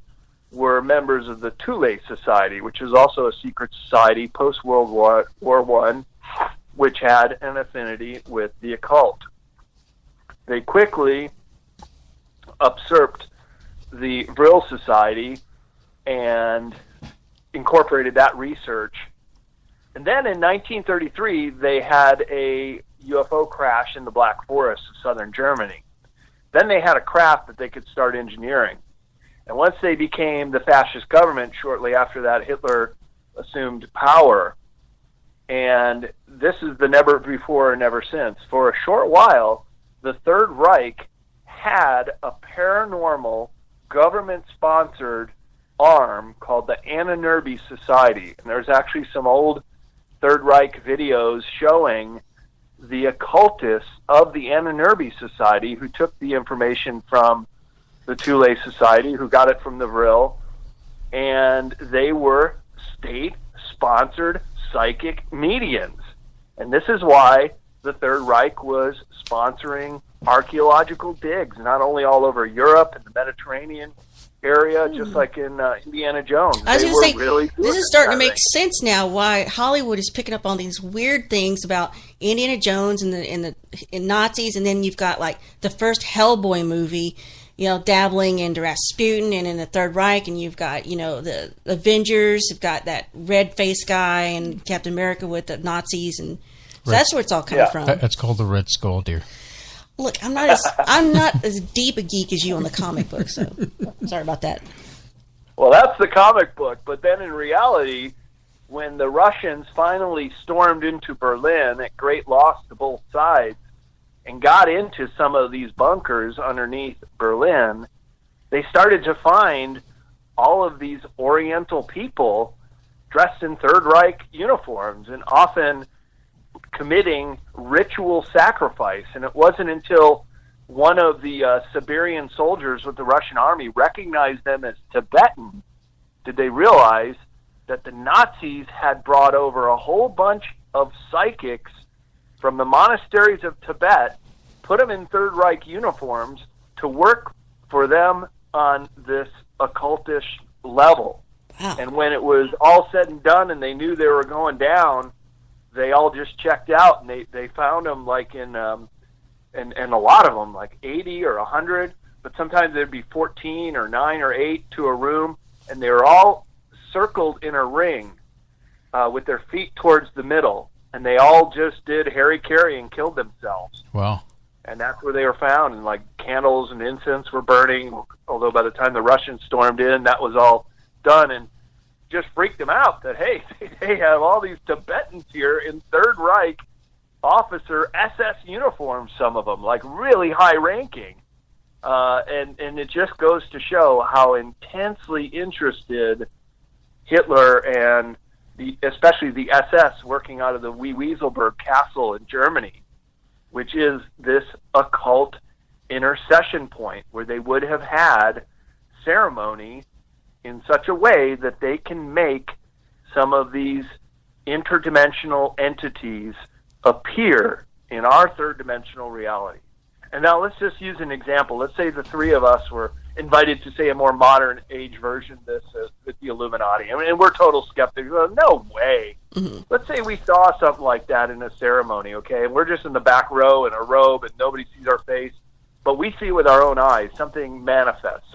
were members of the Thule Society, which is also a secret society post-World War I, which had an affinity with the occult. They quickly usurped the Brill Society and incorporated that research. And then in 1933, they had a UFO crash in the Black Forest of southern Germany. Then they had a craft that they could start engineering. And once they became the fascist government, shortly after that, Hitler assumed power. And this is the never before and never since. For a short while, the Third Reich had a paranormal, government-sponsored arm called the Anunnurby Society. And there's actually some old Third Reich videos showing the occultists of the Anunnurby Society who took the information from the Thule Society, who got it from the Vril, and they were state-sponsored psychic mediums. And this is why the Third Reich was sponsoring archaeological digs, not only all over Europe and the Mediterranean area, just like in Indiana Jones. I was going to say, really this is starting to make sense now why Hollywood is picking up on these weird things about Indiana Jones and the Nazis, and then you've got like the first Hellboy movie, dabbling in Rasputin and in the Third Reich, and you've got, the Avengers have got that red-faced guy and Captain America with the Nazis, and so that's where it's all coming from. That's called the Red Skull, dear. Look, I'm not as deep a geek as you on the comic book, so sorry about that. Well, that's the comic book, but then in reality, when the Russians finally stormed into Berlin at great loss to both sides and got into some of these bunkers underneath Berlin, they started to find all of these Oriental people dressed in Third Reich uniforms and often committing ritual sacrifice. And it wasn't until one of the Siberian soldiers with the Russian army recognized them as Tibetan did they realize that the Nazis had brought over a whole bunch of psychics from the monasteries of Tibet, put them in Third Reich uniforms to work for them on this occultish level. Wow. And when it was all said and done and they knew they were going down, they all just checked out, and they found them like in a lot of them, like 80 or 100, but sometimes there'd be 14 or 9 or 8 to a room, and they were all circled in a ring with their feet towards the middle, and they all just did hara-kiri and killed themselves. Wow. And that's where they were found, and like candles and incense were burning, although by the time the Russians stormed in, that was all done, and just freaked them out that, hey, they have all these Tibetans here in Third Reich officer SS uniforms, some of them, like really high ranking. And it just goes to show how intensely interested Hitler and especially the SS working out of the Wieselberg Castle in Germany, which is this occult intercession point where they would have had ceremony in such a way that they can make some of these interdimensional entities appear in our third dimensional reality. And now let's just use an example. Let's say the three of us were invited to, say, a more modern age version of this with the Illuminati. I mean, and we're total skeptics. No way. Mm-hmm. Let's say we saw something like that in a ceremony, okay? And we're just in the back row in a robe and nobody sees our face. But we see with our own eyes something manifests,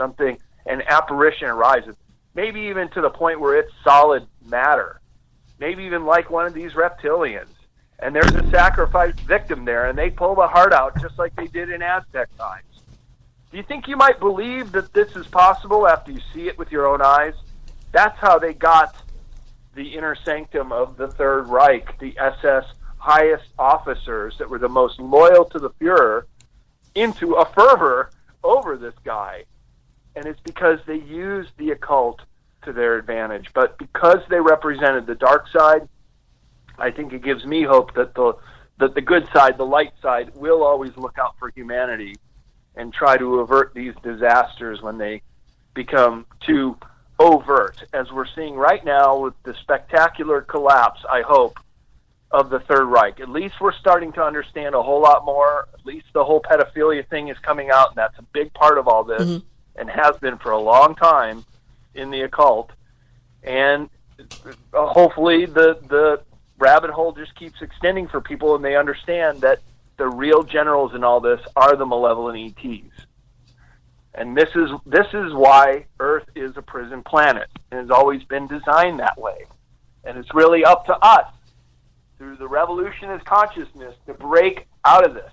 an apparition arises. Maybe even to the point where it's solid matter. Maybe even like one of these reptilians. And there's a sacrificed victim there, and they pull the heart out just like they did in Aztec times. Do you think you might believe that this is possible after you see it with your own eyes? That's how they got the inner sanctum of the Third Reich, the SS highest officers that were the most loyal to the Fuhrer, into a fervor over this guy. And it's because they used the occult to their advantage. But because they represented the dark side, I think it gives me hope that the good side, the light side, will always look out for humanity and try to avert these disasters when they become too overt, as we're seeing right now with the spectacular collapse, I hope, of the Third Reich. At least we're starting to understand a whole lot more. At least the whole pedophilia thing is coming out, and that's a big part of all this, mm-hmm. and has been for a long time in the occult. And hopefully the rabbit hole just keeps extending for people, and they understand that the real generals in all this are the malevolent ETs. And this is why Earth is a prison planet, and has always been designed that way. And it's really up to us, through the revolution of consciousness, to break out of this.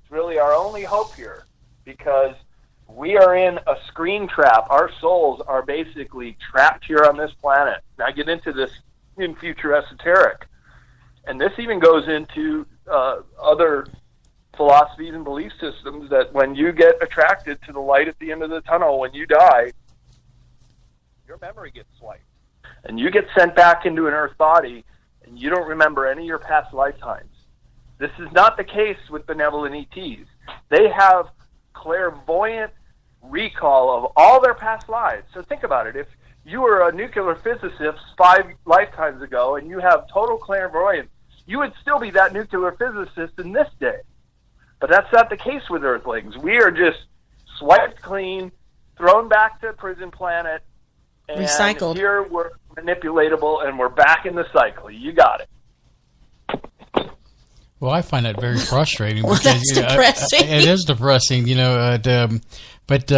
It's really our only hope here, because we are in a screen trap. Our souls are basically trapped here on this planet. And I get into this in future esoteric. And this even goes into other philosophies and belief systems, that when you get attracted to the light at the end of the tunnel, when you die, your memory gets swiped. And you get sent back into an earth body, and you don't remember any of your past lifetimes. This is not the case with benevolent ETs. They have clairvoyant recall of all their past lives. So think about it. If you were a nuclear physicist 5 lifetimes ago and you have total clairvoyance, you would still be that nuclear physicist in this day. But that's not the case with Earthlings. We are just swiped clean, thrown back to prison planet, and recycled. Here we're manipulatable, and we're back in the cycle. You got it. Well, I find that very frustrating. Well, because, that's depressing. It is depressing, but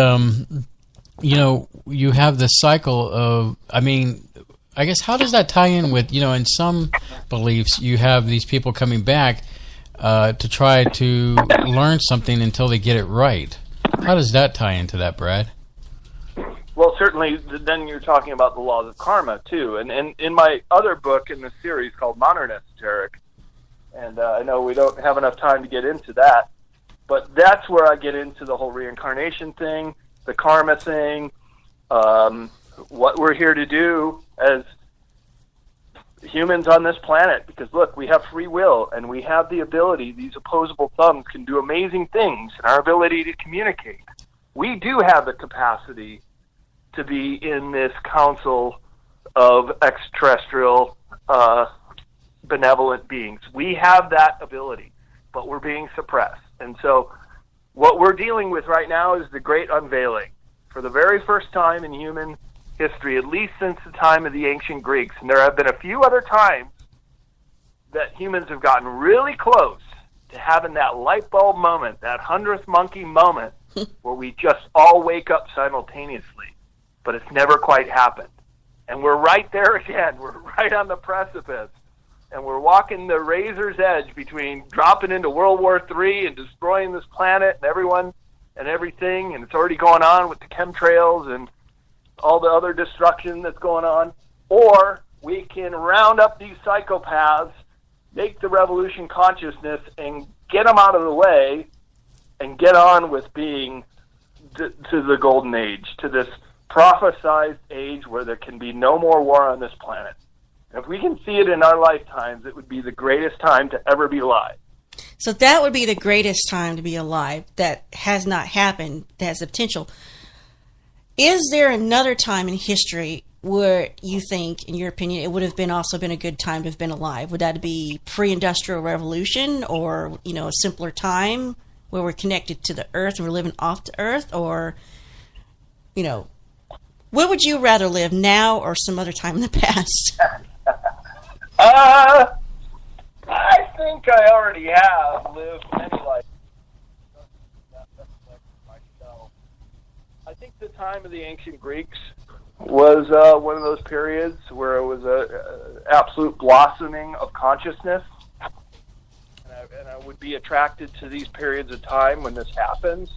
you have the cycle of, I guess, how does that tie in with, in some beliefs, you have these people coming back to try to learn something until they get it right. How does that tie into that, Brad? Well, certainly, then you're talking about the laws of karma, too. And in my other book in the series called Modern Esoteric, and I know we don't have enough time to get into that, but that's where I get into the whole reincarnation thing, the karma thing, what we're here to do as humans on this planet. Because, look, we have free will, and we have the ability, these opposable thumbs can do amazing things, and our ability to communicate. We do have the capacity to be in this council of extraterrestrial benevolent beings. We have that ability, but we're being suppressed. And so what we're dealing with right now is the great unveiling. For the very first time in human history, at least since the time of the ancient Greeks, and there have been a few other times that humans have gotten really close to having that light bulb moment, that 100th monkey moment, where we just all wake up simultaneously, but it's never quite happened. And we're right there again. We're right on the precipice. And we're walking the razor's edge between dropping into World War III and destroying this planet and everyone and everything. And it's already going on with the chemtrails and all the other destruction that's going on. Or we can round up these psychopaths, make the revolution consciousness, and get them out of the way and get on with being to the golden age, to this prophesized age where there can be no more war on this planet. If we can see it in our lifetimes, it would be the greatest time to ever be alive. So that would be the greatest time to be alive. That has not happened. That has the potential. Is there another time in history where you think, in your opinion, it would have been also been a good time to have been alive? Would that be pre-industrial revolution, or a simpler time where we're connected to the earth and we're living off the earth, or where would you rather live, now or some other time in the past? I think I already have lived many lives. I think the time of the ancient Greeks was one of those periods where it was a absolute blossoming of consciousness, and I would be attracted to these periods of time when this happens.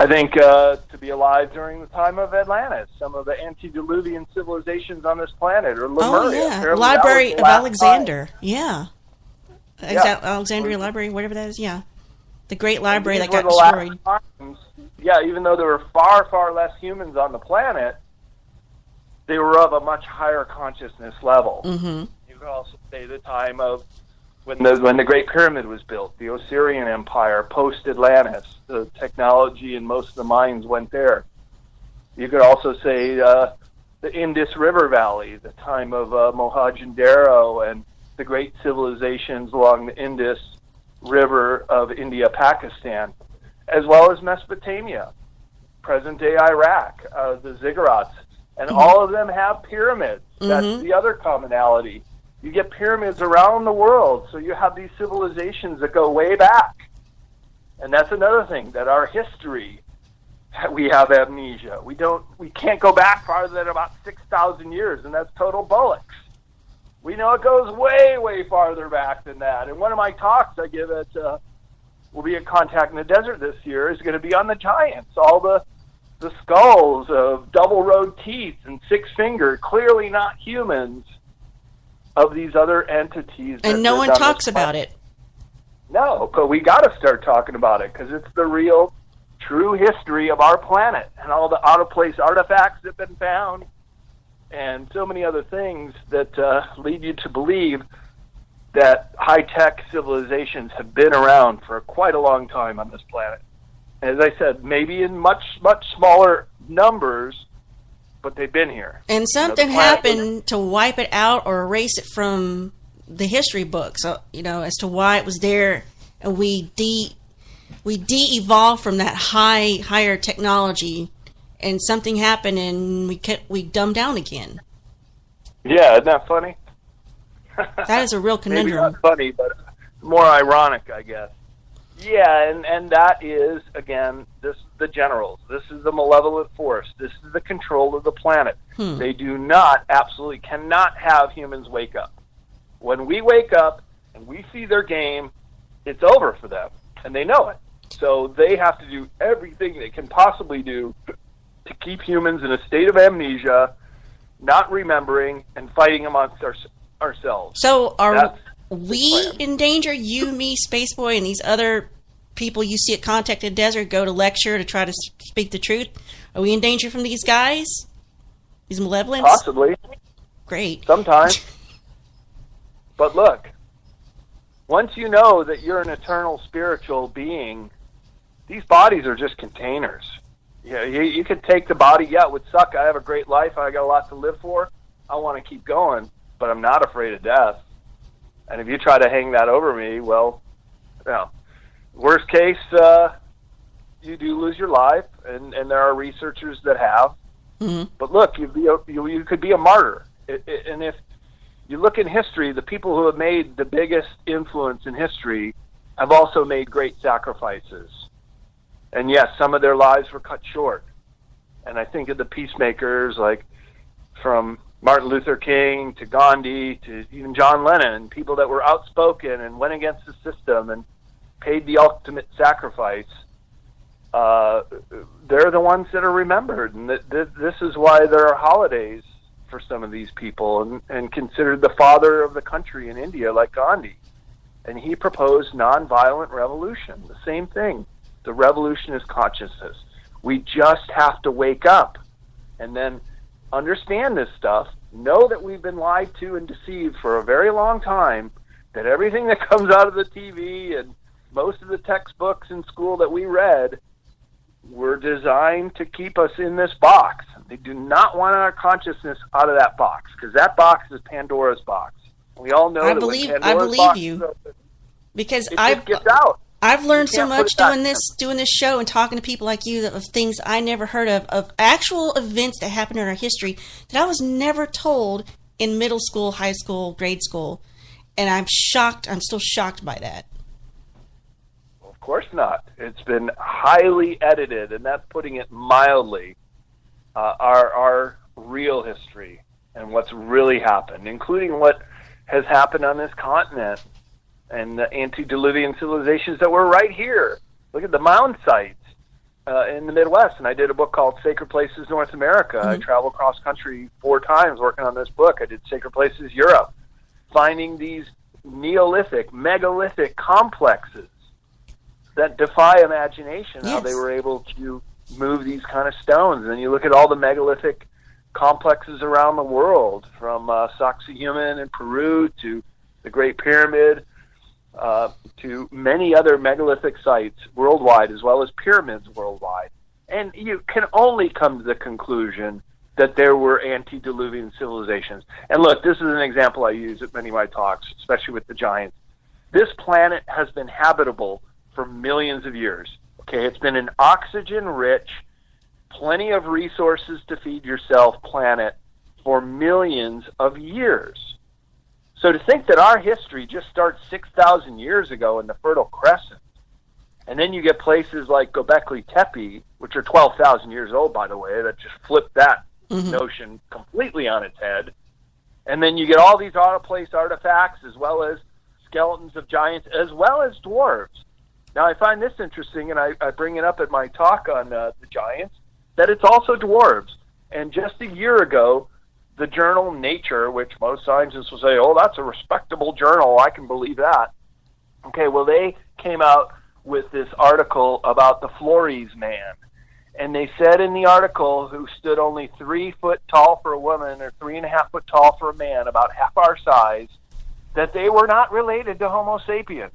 I think to be alive during the time of Atlantis, some of the antediluvian civilizations on this planet, or Lemuria. Library of Alexander. Time. Yeah. Alexandria Library, whatever that is, yeah. The great library that got destroyed. Yeah, even though there were far, far less humans on the planet, they were of a much higher consciousness level. Mm-hmm. You could also say the time of when the Great Pyramid was built, the Osirian Empire, post-Atlantis, the technology and most of the minds went there. You could also say the Indus River Valley, the time of Mohenjo-daro and the great civilizations along the Indus River of India, Pakistan, as well as Mesopotamia, present-day Iraq, the ziggurats, and all of them have pyramids. That's the other commonality. You get pyramids around the world, so you have these civilizations that go way back. And that's another thing, that our history, we have amnesia. We can't go back farther than about 6,000 years, and that's total bullocks. We know it goes way, way farther back than that. And one of my talks I give at, will be at Contact in the Desert this year, is going to be on the giants, all the skulls of double-rowed teeth and six-fingered, clearly not humans, of these other entities. And no one talks about it. No, but we got to start talking about it, because it's the real, true history of our planet, and all the out-of-place artifacts that have been found, and so many other things that lead you to believe that high-tech civilizations have been around for quite a long time on this planet. As I said, maybe in much, much smaller numbers, but they've been here. And something happened to wipe it out or erase it from the history books, as to why it was there, and we de-evolved from that higher technology, and something happened and we dumbed down again. Yeah, isn't that funny? That is a real conundrum. Maybe not funny, but more ironic, I guess. Yeah, and that is, again, this is the generals. This is the malevolent force. This is the control of the planet. They absolutely cannot have humans wake up. When we wake up and we see their game, it's over for them, and they know it. So they have to do everything they can possibly do to keep humans in a state of amnesia, not remembering, and fighting amongst ourselves. So are we in danger? You, me, Spaceboy, and these other people you see at Contact in the Desert go to lecture to try to speak the truth. Are we in danger from these guys? These malevolents? Possibly. Great. Sometimes. But look, once you know that you're an eternal spiritual being, these bodies are just containers. You could take the body. Yeah, it would suck. I have a great life. I got a lot to live for. I want to keep going, but I'm not afraid of death. And if you try to hang that over me, well, worst case, you do lose your life, and there are researchers that have. Mm-hmm. But look, you could be a martyr. And if you look in history, the people who have made the biggest influence in history have also made great sacrifices. And yes, some of their lives were cut short. And I think of the peacemakers, like from Martin Luther King to Gandhi to even John Lennon, people that were outspoken and went against the system and paid the ultimate sacrifice. They're the ones that are remembered. And this is why there are holidays for some of these people, and considered the father of the country in India, like Gandhi. And he proposed nonviolent revolution. The same thing. The revolution is consciousness. We just have to wake up and then understand this stuff, know that we've been lied to and deceived for a very long time, that everything that comes out of the TV and most of the textbooks in school that we read were designed to keep us in this box. They do not want our consciousness out of that box, because that box is Pandora's box. We all know I that believe you. Open, because it gets out. I've learned so much doing this show and talking to people like you of things I never heard of actual events that happened in our history that I was never told in middle school, high school, grade school. And I'm shocked. I'm still shocked by that. Of course not. It's been highly edited, and that's putting it mildly. Our real history and what's really happened, including what has happened on this continent and the antediluvian civilizations that were right here. Look at the mound sites in the Midwest. And I did a book called Sacred Places North America. Mm-hmm. I traveled cross country 4 times working on this book. I did Sacred Places Europe, finding these Neolithic, megalithic complexes that defy imagination, yes. How they were able to move these kind of stones. And then you look at all the megalithic complexes around the world, from Sacsayhuaman in Peru to the Great Pyramid, to many other megalithic sites worldwide, as well as pyramids worldwide. And you can only come to the conclusion that there were antediluvian civilizations. And look, this is an example I use at many of my talks, especially with the giants. This planet has been habitable for millions of years. Okay, it's been an oxygen-rich, plenty of resources to feed yourself planet for millions of years. So to think that our history just starts 6,000 years ago in the Fertile Crescent, and then you get places like Göbekli Tepe, which are 12,000 years old, by the way, that just flipped that notion completely on its head. And then you get all these out-of-place artifacts, as well as skeletons of giants, as well as dwarves. Now, I find this interesting, and I bring it up at my talk on the giants, that it's also dwarves. And just a year ago, the journal Nature, which most scientists will say, oh, that's a respectable journal, I can believe that. Okay, well, they came out with this article about the Flores man. And they said in the article, who stood only 3 foot tall for a woman or 3.5 foot tall for a man, about half our size, that they were not related to Homo sapiens.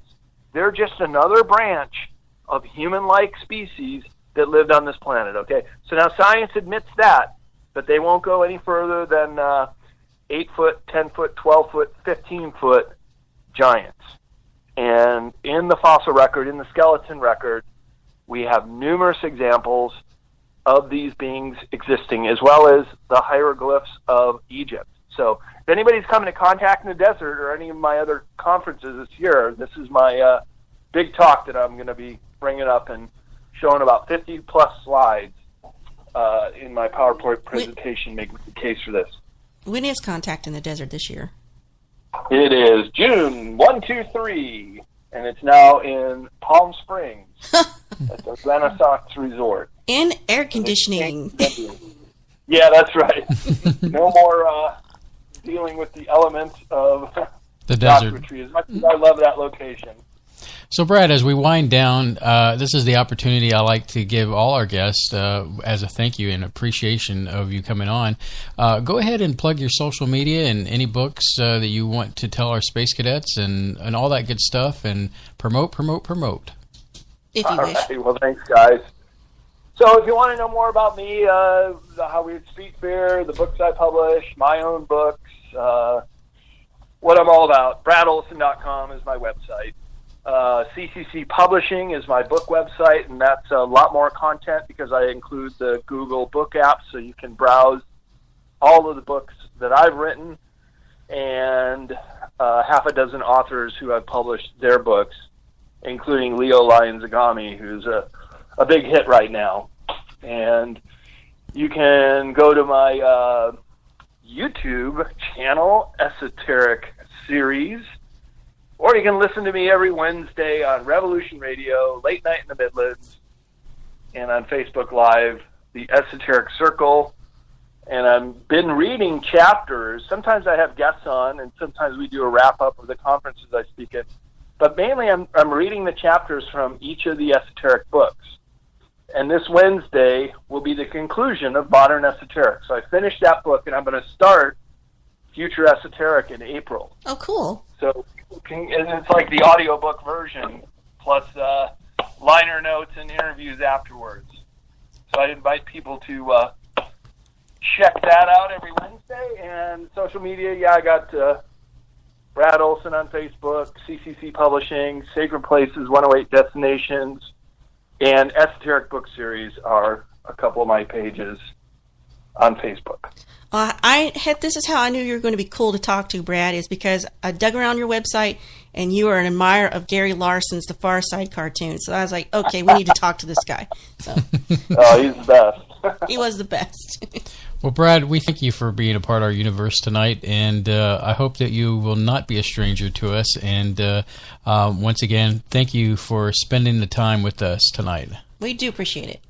They're just another branch of human-like species that lived on this planet, okay? So now science admits that, but they won't go any further than 8 foot, 10 foot, 12 foot, 15 foot giants. And in the fossil record, in the skeleton record, we have numerous examples of these beings existing, as well as the hieroglyphs of Egypt. So if anybody's coming to Contact in the Desert or any of my other conferences this year, this is my big talk that I'm going to be bringing up and showing about 50-plus slides in my PowerPoint presentation, making the case for this. When is Contact in the Desert this year? It is June 1, 2, 3, and it's now in Palm Springs at the Renaissance Resort. In air conditioning. Yeah, that's right. No more dealing with the elements of the desert. As much as I love that location. So, Brad, as we wind down, this is the opportunity I like to give all our guests as a thank you and appreciation of you coming on. Go ahead and plug your social media and any books that you want to tell our space cadets and all that good stuff, and promote. If you wish. Right. Well, thanks, guys. So if you want to know more about me, the Weird Street Faire, the books I publish, my own books, what I'm all about, brad-olsen.com is my website. CCC Publishing is my book website, and that's a lot more content because I include the Google Book app, so you can browse all of the books that I've written and half a dozen authors who have published their books, including Leo Lion-Zagami, who's a a big hit right now. And you can go to my YouTube channel, Esoteric Series, or you can listen to me every Wednesday on Revolution Radio, late night in the Midlands, and on Facebook Live, the Esoteric Circle. And I've been reading chapters. Sometimes I have guests on, and sometimes we do a wrap-up of the conferences I speak at. But mainly I'm reading the chapters from each of the esoteric books. And this Wednesday will be the conclusion of Modern Esoteric. So I finished that book, and I'm going to start Future Esoteric in April. Oh, cool. So and it's like the audiobook version, plus liner notes and interviews afterwards. So I invite people to check that out every Wednesday. And social media, I got Brad-Olsen on Facebook, CCC Publishing, Sacred Places, 108 Destinations, and Esoteric Book Series are a couple of my pages on Facebook. This is how I knew you were going to be cool to talk to, Brad, is because I dug around your website, and you are an admirer of Gary Larson's The Far Side cartoon. So I was like, okay, we need to talk to this guy. So. Oh, he's the best. He was the best. Well, Brad, we thank you for being a part of our universe tonight, and I hope that you will not be a stranger to us. And once again, thank you for spending the time with us tonight. We do appreciate it.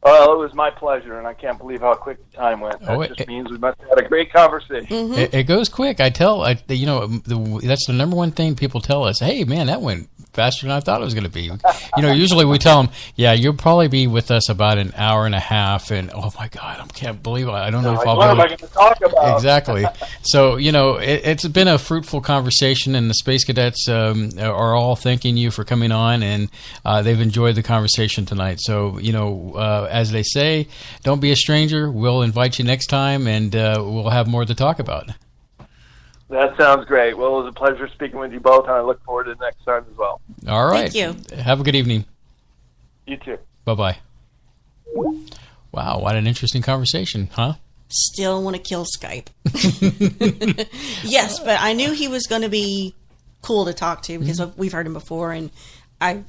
Well, it was my pleasure, and I can't believe how quick the time went. That just means we must have had a great conversation. Mm-hmm. It goes quick. That's the number one thing people tell us. Hey, man, that went faster than I thought it was going to be. Usually we tell them, yeah, you'll probably be with us about an hour and a half, and oh my God, I can't believe it. I don't know if I'll be able What am I going to talk about? Exactly. So, it's been a fruitful conversation, and the Space Cadets are all thanking you for coming on, and they've enjoyed the conversation tonight. So, as they say, don't be a stranger. We'll invite you next time, and we'll have more to talk about. That sounds great. Well, it was a pleasure speaking with you both, and I look forward to the next time as well. All right. Thank you. Have a good evening. You too. Bye-bye. Wow, what an interesting conversation, huh? Still want to kill Skype. Yes, but I knew he was going to be cool to talk to because we've heard him before, and I,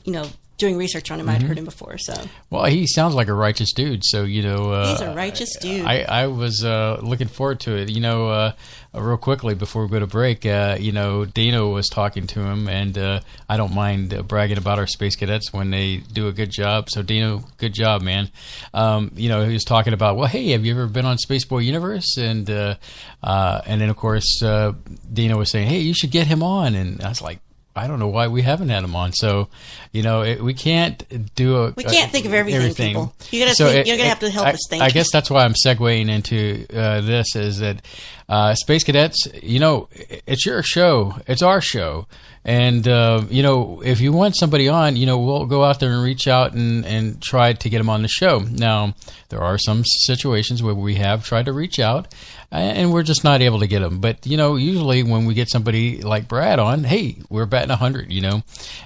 doing research on him, I'd heard him before. So, well, he sounds like a righteous dude. So he's a righteous dude. I was looking forward to it. Real quickly before we go to break, Dino was talking to him, and I don't mind bragging about our Space Cadets when they do a good job. So, Dino, good job, man. He was talking about, well, hey, have you ever been on Spaceboy Universe? And then, of course, Dino was saying, hey, you should get him on. And I was like, I don't know why we haven't had him on. So, we can't do we can't think of everything. People. You're gonna have to help us think. I guess that's why I'm segueing into this. Is that Space Cadets? It's your show. It's our show. And if you want somebody on, we'll go out there and reach out and try to get them on the show. Now, there are some situations where we have tried to reach out, and we're just not able to get them. But usually when we get somebody like Brad on, hey, we're batting 100.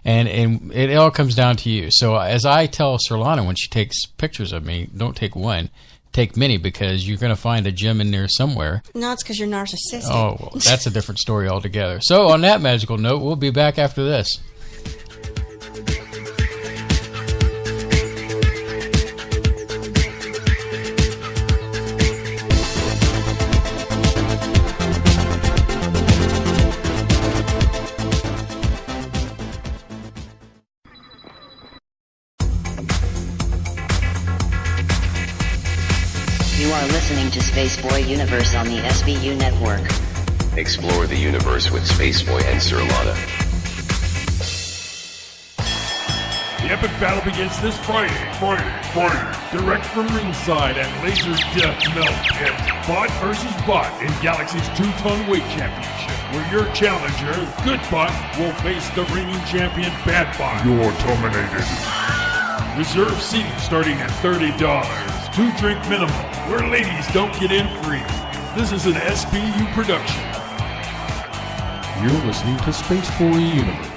And it all comes down to you. So as I tell Cirlana when she takes pictures of me, don't take one. Take many, because you're going to find a gem in there somewhere. No, it's because you're narcissistic. Oh, well, that's a different story altogether. So on that magical note, we'll be back after this. You are listening to Spaceboy Universe on the SBU network. Explore the universe with Spaceboy and Cirlana. The epic battle begins this Friday. Direct from ringside at Laser Death Melt Pit. Bot versus Bot in Galaxy's 2-ton weight championship, where your challenger, Good Bot, will face the reigning champion, Bad Bot. You're terminated. Reserve seating starting at $30. 2-drink minimum, where ladies don't get in free. This is an SBU production. You're listening to Spaceboy Universe.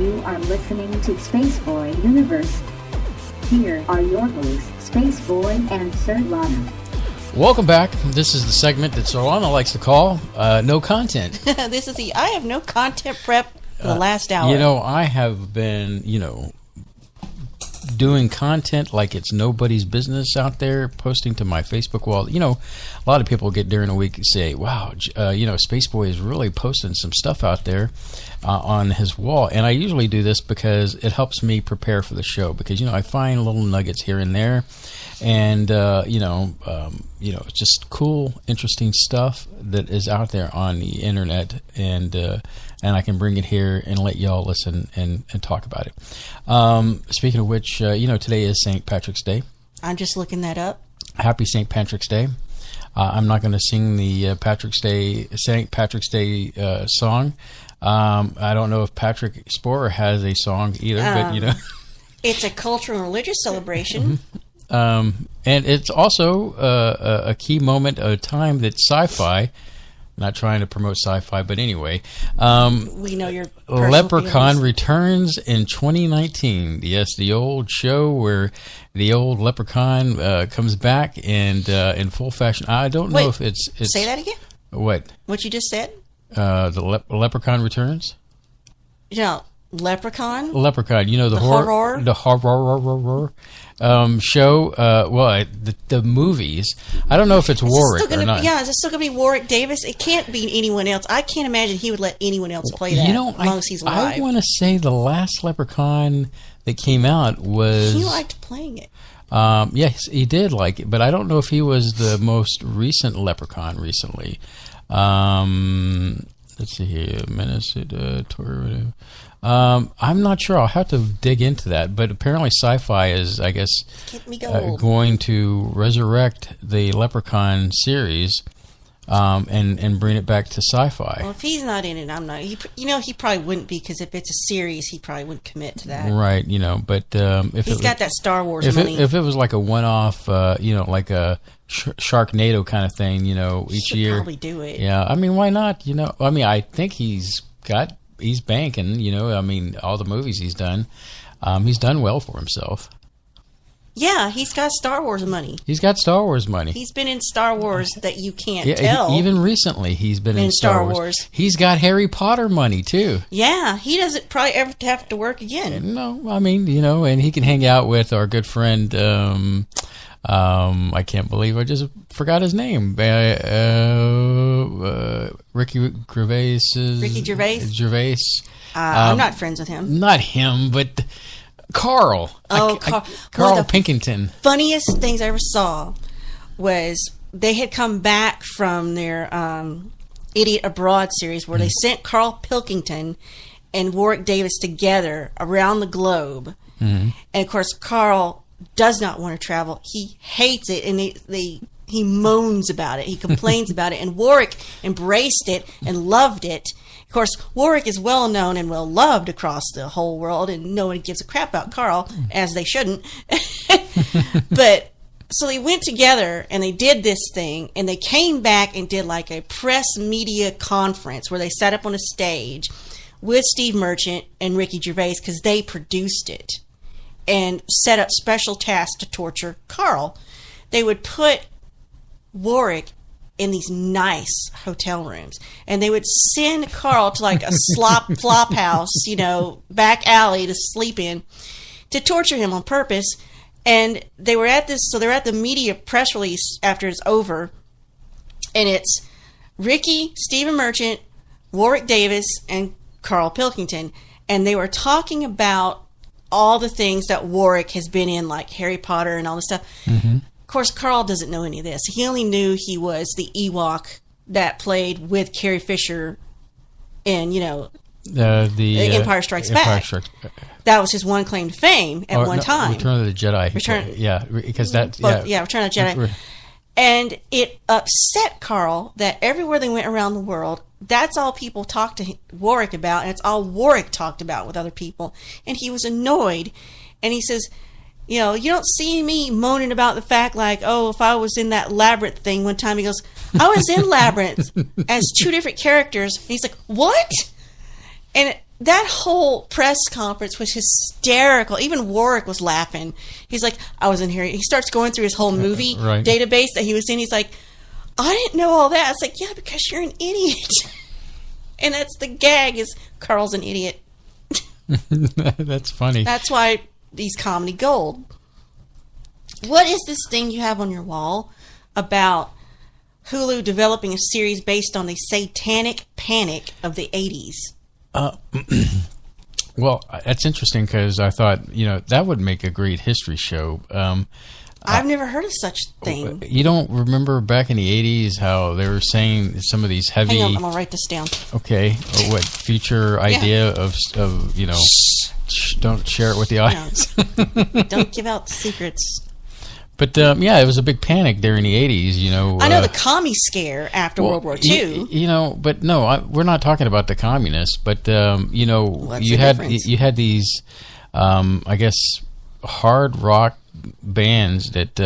You are listening to Spaceboy Universe. Here are your hosts, Spaceboy and Sir Lana. Welcome back. This is the segment that Solana likes to call No Content. This is the I have no content prep for the last hour. You know, I have been, doing content like it's nobody's business out there, posting to my Facebook wall. You know, a lot of people get during the week and say, wow, Spaceboy is really posting some stuff out there on his wall. And I usually do this because it helps me prepare for the show because, I find little nuggets here and there. And, it's just cool, interesting stuff that is out there on the internet. And I can bring it here and let y'all listen and talk about it. Speaking of which, today is St. Patrick's Day. I'm just looking that up. Happy St. Patrick's Day. I'm not going to sing the St. Patrick's Day song. I don't know if Patrick Sporer has a song either, but It's a cultural and religious celebration. And it's also a key moment, a time that sci-fi, not trying to promote sci-fi, but anyway. We know your Leprechaun returns in 2019. Yes, the old show where the old Leprechaun comes back and in full fashion. I don't know if it's... Say that again? What? What you just said? The Leprechaun returns? Leprechaun? Leprechaun, the horror? The horror show. The movies. I don't know if it's Warwick or not. Is it still going to be Warwick Davis? It can't be anyone else. I can't imagine he would let anyone else play that as long as he's alive. I want to say the last Leprechaun that came out was... He liked playing it. Yes, he did like it, but I don't know if he was the most recent Leprechaun recently. Let's see here. Minnesota, Toronto. I'm not sure. I'll have to dig into that. But apparently Sci-Fi is, I guess, going to resurrect the Leprechaun series and bring it back to Sci-Fi. Well, if he's not in it, I'm not. He probably wouldn't be because if it's a series, he probably wouldn't commit to that. Right, but if he's got that Star Wars money. If it was like a one-off, like a Sharknado kind of thing, each year. Probably do it. Yeah, I mean, why not? I think he's banking, all the movies he's done well for himself. Yeah, he's got Star Wars money. He's got Star Wars money. He's been in Star Wars that you can't tell. Even recently, he's been in Star Wars. He's got Harry Potter money, too. Yeah, he doesn't probably ever have to work again. No, and he can hang out with our good friend, I can't believe I just forgot his name. Ricky Gervais. I'm not friends with him. Not him, but Carl. Carl Pilkington. Funniest things I ever saw was they had come back from their Idiot Abroad series where they sent Carl Pilkington and Warwick Davis together around the globe. Mm-hmm. And of course, Carl does not want to travel. He hates it, and he moans about it. He complains about it, and Warwick embraced it and loved it. Of course, Warwick is well known and well loved across the whole world, and no one gives a crap about Carl, as they shouldn't. But so they went together and they did this thing, and they came back and did like a press media conference where they sat up on a stage with Steve Merchant and Ricky Gervais because they produced it and set up special tasks to torture Carl. They would put Warwick in these nice hotel rooms, and they would send Carl to like a flop house, back alley to sleep in, to torture him on purpose. And they were at this, so they're at the media press release after it's over, and it's Ricky, Stephen Merchant, Warwick Davis, and Carl Pilkington, and they were talking about all the things that Warwick has been in, like Harry Potter and all this stuff. Mm-hmm. Of course, Carl doesn't know any of this. He only knew he was the Ewok that played with Carrie Fisher in, the Empire Strikes Back. That was his one claim to fame at one time. Return of the Jedi. Return of the Jedi. And it upset Carl that everywhere they went around the world, that's all people talked to Warwick about, and it's all Warwick talked about with other people. And he was annoyed. And he says, you don't see me moaning about the fact like, if I was in that Labyrinth thing one time. He goes, I was in Labyrinth as two different characters. And he's like, what? And that whole press conference was hysterical. Even Warwick was laughing. He's like, I was in here. He starts going through his whole movie database that he was in. He's like, I didn't know all that. It's like, yeah, because you're an idiot. And that's the gag, is Carl's an idiot. That's funny. That's why he's comedy gold. What is this thing you have on your wall about Hulu developing a series based on the satanic panic of the 80s? Well, that's interesting because I thought, that would make a great history show. I've never heard of such thing. You don't remember back in the 80s how they were saying some of these heavy... Hang on, I'm going to write this down. Okay. What future idea of shh, don't share it with the audience. No. Don't give out secrets. But, it was a big panic there in the 80s, I know the commie scare after World War II. But no, we're not talking about the communists. But, you had these, I guess, hard rock bands that,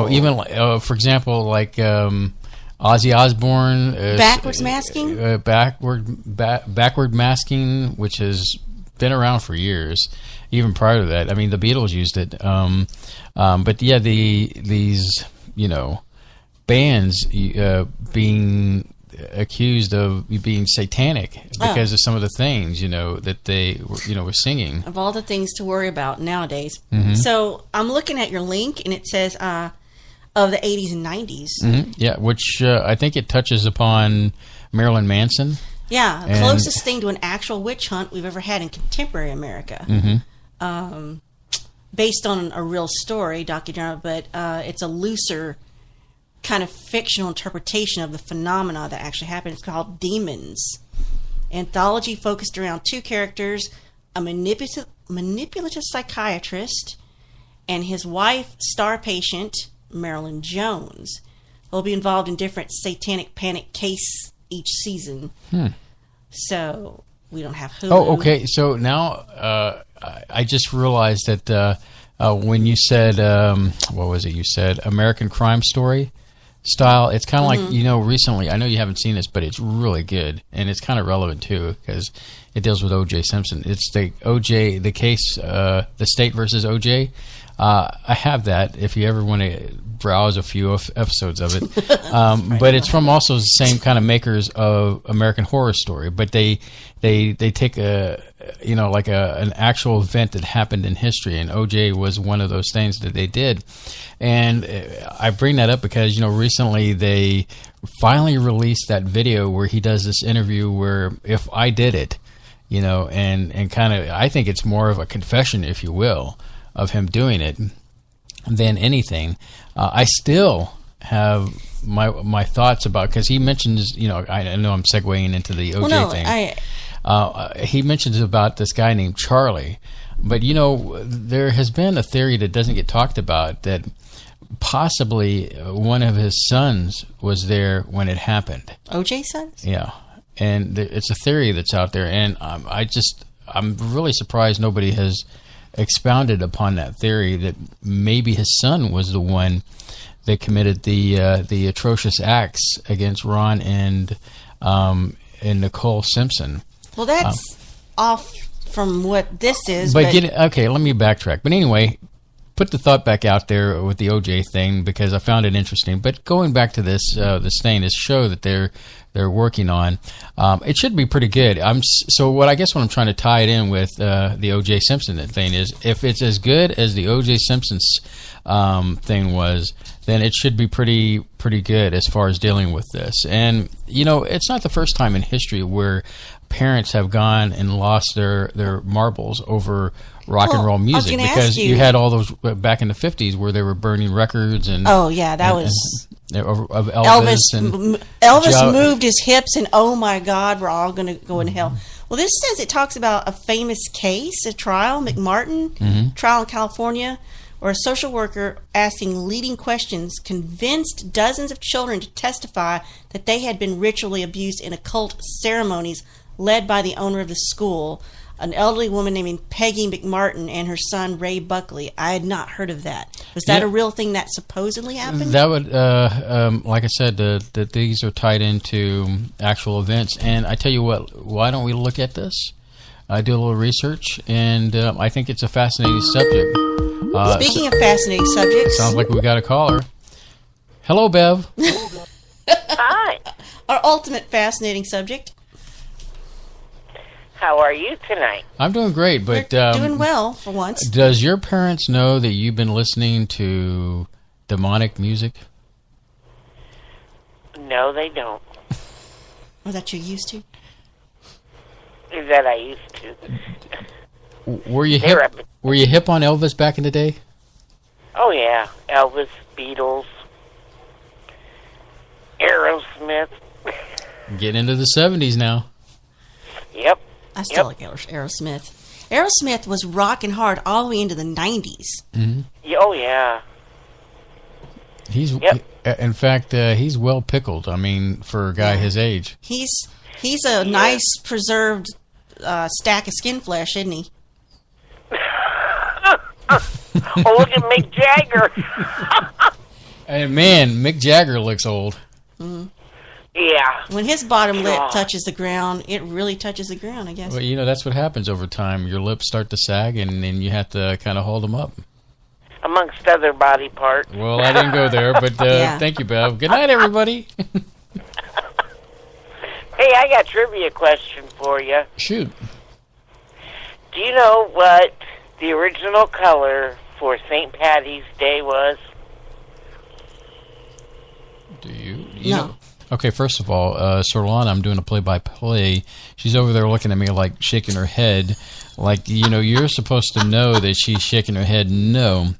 even, for example, like Ozzy Osbourne. Backwards masking? Backward masking, which has been around for years. Even prior to that, I mean, the Beatles used it. But yeah, these bands being accused of being satanic because of some of the things that they were singing. Of all the things to worry about nowadays. Mm-hmm. So I'm looking at your link, and it says of the 80s and 90s. Mm-hmm. Yeah, which I think it touches upon Marilyn Manson. Yeah, the closest thing to an actual witch hunt we've ever had in contemporary America. Mm-hmm. Based on a real story, docudrama, but it's a looser kind of fictional interpretation of the phenomena that actually happened. It's called Demons. Anthology focused around two characters, a manipulative psychiatrist and his wife, star patient, Marilyn Jones. They'll be involved in different satanic panic case each season. So we don't have Hulu. Oh, okay. So now I just realized that when you said, what was it you said? American Crime Story style. It's kind of like, recently, I know you haven't seen this, but it's really good. And it's kind of relevant, too, because it deals with O.J. Simpson. It's the the case, the state versus O.J. I have that if you ever want to browse a few episodes of it. But it's from also the same kind of makers of American Horror Story. But they take an actual event that happened in history, and OJ was one of those things that they did. And I bring that up because recently they finally released that video where he does this interview where if I did it, and kind of, I think it's more of a confession, if you will, of him doing it than anything. I still have my thoughts about, because he mentions, I know I'm segueing into the OJ thing. He mentions about this guy named Charlie, but there has been a theory that doesn't get talked about that possibly one of his sons was there when it happened. OJ's sons? Yeah, and it's a theory that's out there, and I'm really surprised nobody has expounded upon that theory that maybe his son was the one that committed the atrocious acts against Ron and Nicole Simpson. Well, that's off from what this is. But okay, let me backtrack. But anyway, put the thought back out there with the OJ thing because I found it interesting. But going back to this show that they're working on, it should be pretty good. So what I'm trying to tie it in with the OJ Simpson thing is, if it's as good as the OJ Simpson's thing was, then it should be pretty good as far as dealing with this. And it's not the first time in history where parents have gone and lost their marbles over rock and roll music, because you had all those back in the 50s where they were burning records and of Elvis. Elvis moved his hips, and oh my God, we're all going to go in hell. Well, this says it talks about a famous case, a trial, McMartin trial in California, where a social worker asking leading questions convinced dozens of children to testify that they had been ritually abused in occult ceremonies led by the owner of the school. an elderly woman named Peggy McMartin and her son Ray Buckley. I had not heard of that. Was that a real thing that supposedly happened? That would, like I said, that these are tied into actual events. And I tell you what, why don't we look at this? I do a little research, and I think it's a fascinating subject. Speaking of fascinating subjects, sounds like we got a caller. Hello, Bev. Hi. Our ultimate fascinating subject. How are you tonight? I'm doing great, but doing well for once. Does your parents know that you've been listening to demonic music? No, they don't. Oh, that you're used to? That I used to. Were you hip? Were you hip on Elvis back in the day? Oh yeah, Elvis, Beatles, Aerosmith. Getting into the 70s now. Yep. I still like Aerosmith. Aerosmith was rocking hard all the way into the 90s. Mm-hmm. Oh yeah. In fact, he's well pickled. I mean, for a guy his age. He's a nice preserved stack of skin flesh, isn't he? Oh, look at Mick Jagger. And man, Mick Jagger looks old. Mm-hmm. Yeah. When his bottom lip touches the ground, it really touches the ground, I guess. Well, you know, that's what happens over time. Your lips start to sag, and then you have to kind of hold them up. Amongst other body parts. Well, I didn't go there, but thank you, Bev. Good night, everybody. Hey, I got a trivia question for you. Shoot. Do you know what the original color for St. Patty's Day was? Do you? No. Know? Okay, first of all, Solana, I'm doing a play-by-play. She's over there looking at me like shaking her head. Like, you know, you're supposed to know that she's shaking her head no.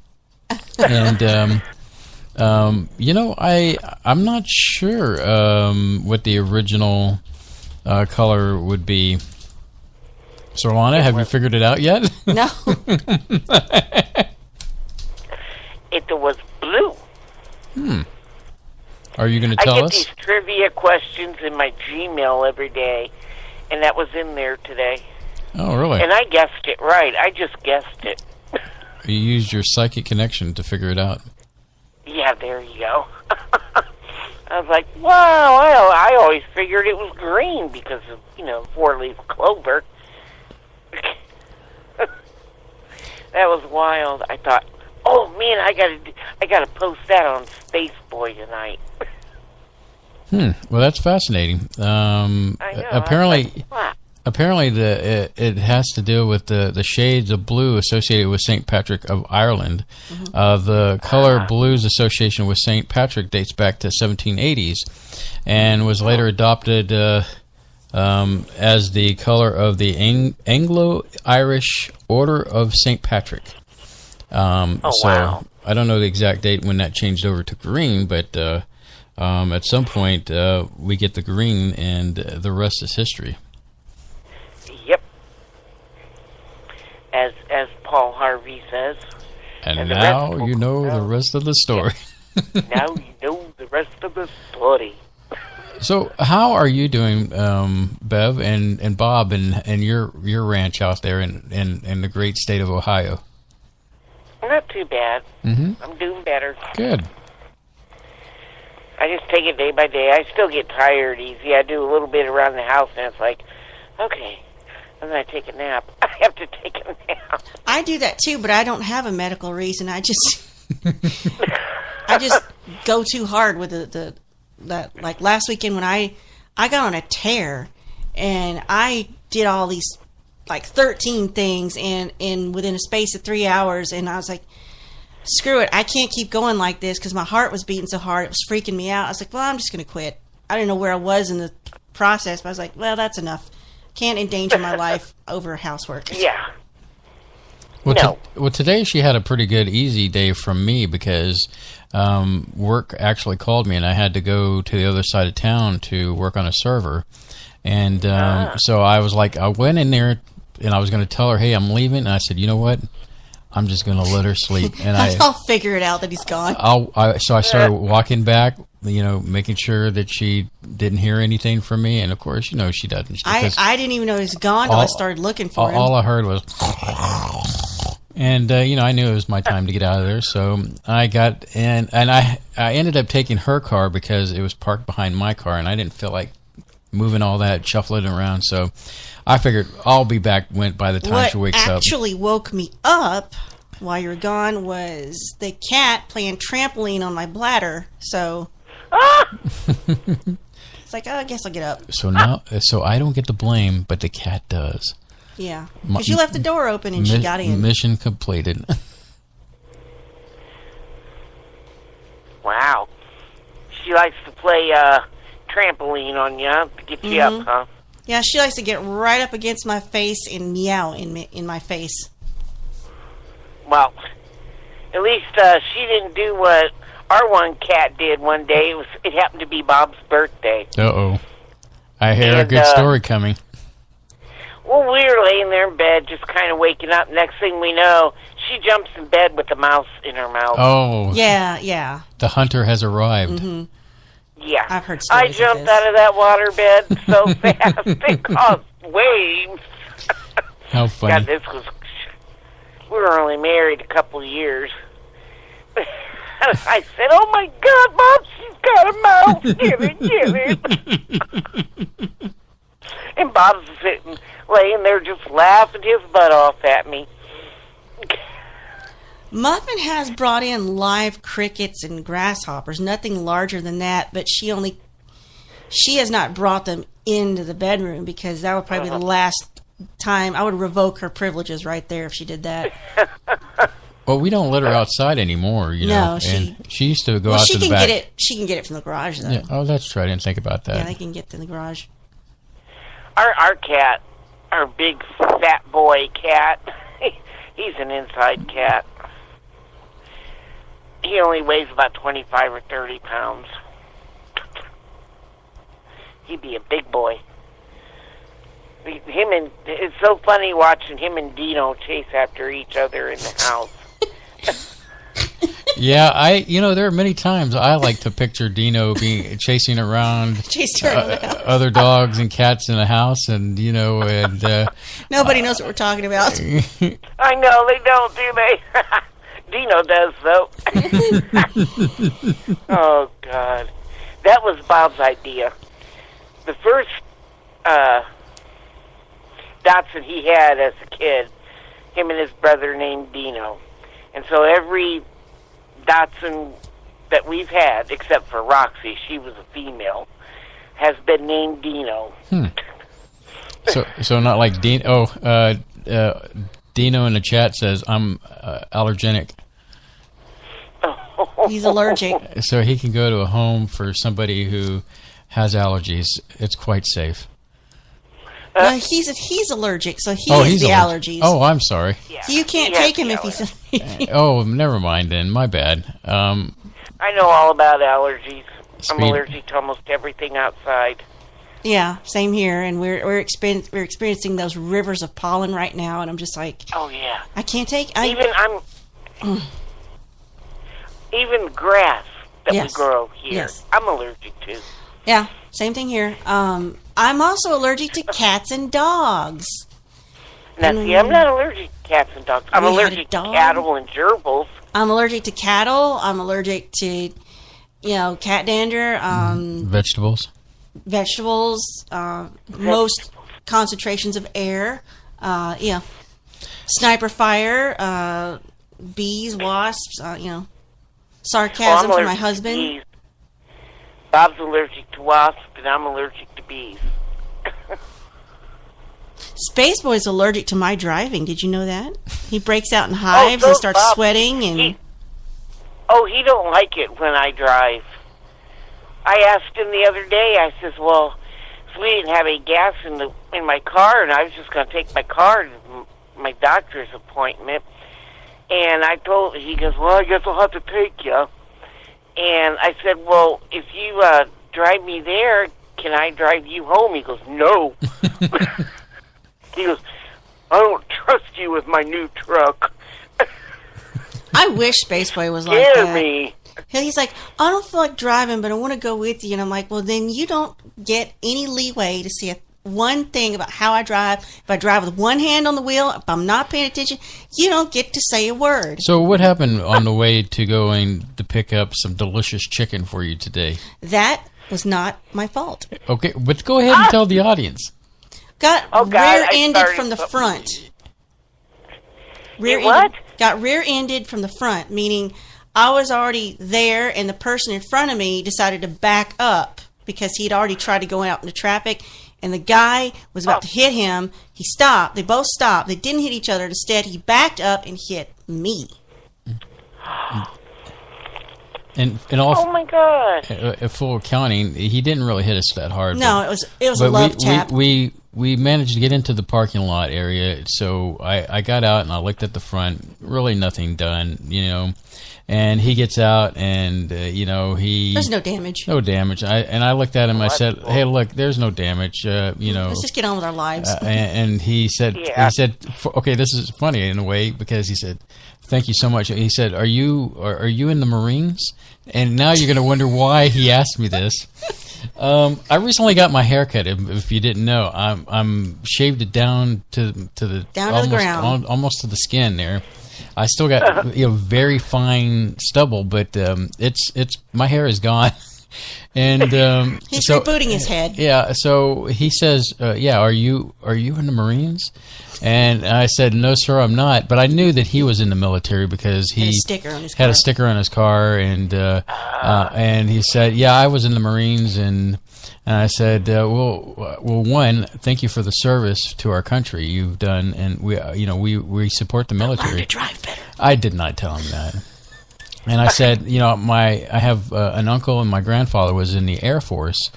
And, you know, I'm not sure what the original color would be. Solana, have you figured it out yet? No. It was blue. Are you going to tell us? I get these trivia questions in my Gmail every day, and that was in there today. Oh, really? And I guessed it right. I just guessed it. You used your psychic connection to figure it out. Yeah, there you go. I was like, wow, I always figured it was green because of, you know, four-leaf clover. That was wild. I thought, oh man, I gotta post that on Spaceboy tonight. Well, that's fascinating. I know. Apparently, it has to do with the shades of blue associated with St. Patrick of Ireland. Mm-hmm. The color blue's association with St. Patrick dates back to 1780s, and was later adopted as the color of the Anglo-Irish Order of St. Patrick. Wow. I don't know the exact date when that changed over to green, but at some point we get the green, and the rest is history. Yep. As Paul Harvey says. And now you know the rest of the story. Now you know the rest of the story. So how are you doing, Bev and Bob, and your ranch out there in the great state of Ohio? Not too bad. Mm-hmm. I'm doing better. Good. I just take it day by day. I still get tired easy. I do a little bit around the house, and it's like, okay, and then I take a nap. I have to take a nap. I do that too, but I don't have a medical reason. I just go too hard with that. Like last weekend when I got on a tear, and I did all these like 13 things in within a space of 3 hours, and I was like, screw it, I can't keep going like this because my heart was beating so hard, it was freaking me out. I was like, well, I'm just going to quit. I didn't know where I was in the process, but I was like, well, that's enough. Can't endanger my life over housework. Yeah. Well, No. Today she had a pretty good, easy day from me because work actually called me, and I had to go to the other side of town to work on a server. And so I was like, I went in there, and I was going to tell her, hey, I'm leaving. And I said, you know what? I'm just going to let her sleep. And I'll figure it out that he's gone. So I started walking back, making sure that she didn't hear anything from me. And of course, she doesn't. I didn't even know he was gone until I started looking for him. All I heard was, and I knew it was my time to get out of there. So I got in, and I ended up taking her car because it was parked behind my car, and I didn't feel like moving all that, shuffling around. So I figured I'll be back by the time she wakes up. What actually woke me up while you're gone was the cat playing trampoline on my bladder. So it's like, I guess I'll get up. So I don't get the blame, but the cat does. Yeah, because you left the door open and she got in. Mission completed. Wow. She likes to play trampoline on you to get you up, huh? Yeah, she likes to get right up against my face and meow in my face. Well, at least she didn't do what our one cat did one day. It happened to be Bob's birthday. Uh-oh. I hear a good story coming. Well, we were laying there in bed, just kind of waking up. Next thing we know, she jumps in bed with a mouse in her mouth. Oh. Yeah. The hunter has arrived. Mm-hmm. Yeah. I've heard stories I jumped out of that waterbed so fast it caused waves. How funny. God, we were only married a couple of years. I said, "Oh my God, Bob, she's got a mouse. Get it. And Bob's laying there just laughing his butt off at me. Muffin has brought in live crickets and grasshoppers, nothing larger than that, but she has not brought them into the bedroom because that would probably be the last time. I would revoke her privileges right there if she did that. Well, we don't let her outside anymore, No, she used to go out to the back. She can get it from the garage, though. Yeah. Oh, that's true. I didn't think about that. Yeah, they can get to the garage. Our cat, our big fat boy cat, he's an inside cat. He only weighs about 25 or 30 pounds. He'd be a big boy. It's so funny watching him and Dino chase after each other in the house. Yeah, there are many times I like to picture Dino chasing around other dogs and cats in the house, and nobody knows what we're talking about. I know they don't, do they? Dino does, though. Oh God, that was Bob's idea. The first Dachshund he had as a kid, him and his brother named Dino, and so every Dachshund that we've had, except for Roxy, she was a female, has been named Dino. So not like Dino. Dino in the chat says I'm allergenic. He's allergic. So he can go to a home for somebody who has allergies. It's quite safe. No, he's allergic, so he's the allergies. Oh, I'm sorry. Yeah. So you can't take him if he's... Oh, never mind then. My bad. I know all about allergies. I'm allergic to almost everything outside. Yeah, same here, and we're experiencing those rivers of pollen right now, and I'm just like, oh yeah, I can't take. Even grass that we grow here, yes. I'm allergic to. Yeah, same thing here. I'm also allergic to cats and dogs. Now, see, I'm not allergic to cats and dogs. I'm allergic to cattle and gerbils. I'm allergic to cattle. I'm allergic to, cat dander. Vegetables. Most concentrations of air. Sniper fire. Bees, wasps. Sarcasm from my husband. Bob's allergic to wasps, and I'm allergic to bees. Spaceboy's allergic to my driving. Did you know that? He breaks out in hives and starts sweating. And he don't like it when I drive. I asked him the other day, I says, well, so we didn't have any gas in my car, and I was just going to take my car to my doctor's appointment. And he goes, well, I guess I'll have to take you. And I said, well, if you drive me there, can I drive you home? He goes, no. He goes, I don't trust you with my new truck. I wish Spaceboy was like that. Me. He's like, I don't feel like driving, but I want to go with you. And I'm like, well, then you don't get any leeway to see one thing about how I drive. If I drive with one hand on the wheel, if I'm not paying attention, you don't get to say a word. So what happened on the way to going to pick up some delicious chicken for you today? That was not my fault. Okay, but go ahead and tell the audience. Got rear-ended from the front. Got rear-ended from the front, meaning I was already there and the person in front of me decided to back up because he'd already tried to go out into traffic, and the guy was about to hit him. He stopped. They both stopped. They didn't hit each other. Instead, he backed up and hit me. And all, oh my God! Full accounting, he didn't really hit us that hard. No, it was a love tap. We managed to get into the parking lot area, so I got out and I looked at the front. Really, nothing done, And he gets out, and there's no damage. No damage. I looked at him. I said, "Hey, look, there's no damage. Let's just get on with our lives." And he said, "Okay, this is funny in a way because he said." Thank you so much. He said, "Are you in the Marines?" And now you're going to wonder why he asked me this. I recently got my hair cut. If you didn't know, I'm shaved it down to the ground, almost to the skin there. I still got very fine stubble, but it's my hair is gone. And he's rebooting his head. Yeah. So he says, "Yeah, are you in the Marines?" And I said, "No, sir, I'm not." But I knew that he was in the military because he had a sticker on his car, and he said, "Yeah, I was in the Marines." And I said, "Well, one, thank you for the service to our country you've done, and we support the military." Learn to drive better. I did not tell him that. And I said, I have an uncle and my grandfather was in the Air Force.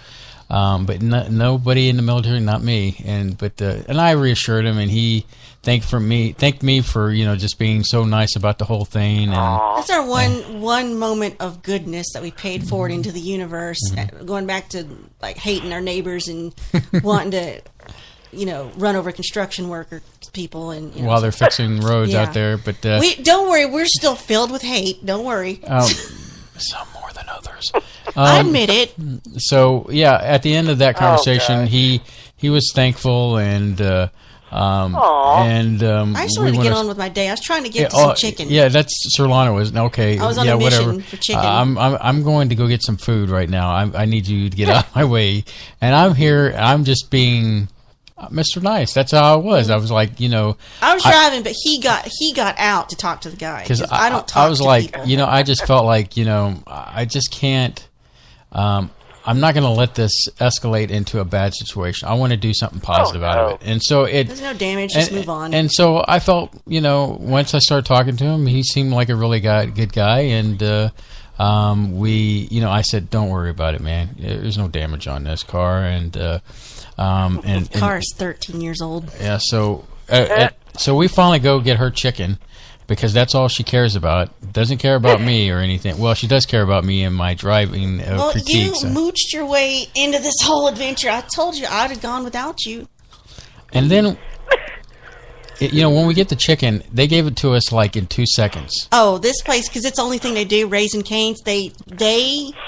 But nobody in the military, not me. And I reassured him, and he thanked me for just being so nice about the whole thing. And that's our one moment of goodness that we paid forward into the universe. Going back to like hating our neighbors and wanting to, run over construction worker people and while they're fixing roads out there. But don't worry, we're still filled with hate. Don't worry. Some more than others. I admit it. So yeah, at the end of that conversation, he was thankful and I just wanted to get on with my day. I was trying to get to some chicken. Yeah, that's Solana was okay. I was on a mission for chicken. I'm going to go get some food right now. I need you to get out of my way. And I'm here. I'm just being Mr. Nice. That's how I was. I was like, I was driving, but he got out to talk to the guy because I don't talk. I was to like, people. I just felt like, I just can't. I'm not going to let this escalate into a bad situation. I want to do something positive out of it. And so there's no damage. Just move on. And so I felt, once I started talking to him, he seemed like a really good guy. And I said, don't worry about it, man. There's no damage on this car. And the car is 13 years old. Yeah. So we finally go get her chicken. Because that's all she cares about. Doesn't care about me or anything. Well, she does care about me and my driving critiques. You mooched your way into this whole adventure. I told you I'd have gone without you. And then, when we get the chicken, they gave it to us like in 2 seconds. Oh, this place, because it's the only thing they do, Raising Cane's, they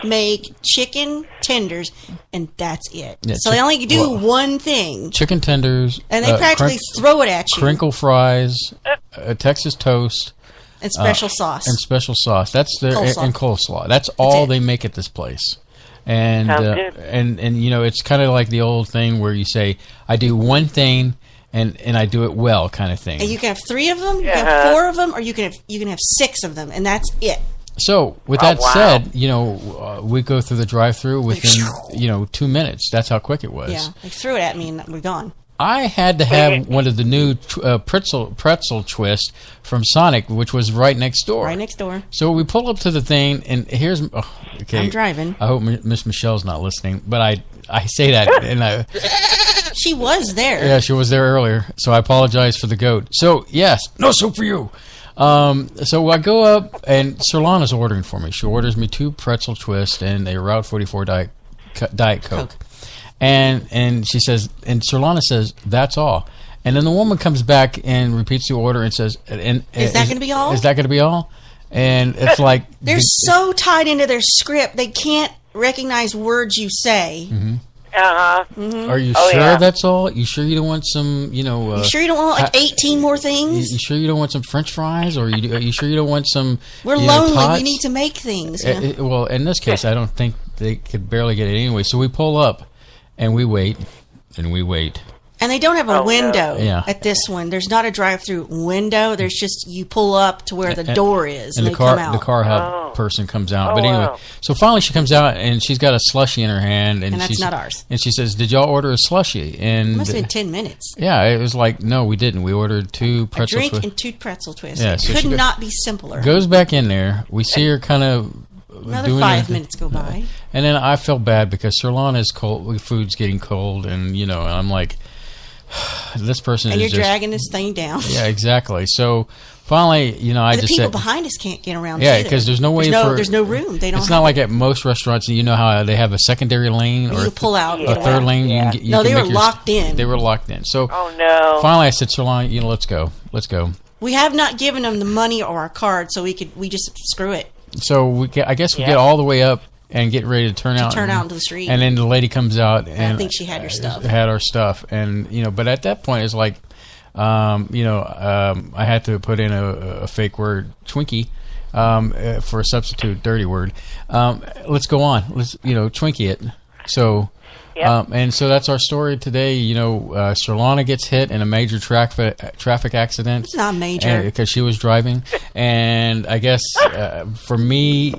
make chicken tenders, and that's it. Yeah, so they only do one thing. Chicken tenders. And they practically throw it at you. Crinkle fries, Texas toast. And special sauce. And special sauce. That's their and coleslaw. That's all they make at this place. And and it's kind of like the old thing where you say, I do one thing and I do it well, kind of thing. And you can have 3 of them, you can have 4 of them, or you can have 6 of them, and that's it. So with that said, we go through the drive-through within 2 minutes. That's how quick it was. Yeah, they threw it at me and we're gone. I had to have one of the new pretzel twist from Sonic, which was right next door. Right next door. So we pull up to the thing, and here's okay. I'm driving. I hope Miss Michelle's not listening, but I say that, and she was there. Yeah, she was there earlier. So I apologize for the goat. So yes, no soup for you. So I go up, and Solana's ordering for me. She orders me 2 pretzel twists and a Route 44 Diet Coke. And she says, and Solana says, that's all. And then the woman comes back and repeats the order and says, is that going to be all? Is that going to be all? And it's like... They're so tied into their script, they can't recognize words you say. Mm-hmm. Uh-huh. Are you sure that's all? You sure you don't want some, you sure you don't want like 18 more things? You sure you don't want some French fries? Or are you sure you don't want some... We're lonely. We need to make things. Well, in this case, I don't think they could barely get it anyway. So we pull up, and we wait, and we wait. And they don't have a window at this one. There's not a drive-through window. There's just you pull up to where the door is, and they come out. The car hub person comes out. But anyway, so finally she comes out, and she's got a slushie in her hand. And that's not ours. And she says, "Did y'all order a slushie?" And it must have been 10 minutes. Yeah, it was like, no, we didn't. We ordered 2 pretzel twists. A drink and 2 pretzel twists. Yeah, it so could not be simpler. Goes back in there. We see her kind of... Another 5 minutes go by. And then I feel bad because Cirlana's cold. Food's getting cold, and, I'm like... This person and is you're dragging this thing down. Yeah, exactly. So finally, I just said... The people behind us can't get around. Yeah, because there's no way there's no room. They don't. It's not like at most restaurants. You know how they have a secondary lane or you pull out a third lane. Yeah. They were locked in. They were locked in. So finally, I said, Cirlana, let's go. Let's go. We have not given them the money or our card, so we just screw it. So I guess we get all the way up and get ready to turn out into the street. And then the lady comes out, and I think she had your stuff. Had our stuff, and but at that point it's like, I had to put in a fake word, Twinkie, for a substitute dirty word. Let's go on. Let's Twinkie it. So. And so that's our story today. Cirlana gets hit in a major traffic accident. It's not major. Because she was driving. And I guess for me,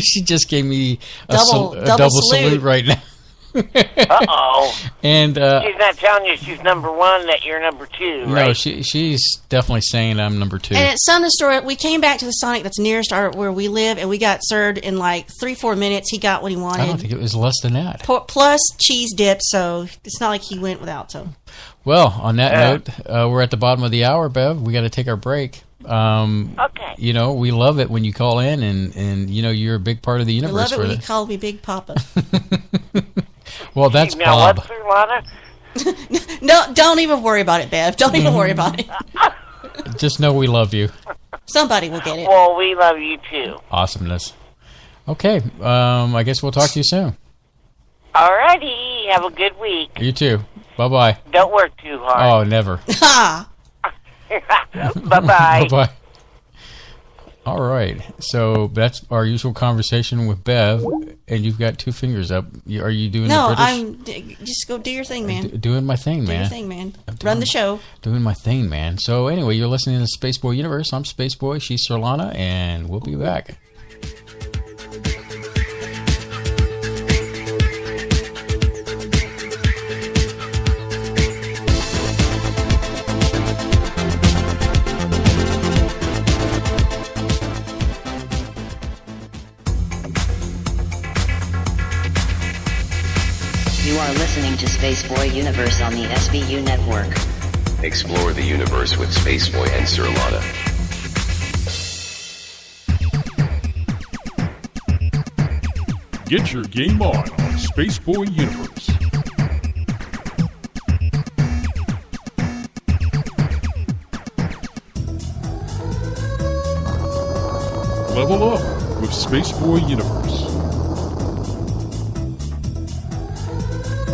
she just gave me a double salute right now. Uh-oh. And she's not telling you she's number 1, that you're number 2, right? No, she's definitely saying I'm number 2. And at Sonic Store, we came back to the Sonic that's nearest where we live, and we got served in like 3-4 minutes. He got what he wanted. I don't think it was less than that. Plus cheese dip, so it's not like he went without. So. Well, on that note, we're at the bottom of the hour, Bev. We got to take our break. Okay. We love it when you call in, and you're a big part of the universe. I love it when you call me Big Papa. Well, that's Bob. What's Lana? No, don't even worry about it, Bev. Don't even worry about it. Just know we love you. Somebody will get it. Well, we love you too. Awesomeness. Okay, I guess we'll talk to you soon. Alrighty, have a good week. You too. Bye-bye. Don't work too hard. Oh, never. Bye-bye. Bye-bye. All right, so that's our usual conversation with Bev, and you've got 2 fingers up. Are you doing the British? Just go do your thing, man. Doing my thing, man. Do your thing, man. Run the show. Doing my thing, man. So anyway, you're listening to Space Boy Universe. I'm Space Boy. She's Cirlana, and we'll be back. You are listening to Spaceboy Universe on the SBU network. Explore the universe with Spaceboy and Cirlana. Get your game on Spaceboy Universe. Level up with Spaceboy Universe.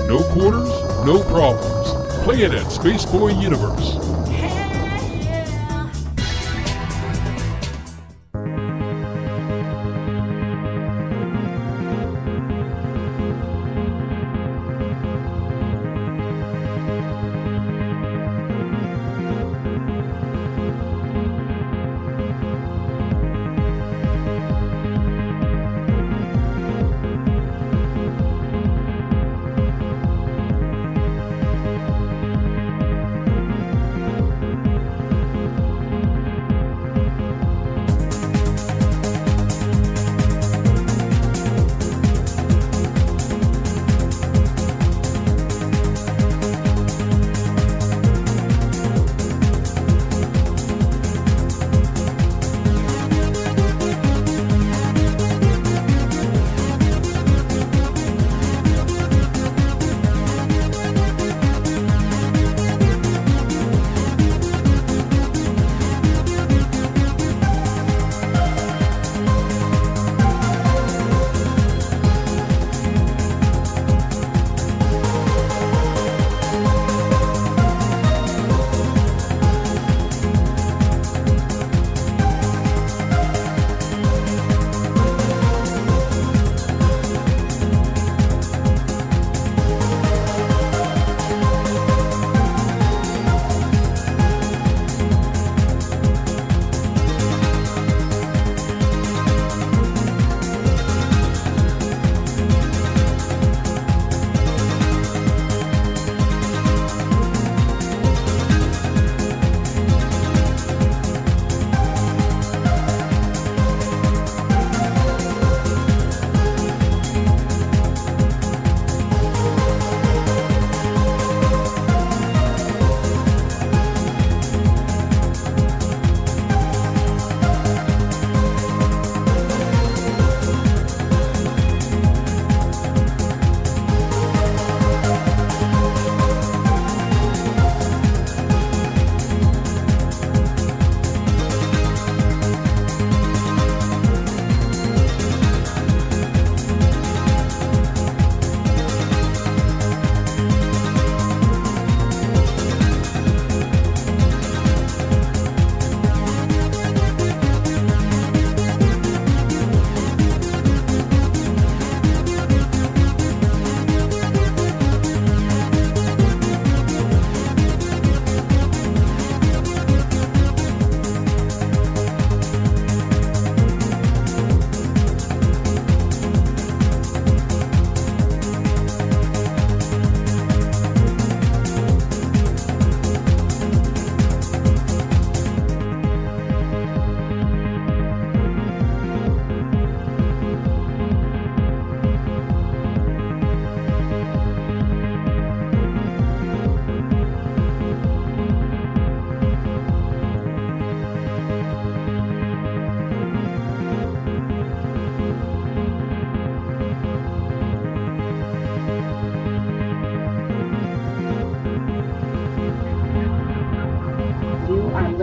No quarters, no problems. Play it at Spaceboy Universe.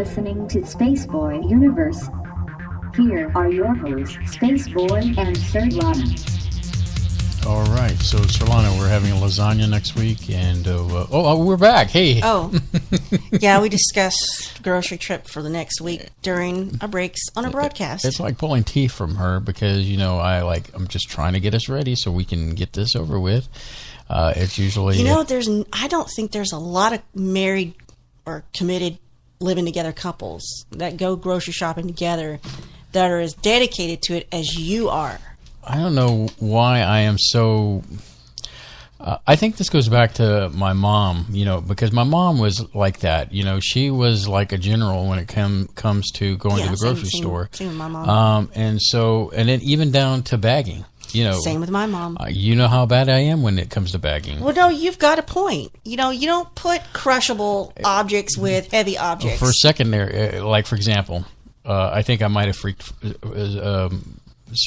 listening to Spaceboy Universe. Here are your hosts, Spaceboy and Sir Lana. All right, so Solana, we're having a lasagna next week, and we're back. Hey. Oh, yeah, we discussed grocery trip for the next week during our breaks on our broadcast. It's like pulling teeth from her because I'm just trying to get us ready so we can get this over with. It's usually I don't think there's a lot of married or committed living together couples that go grocery shopping together that are as dedicated to it as you are. I don't know why I am so... I think this goes back to my mom, because my mom was like that. She was like a general when it comes to going to the grocery store. Same with my mom. And then even down to bagging. Same with my mom. You know how bad I am when it comes to bagging. Well, no, you've got a point. You don't put crushable objects with heavy objects. For a second there, like for example, I think I might have freaked...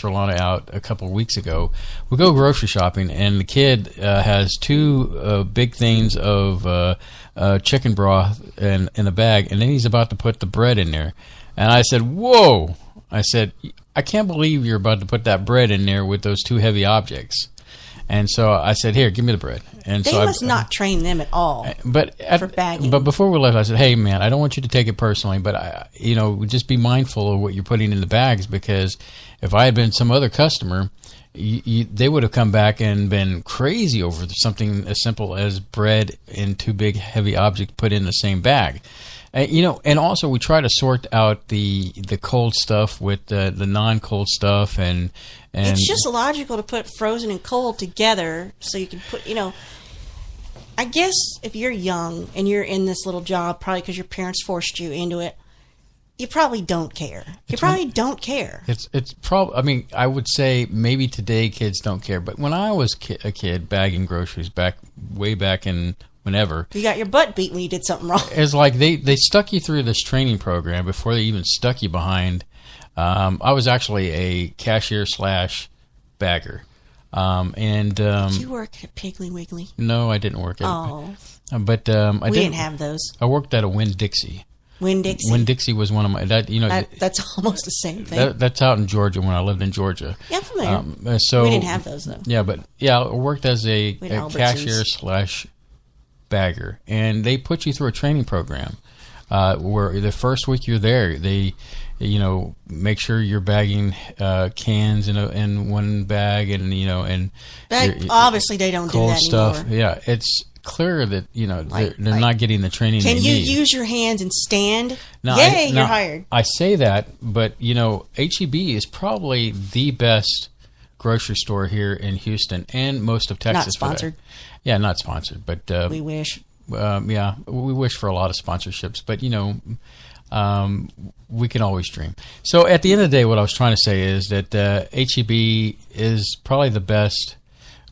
Solana out a couple of weeks ago. We go grocery shopping, and the kid has two big things of chicken broth in a bag, and then he's about to put the bread in there. And I said, "Whoa!" I said, "I can't believe you're about to put that bread in there with those two heavy objects." And so I said, "Here, give me the bread." And they must not train them at all for bagging. But before we left, I said, "Hey, man, I don't want you to take it personally, but just be mindful of what you're putting in the bags, because if I had been some other customer, they would have come back and been crazy over something as simple as bread and two big heavy objects put in the same bag." And also we try to sort out the cold stuff with the non-cold stuff, and it's just logical to put frozen and cold together so you can put, I guess if you're young and you're in this little job, probably because your parents forced you into it, you probably don't care. You probably don't care. It's probably, I mean, I would say maybe today kids don't care, but when I was a kid bagging groceries way back in whenever. You got your butt beat when you did something wrong. It's like they stuck you through this training program before they even stuck you behind. I was actually a cashier / bagger. Did you work at Piggly Wiggly? No, I didn't work at it. But we didn't have those. I worked at a Winn-Dixie. Winn-Dixie? Winn-Dixie was one of my... that's almost the same thing. That's out in Georgia when I lived in Georgia. Yeah, I'm familiar. So we didn't have those, though. Yeah, but I worked as a cashier / bagger. And they put you through a training program where the first week you're there, they... make sure you're bagging cans in one bag, and obviously they don't do that stuff. anymore. Yeah, it's clear that they're not getting the training. Can they you need. Use your hands and stand? Now, you're hired. I say that, but HEB is probably the best grocery store here in Houston and most of Texas. Not sponsored. Yeah, not sponsored, but we wish. Yeah, we wish for a lot of sponsorships, but we can always dream. So at the end of the day, what I was trying to say is that HEB is probably the best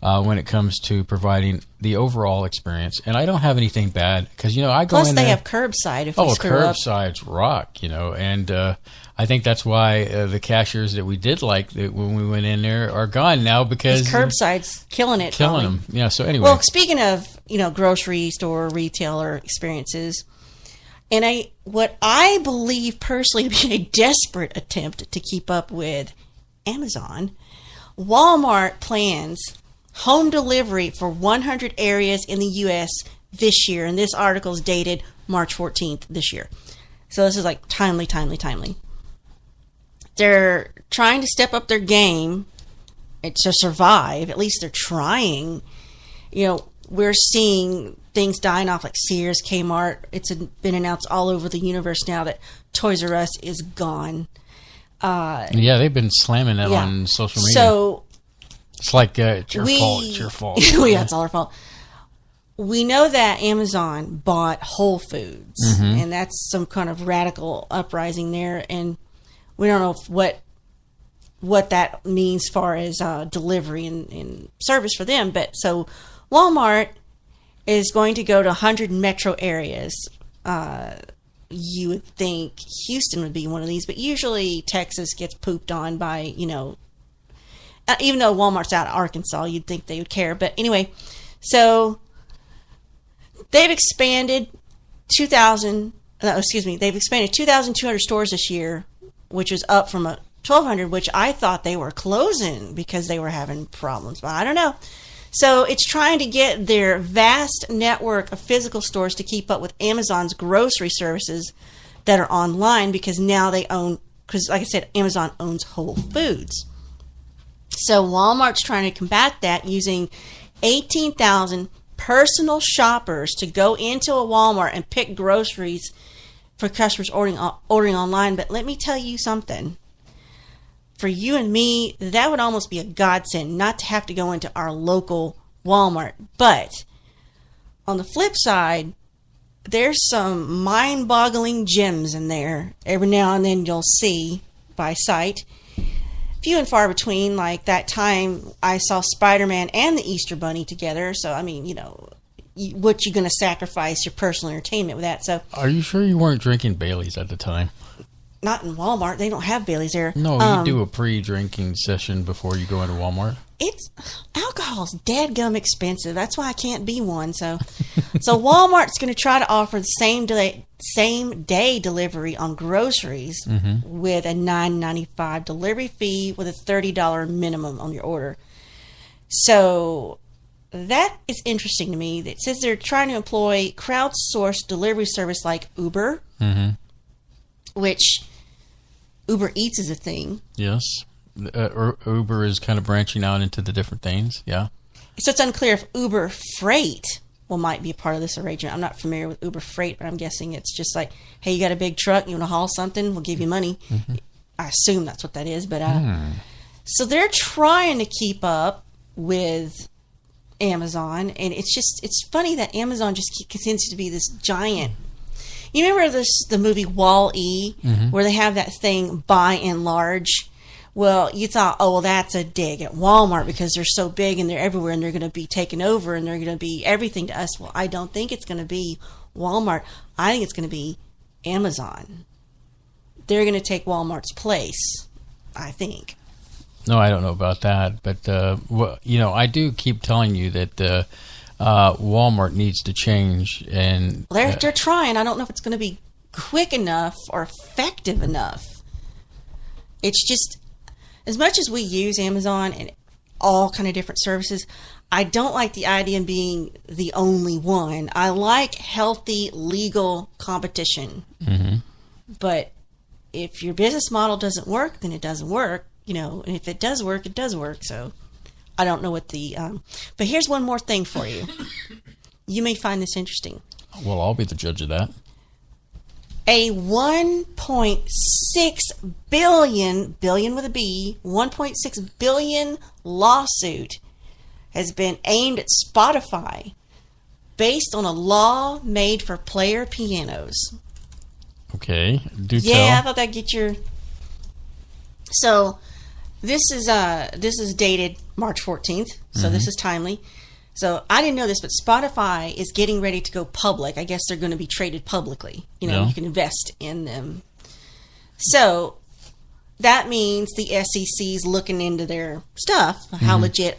when it comes to providing the overall experience. And I don't have anything bad because, I go Plus in they there. have curbside if you screw up. Curbsides rock, and I think that's why the cashiers that we did like when we went in there are gone now because curbside's killing it. Killing them. Yeah, so anyway. Well, speaking of, grocery store retailer experiences, and what I believe personally to be a desperate attempt to keep up with Amazon, Walmart plans home delivery for 100 areas in the U.S. this year. And this article is dated March 14th this year. So this is like timely. They're trying to step up their game to survive. At least they're trying. We're seeing things dying off like Sears, Kmart. It's been announced all over the universe now that Toys R Us is gone. Yeah, they've been slamming that on social media. So it's like it's your fault. It's your fault. Yeah, it's all our fault. We know that Amazon bought Whole Foods, and that's some kind of radical uprising there. And we don't know what that means as far as delivery and service for them. But so Walmart is going to go to 100 metro areas. You would think Houston would be one of these, but usually Texas gets pooped on by, even though Walmart's out of Arkansas, you'd think they would care. But anyway, so they've expanded 2,000 they've expanded 2,200 stores this year, which is up from 1,200, which I thought they were closing because they were having problems. But I don't know. So it's trying to get their vast network of physical stores to keep up with Amazon's grocery services that are online, because now they own, because like I said, Amazon owns Whole Foods. So Walmart's trying to combat that using 18,000 personal shoppers to go into a Walmart and pick groceries for customers ordering online. But let me tell you something. For you and me, that would almost be a godsend not to have to go into our local Walmart. But on the flip side, there's some mind-boggling gems in there. Every now and then you'll see by sight. Few and far between, like that time I saw Spider-Man and the Easter Bunny together. So, I mean, what you going to sacrifice your personal entertainment with that? So, are you sure you weren't drinking Baileys at the time? Not in Walmart. They don't have Baileys there. No, you do a pre-drinking session before you go into Walmart. Alcohol's dadgum expensive. That's why I can't be one. So Walmart's going to try to offer the same day delivery on groceries with a $9.95 delivery fee with a $30 minimum on your order. So that is interesting to me. It says they're trying to employ crowdsourced delivery service like Uber, which Uber Eats is a thing. Yes. Uber is kind of branching out into the different things. Yeah. So it's unclear if Uber Freight might be a part of this arrangement. I'm not familiar with Uber Freight, but I'm guessing it's just like, hey, you got a big truck, you want to haul something, we'll give you money. I assume that's what that is. But so they're trying to keep up with Amazon, and it's funny that Amazon just continues to be this giant. You remember the movie Wall-E, where they have that thing buy and large? Well, you thought, oh, well, that's a dig at Walmart because they're so big and they're everywhere and they're going to be taken over and they're going to be everything to us. Well, I don't think it's going to be Walmart. I think it's going to be Amazon. They're going to take Walmart's place, I think. No, I don't know about that. But, I do keep telling you that Walmart needs to change. And they're trying. I don't know if it's going to be quick enough or effective enough. It's just, as much as we use Amazon and all kind of different services, I don't like the idea of being the only one. I like healthy, legal competition. But if your business model doesn't work, then it doesn't work. And if it does work, it does work. So I don't know what but here's one more thing for you. You may find this interesting. Well, I'll be the judge of that. A $1.6 billion with a B, $1.6 billion lawsuit has been aimed at Spotify based on a law made for player pianos. Okay, do tell. Yeah, I thought that'd get your... So this is dated March 14th, so this is timely. So I didn't know this, but Spotify is getting ready to go public. I guess they're going to be traded publicly. You can invest in them. So that means the SEC's looking into their stuff, how legit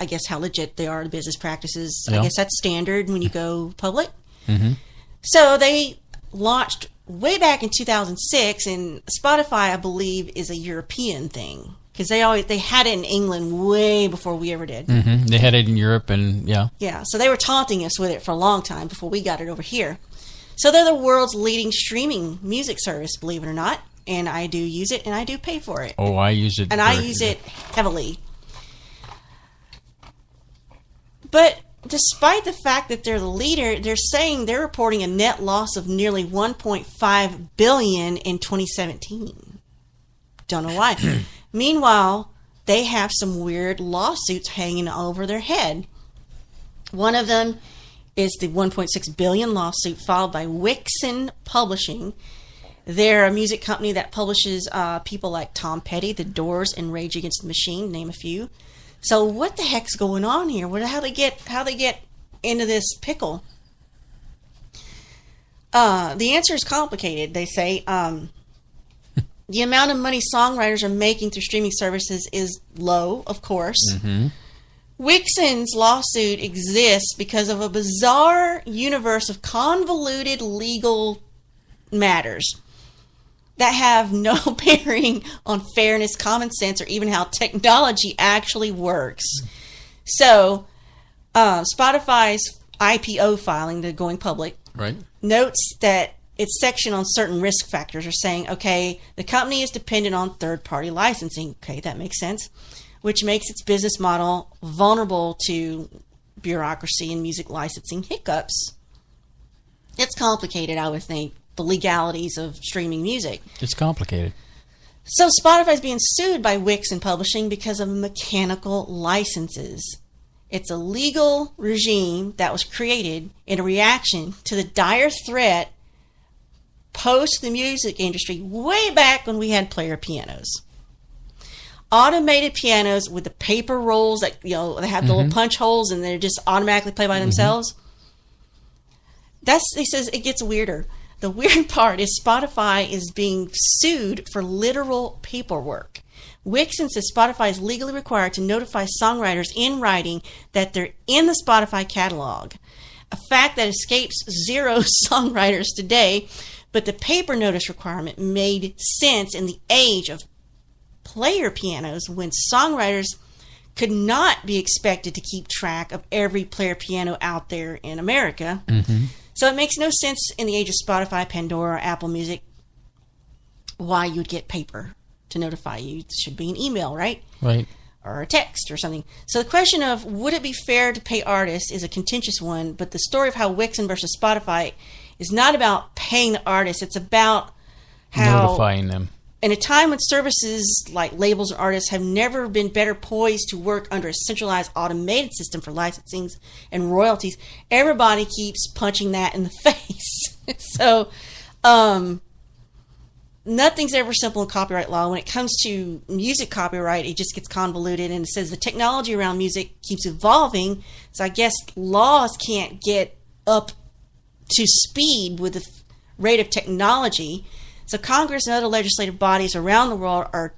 they are, the business practices. I guess that's standard when you go public. So they launched way back in 2006, and Spotify, I believe, is a European thing. Because they had it in England way before we ever did. They had it in Europe, and yeah. So they were taunting us with it for a long time before we got it over here. So they're the world's leading streaming music service, believe it or not. And I do use it, and I do pay for it. Oh, I use it, and I use it heavily. But despite the fact that they're the leader, they're saying they're reporting a net loss of nearly $1.5 billion in 2017. Don't know why. Meanwhile, they have some weird lawsuits hanging over their head. One of them is the $1.6 billion lawsuit filed by Wixen Publishing. They're a music company that publishes people like Tom Petty, The Doors, and Rage Against the Machine, name a few. So what the heck's going on here? How they get into this pickle? The answer is complicated. They say the amount of money songwriters are making through streaming services is low, of course. Wixen's lawsuit exists because of a bizarre universe of convoluted legal matters that have no bearing on fairness, common sense, or even how technology actually works. So, Spotify's IPO filing, the going public, right, notes that its section on certain risk factors are saying, okay, the company is dependent on third-party licensing. Okay, that makes sense, which makes its business model vulnerable to bureaucracy and music licensing hiccups. It's complicated, I would think, the legalities of streaming music. It's complicated. So Spotify is being sued by Wix and Publishing because of mechanical licenses. It's a legal regime that was created in a reaction to the dire threat posed to the music industry way back when we had player pianos. Automated pianos with the paper rolls that, they have the little punch holes and they just automatically play by themselves. He says it gets weirder. The weird part is Spotify is being sued for literal paperwork. Wix says Spotify is legally required to notify songwriters in writing that they're in the Spotify catalog, a fact that escapes zero songwriters today, but the paper notice requirement made sense in the age of player pianos when songwriters could not be expected to keep track of every player piano out there in America. So it makes no sense in the age of Spotify, Pandora, Apple Music, why you would get paper to notify you. It should be an email, right? Right. Or a text or something. So the question of would it be fair to pay artists is a contentious one, but the story of how Wixon versus Spotify is not about paying the artists. It's about how notifying them. In a time when services like labels and artists have never been better poised to work under a centralized automated system for licensings and royalties, everybody keeps punching that in the face. So, nothing's ever simple in copyright law. When it comes to music copyright, it just gets convoluted, and it says the technology around music keeps evolving. So I guess laws can't get up to speed with the rate of technology. So Congress and other legislative bodies around the world are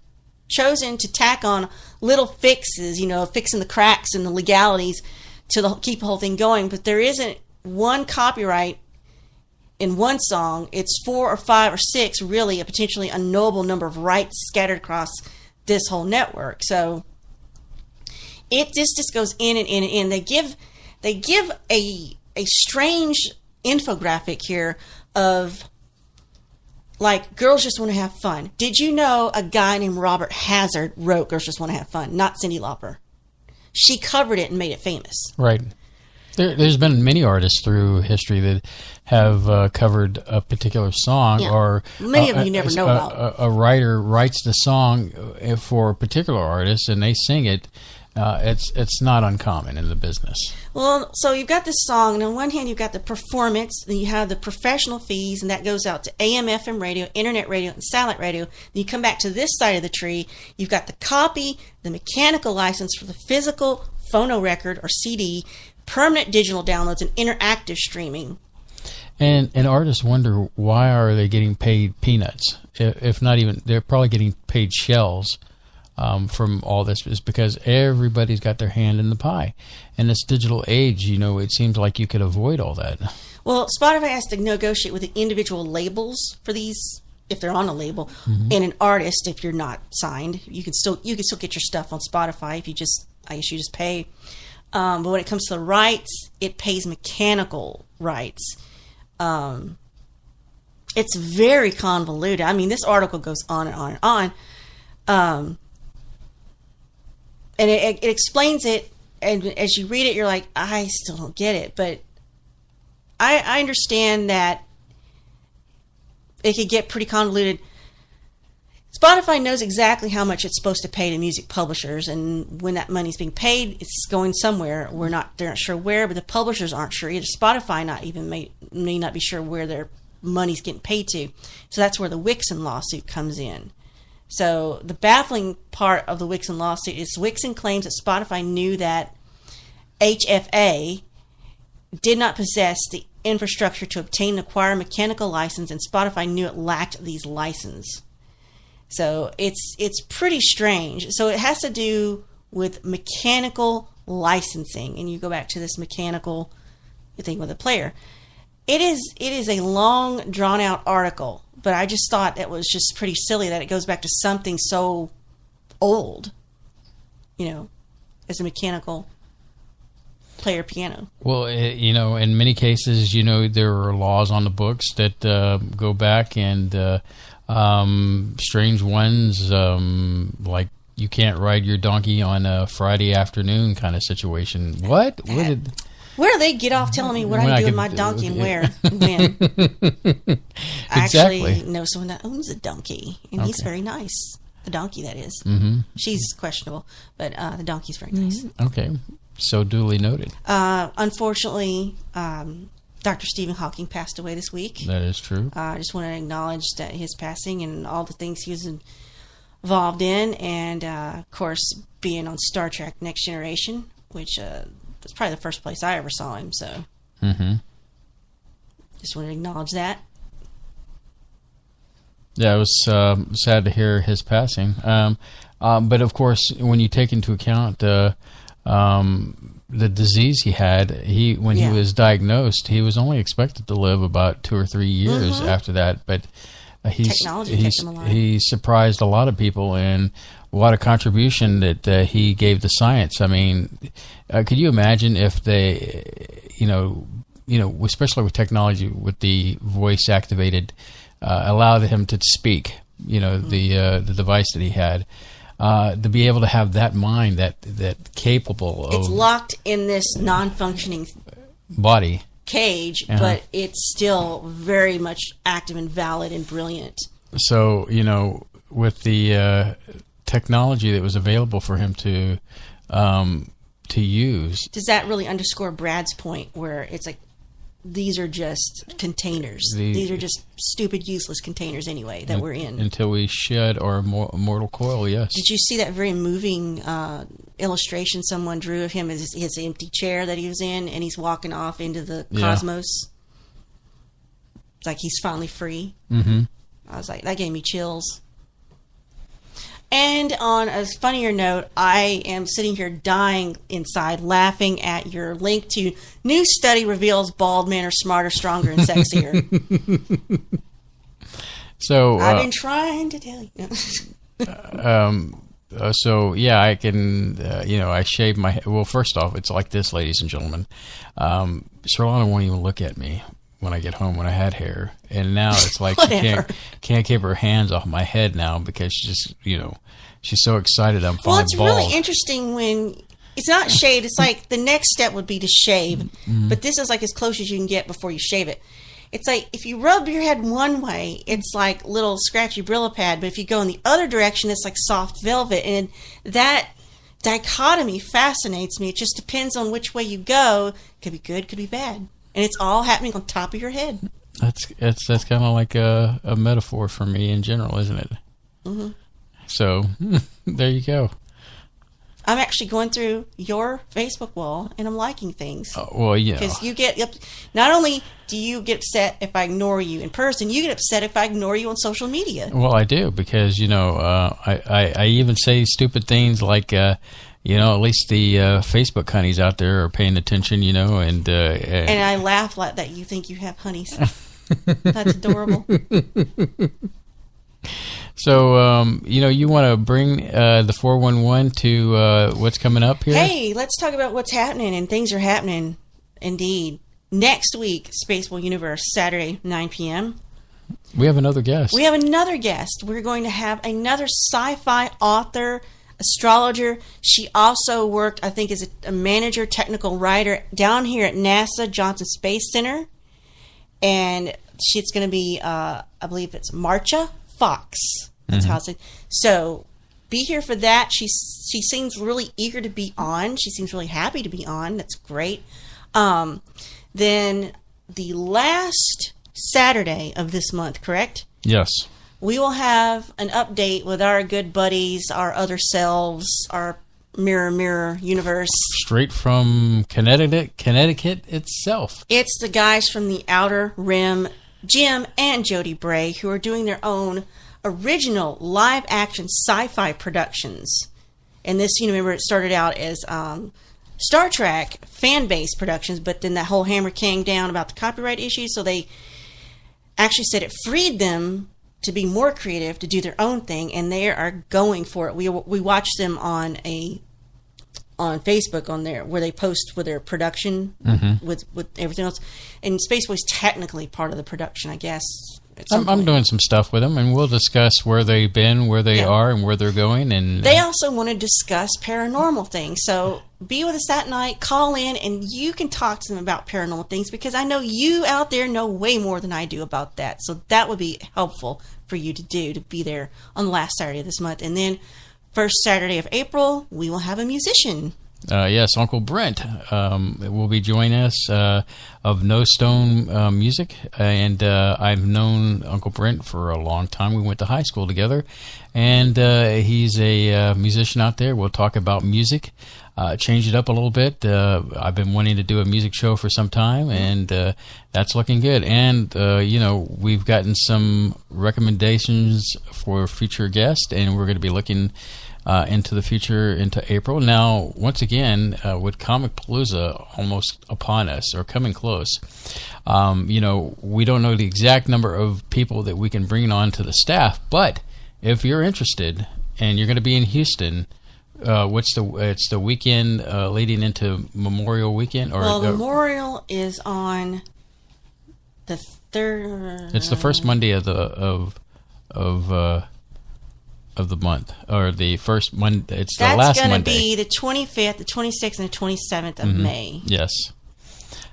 chosen to tack on little fixes, fixing the cracks and the legalities to keep the whole thing going. But there isn't one copyright in one song. It's 4 or 5 or 6, really a potentially unknowable number of rights scattered across this whole network. So it just goes in and in and in. They give a strange infographic here of, like, Girls Just Want to Have Fun. Did you know a guy named Robert Hazard wrote Girls Just Want to Have Fun, not Cyndi Lauper? She covered it and made it famous. Right. There's been many artists through history that have covered a particular song, or many of them you never know about. A writer writes the song for a particular artist and they sing it. It's not uncommon in the business. Well, so you've got this song, and on one hand you've got the performance, then you have the professional fees, and that goes out to AM, FM radio, internet radio, and satellite radio. Then you come back to this side of the tree, you've got the copy, the mechanical license for the physical phono record or CD, permanent digital downloads, and interactive streaming. And artists wonder, why are they getting paid peanuts? If not even, they're probably getting paid shells. From all this is because everybody's got their hand in the pie. In this digital age, it seems like you could avoid all that. Well, Spotify has to negotiate with the individual labels for these, if they're on a label, and an artist if you're not signed. You can still get your stuff on Spotify if you just pay. But when it comes to the rights, it pays mechanical rights. It's very convoluted. I mean, this article goes on and on and on. And it explains it, and as you read it, you're like, I still don't get it. But I understand that it could get pretty convoluted. Spotify knows exactly how much it's supposed to pay to music publishers, and when that money's being paid, it's going somewhere. They're not sure where, but the publishers aren't sure either. Spotify may not be sure where their money's getting paid to. So that's where the Wixon lawsuit comes in. So the baffling part of the Wixon lawsuit is Wixon claims that Spotify knew that HFA did not possess the infrastructure to obtain and acquire a mechanical license, and Spotify knew it lacked these licenses. So it's pretty strange. So it has to do with mechanical licensing, and you go back to this mechanical thing with a player. It is a long, drawn-out article, but I just thought it was just pretty silly that it goes back to something so old, as a mechanical player piano. Well, in many cases, there are laws on the books that go back, and strange ones, like you can't ride your donkey on a Friday afternoon kind of situation. What? Where do they get off telling me what I do with my donkey and where and when? I actually know someone that owns a donkey, and he's very nice. The donkey, that is. Mm-hmm. She's questionable, but the donkey's very nice. Okay, so duly noted. Unfortunately, Dr. Stephen Hawking passed away this week. That is true. I just want to acknowledge that his passing and all the things he was involved in, and of course, being on Star Trek Next Generation, which was probably the first place I ever saw him, so just want to acknowledge that. Yeah, it was sad to hear his passing. But of course, when you take into account the disease he had, when he was diagnosed, he was only expected to live about 2 or 3 years after that. But he surprised a lot of people, and a lot of contribution that he gave to science. I mean, could you imagine if they, especially with technology, with the voice activated, allowed him to speak, the device that he had, to be able to have that mind, that capable of... It's locked in this non-functioning body cage, but it's still very much active and valid and brilliant. So, with the technology that was available for him to use... Does that really underscore Brad's point where it's like, these are just containers. These are just stupid, useless containers anyway that we're in. Until we shed our mortal coil, yes. Did you see that very moving illustration someone drew of him as his empty chair that he was in, and he's walking off into the cosmos? It's like he's finally free. Mm-hmm. I was like, that gave me chills. And on a funnier note, I am sitting here dying inside, laughing at your link to new study reveals bald men are smarter, stronger, and sexier. So I've been trying to tell you. So yeah, I can. I shave my head. Well, first off, it's like this, ladies and gentlemen. Charlotte won't even look at me when I get home when I had hair, and now it's like she can't keep her hands off my head now because she's so excited I'm finally it's bald. Really interesting when it's not shaved. It's like the next step would be to shave, but this is like as close as you can get before you shave it. It's like if you rub your head one way, it's like little scratchy Brillo pad, but if you go in the other direction, it's like soft velvet, and that dichotomy fascinates me. It just depends on which way you go. Could be good, could be bad. And it's all happening on top of your head. That's kind of like a metaphor for me in general, isn't it? Mm-hmm. So there you go. I'm actually going through your Facebook wall and I'm liking things. Because you get not only do you get upset if I ignore you in person, you get upset if I ignore you on social media. Well, I do because I even say stupid things like. At least the Facebook honeys out there are paying attention, and I laugh like that you think you have honeys. That's adorable. So, you want to bring the 411 to what's coming up here? Hey, let's talk about what's happening, and things are happening indeed. Next week, Spaceball Universe, Saturday, 9 p.m. We have another guest. We're going to have another sci-fi author, astrologer. She also worked, I think, as a manager, technical writer down here at NASA Johnson Space Center. And it's going to be, I believe it's Marcia Fox. That's how it's. So be here for that. She seems really eager to be on. She seems really happy to be on. That's great. Then the last Saturday of this month, correct? Yes. We will have an update with our good buddies, our other selves, our mirror universe. Straight from Connecticut itself. It's the guys from the Outer Rim, Jim and Jody Bray, who are doing their own original live-action sci-fi productions. And this, remember, it started out as Star Trek fan-based productions, but then that whole hammer came down about the copyright issues, so they actually said it freed them to be more creative, to do their own thing, and they are going for it. We watched them on Facebook on there where they post for their production with everything else, and Space Boy's technically part of the production, I guess. I'm doing some stuff with them, and we'll discuss where they've been, where they are, and where they're going. And they also want to discuss paranormal things. So be with us that night, call in, and you can talk to them about paranormal things, because I know you out there know way more than I do about that. So that would be helpful for you to do, to be there on the last Saturday of this month. And then first Saturday of April, we will have a musician. Yes, Uncle Brent will be joining us of No Stone Music, and I've known Uncle Brent for a long time. We went to high school together, and he's a musician out there. We'll talk about music, change it up a little bit. I've been wanting to do a music show for some time, and that's looking good. And, we've gotten some recommendations for future guests, and we're going to be looking into the future, into April. Now, once again, with Comic Palooza almost upon us, or coming close, we don't know the exact number of people that we can bring on to the staff, but if you're interested and you're going to be in Houston, it's the weekend leading into Memorial Weekend? Memorial is on the third... It's the first Monday of the month, or the first Monday. It's the last Monday. That's going to be the 25th, the 26th, and the 27th of May. Yes.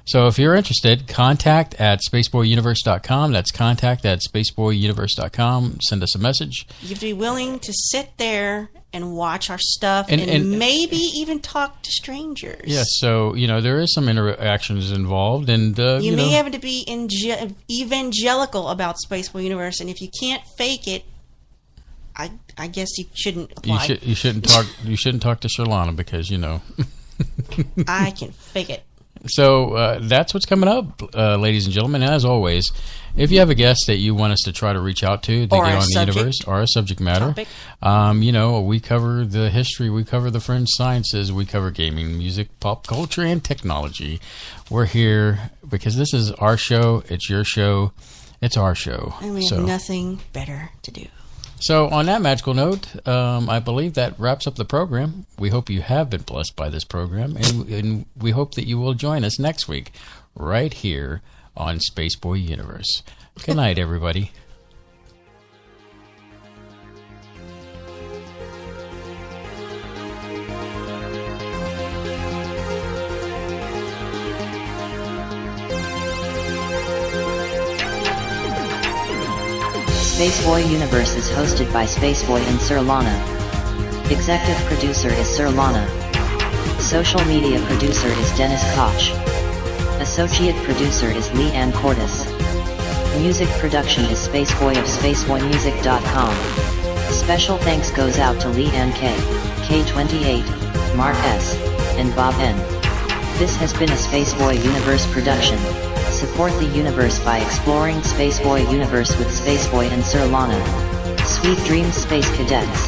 So if you're interested, contact at spaceboyuniverse.com. That's contact at spaceboyuniverse.com. Send us a message. You have to be willing to sit there and watch our stuff, and maybe even talk to strangers. Yes, so, there is some interactions involved, and you may have to be evangelical about Spaceboy Universe, and if you can't fake it, I guess you shouldn't apply. You shouldn't talk. You shouldn't talk to Sherlana, because I can fake it. So that's what's coming up, ladies and gentlemen. As always, if you have a guest that you want us to try to reach out to get on the universe, or a subject matter, we cover the history, we cover the fringe sciences, we cover gaming, music, pop culture, and technology. We're here because this is our show. It's your show. It's our show. And we have nothing better to do. So on that magical note, I believe that wraps up the program. We hope you have been blessed by this program, and we hope that you will join us next week right here on Spaceboy Universe. Good night, everybody. Spaceboy Universe is hosted by Spaceboy and Sir Lana. Executive producer is Sir Lana. Social media producer is Dennis Koch. Associate producer is Lee Ann Cordes. Music production is Spaceboy of SpaceboyMusic.com. Special thanks goes out to Lee Ann K, K28, Mark S, and Bob N. This has been a Spaceboy Universe production. Support the universe by exploring Spaceboy Universe with Spaceboy and Sir Lana. Sweet dreams, Space Cadets.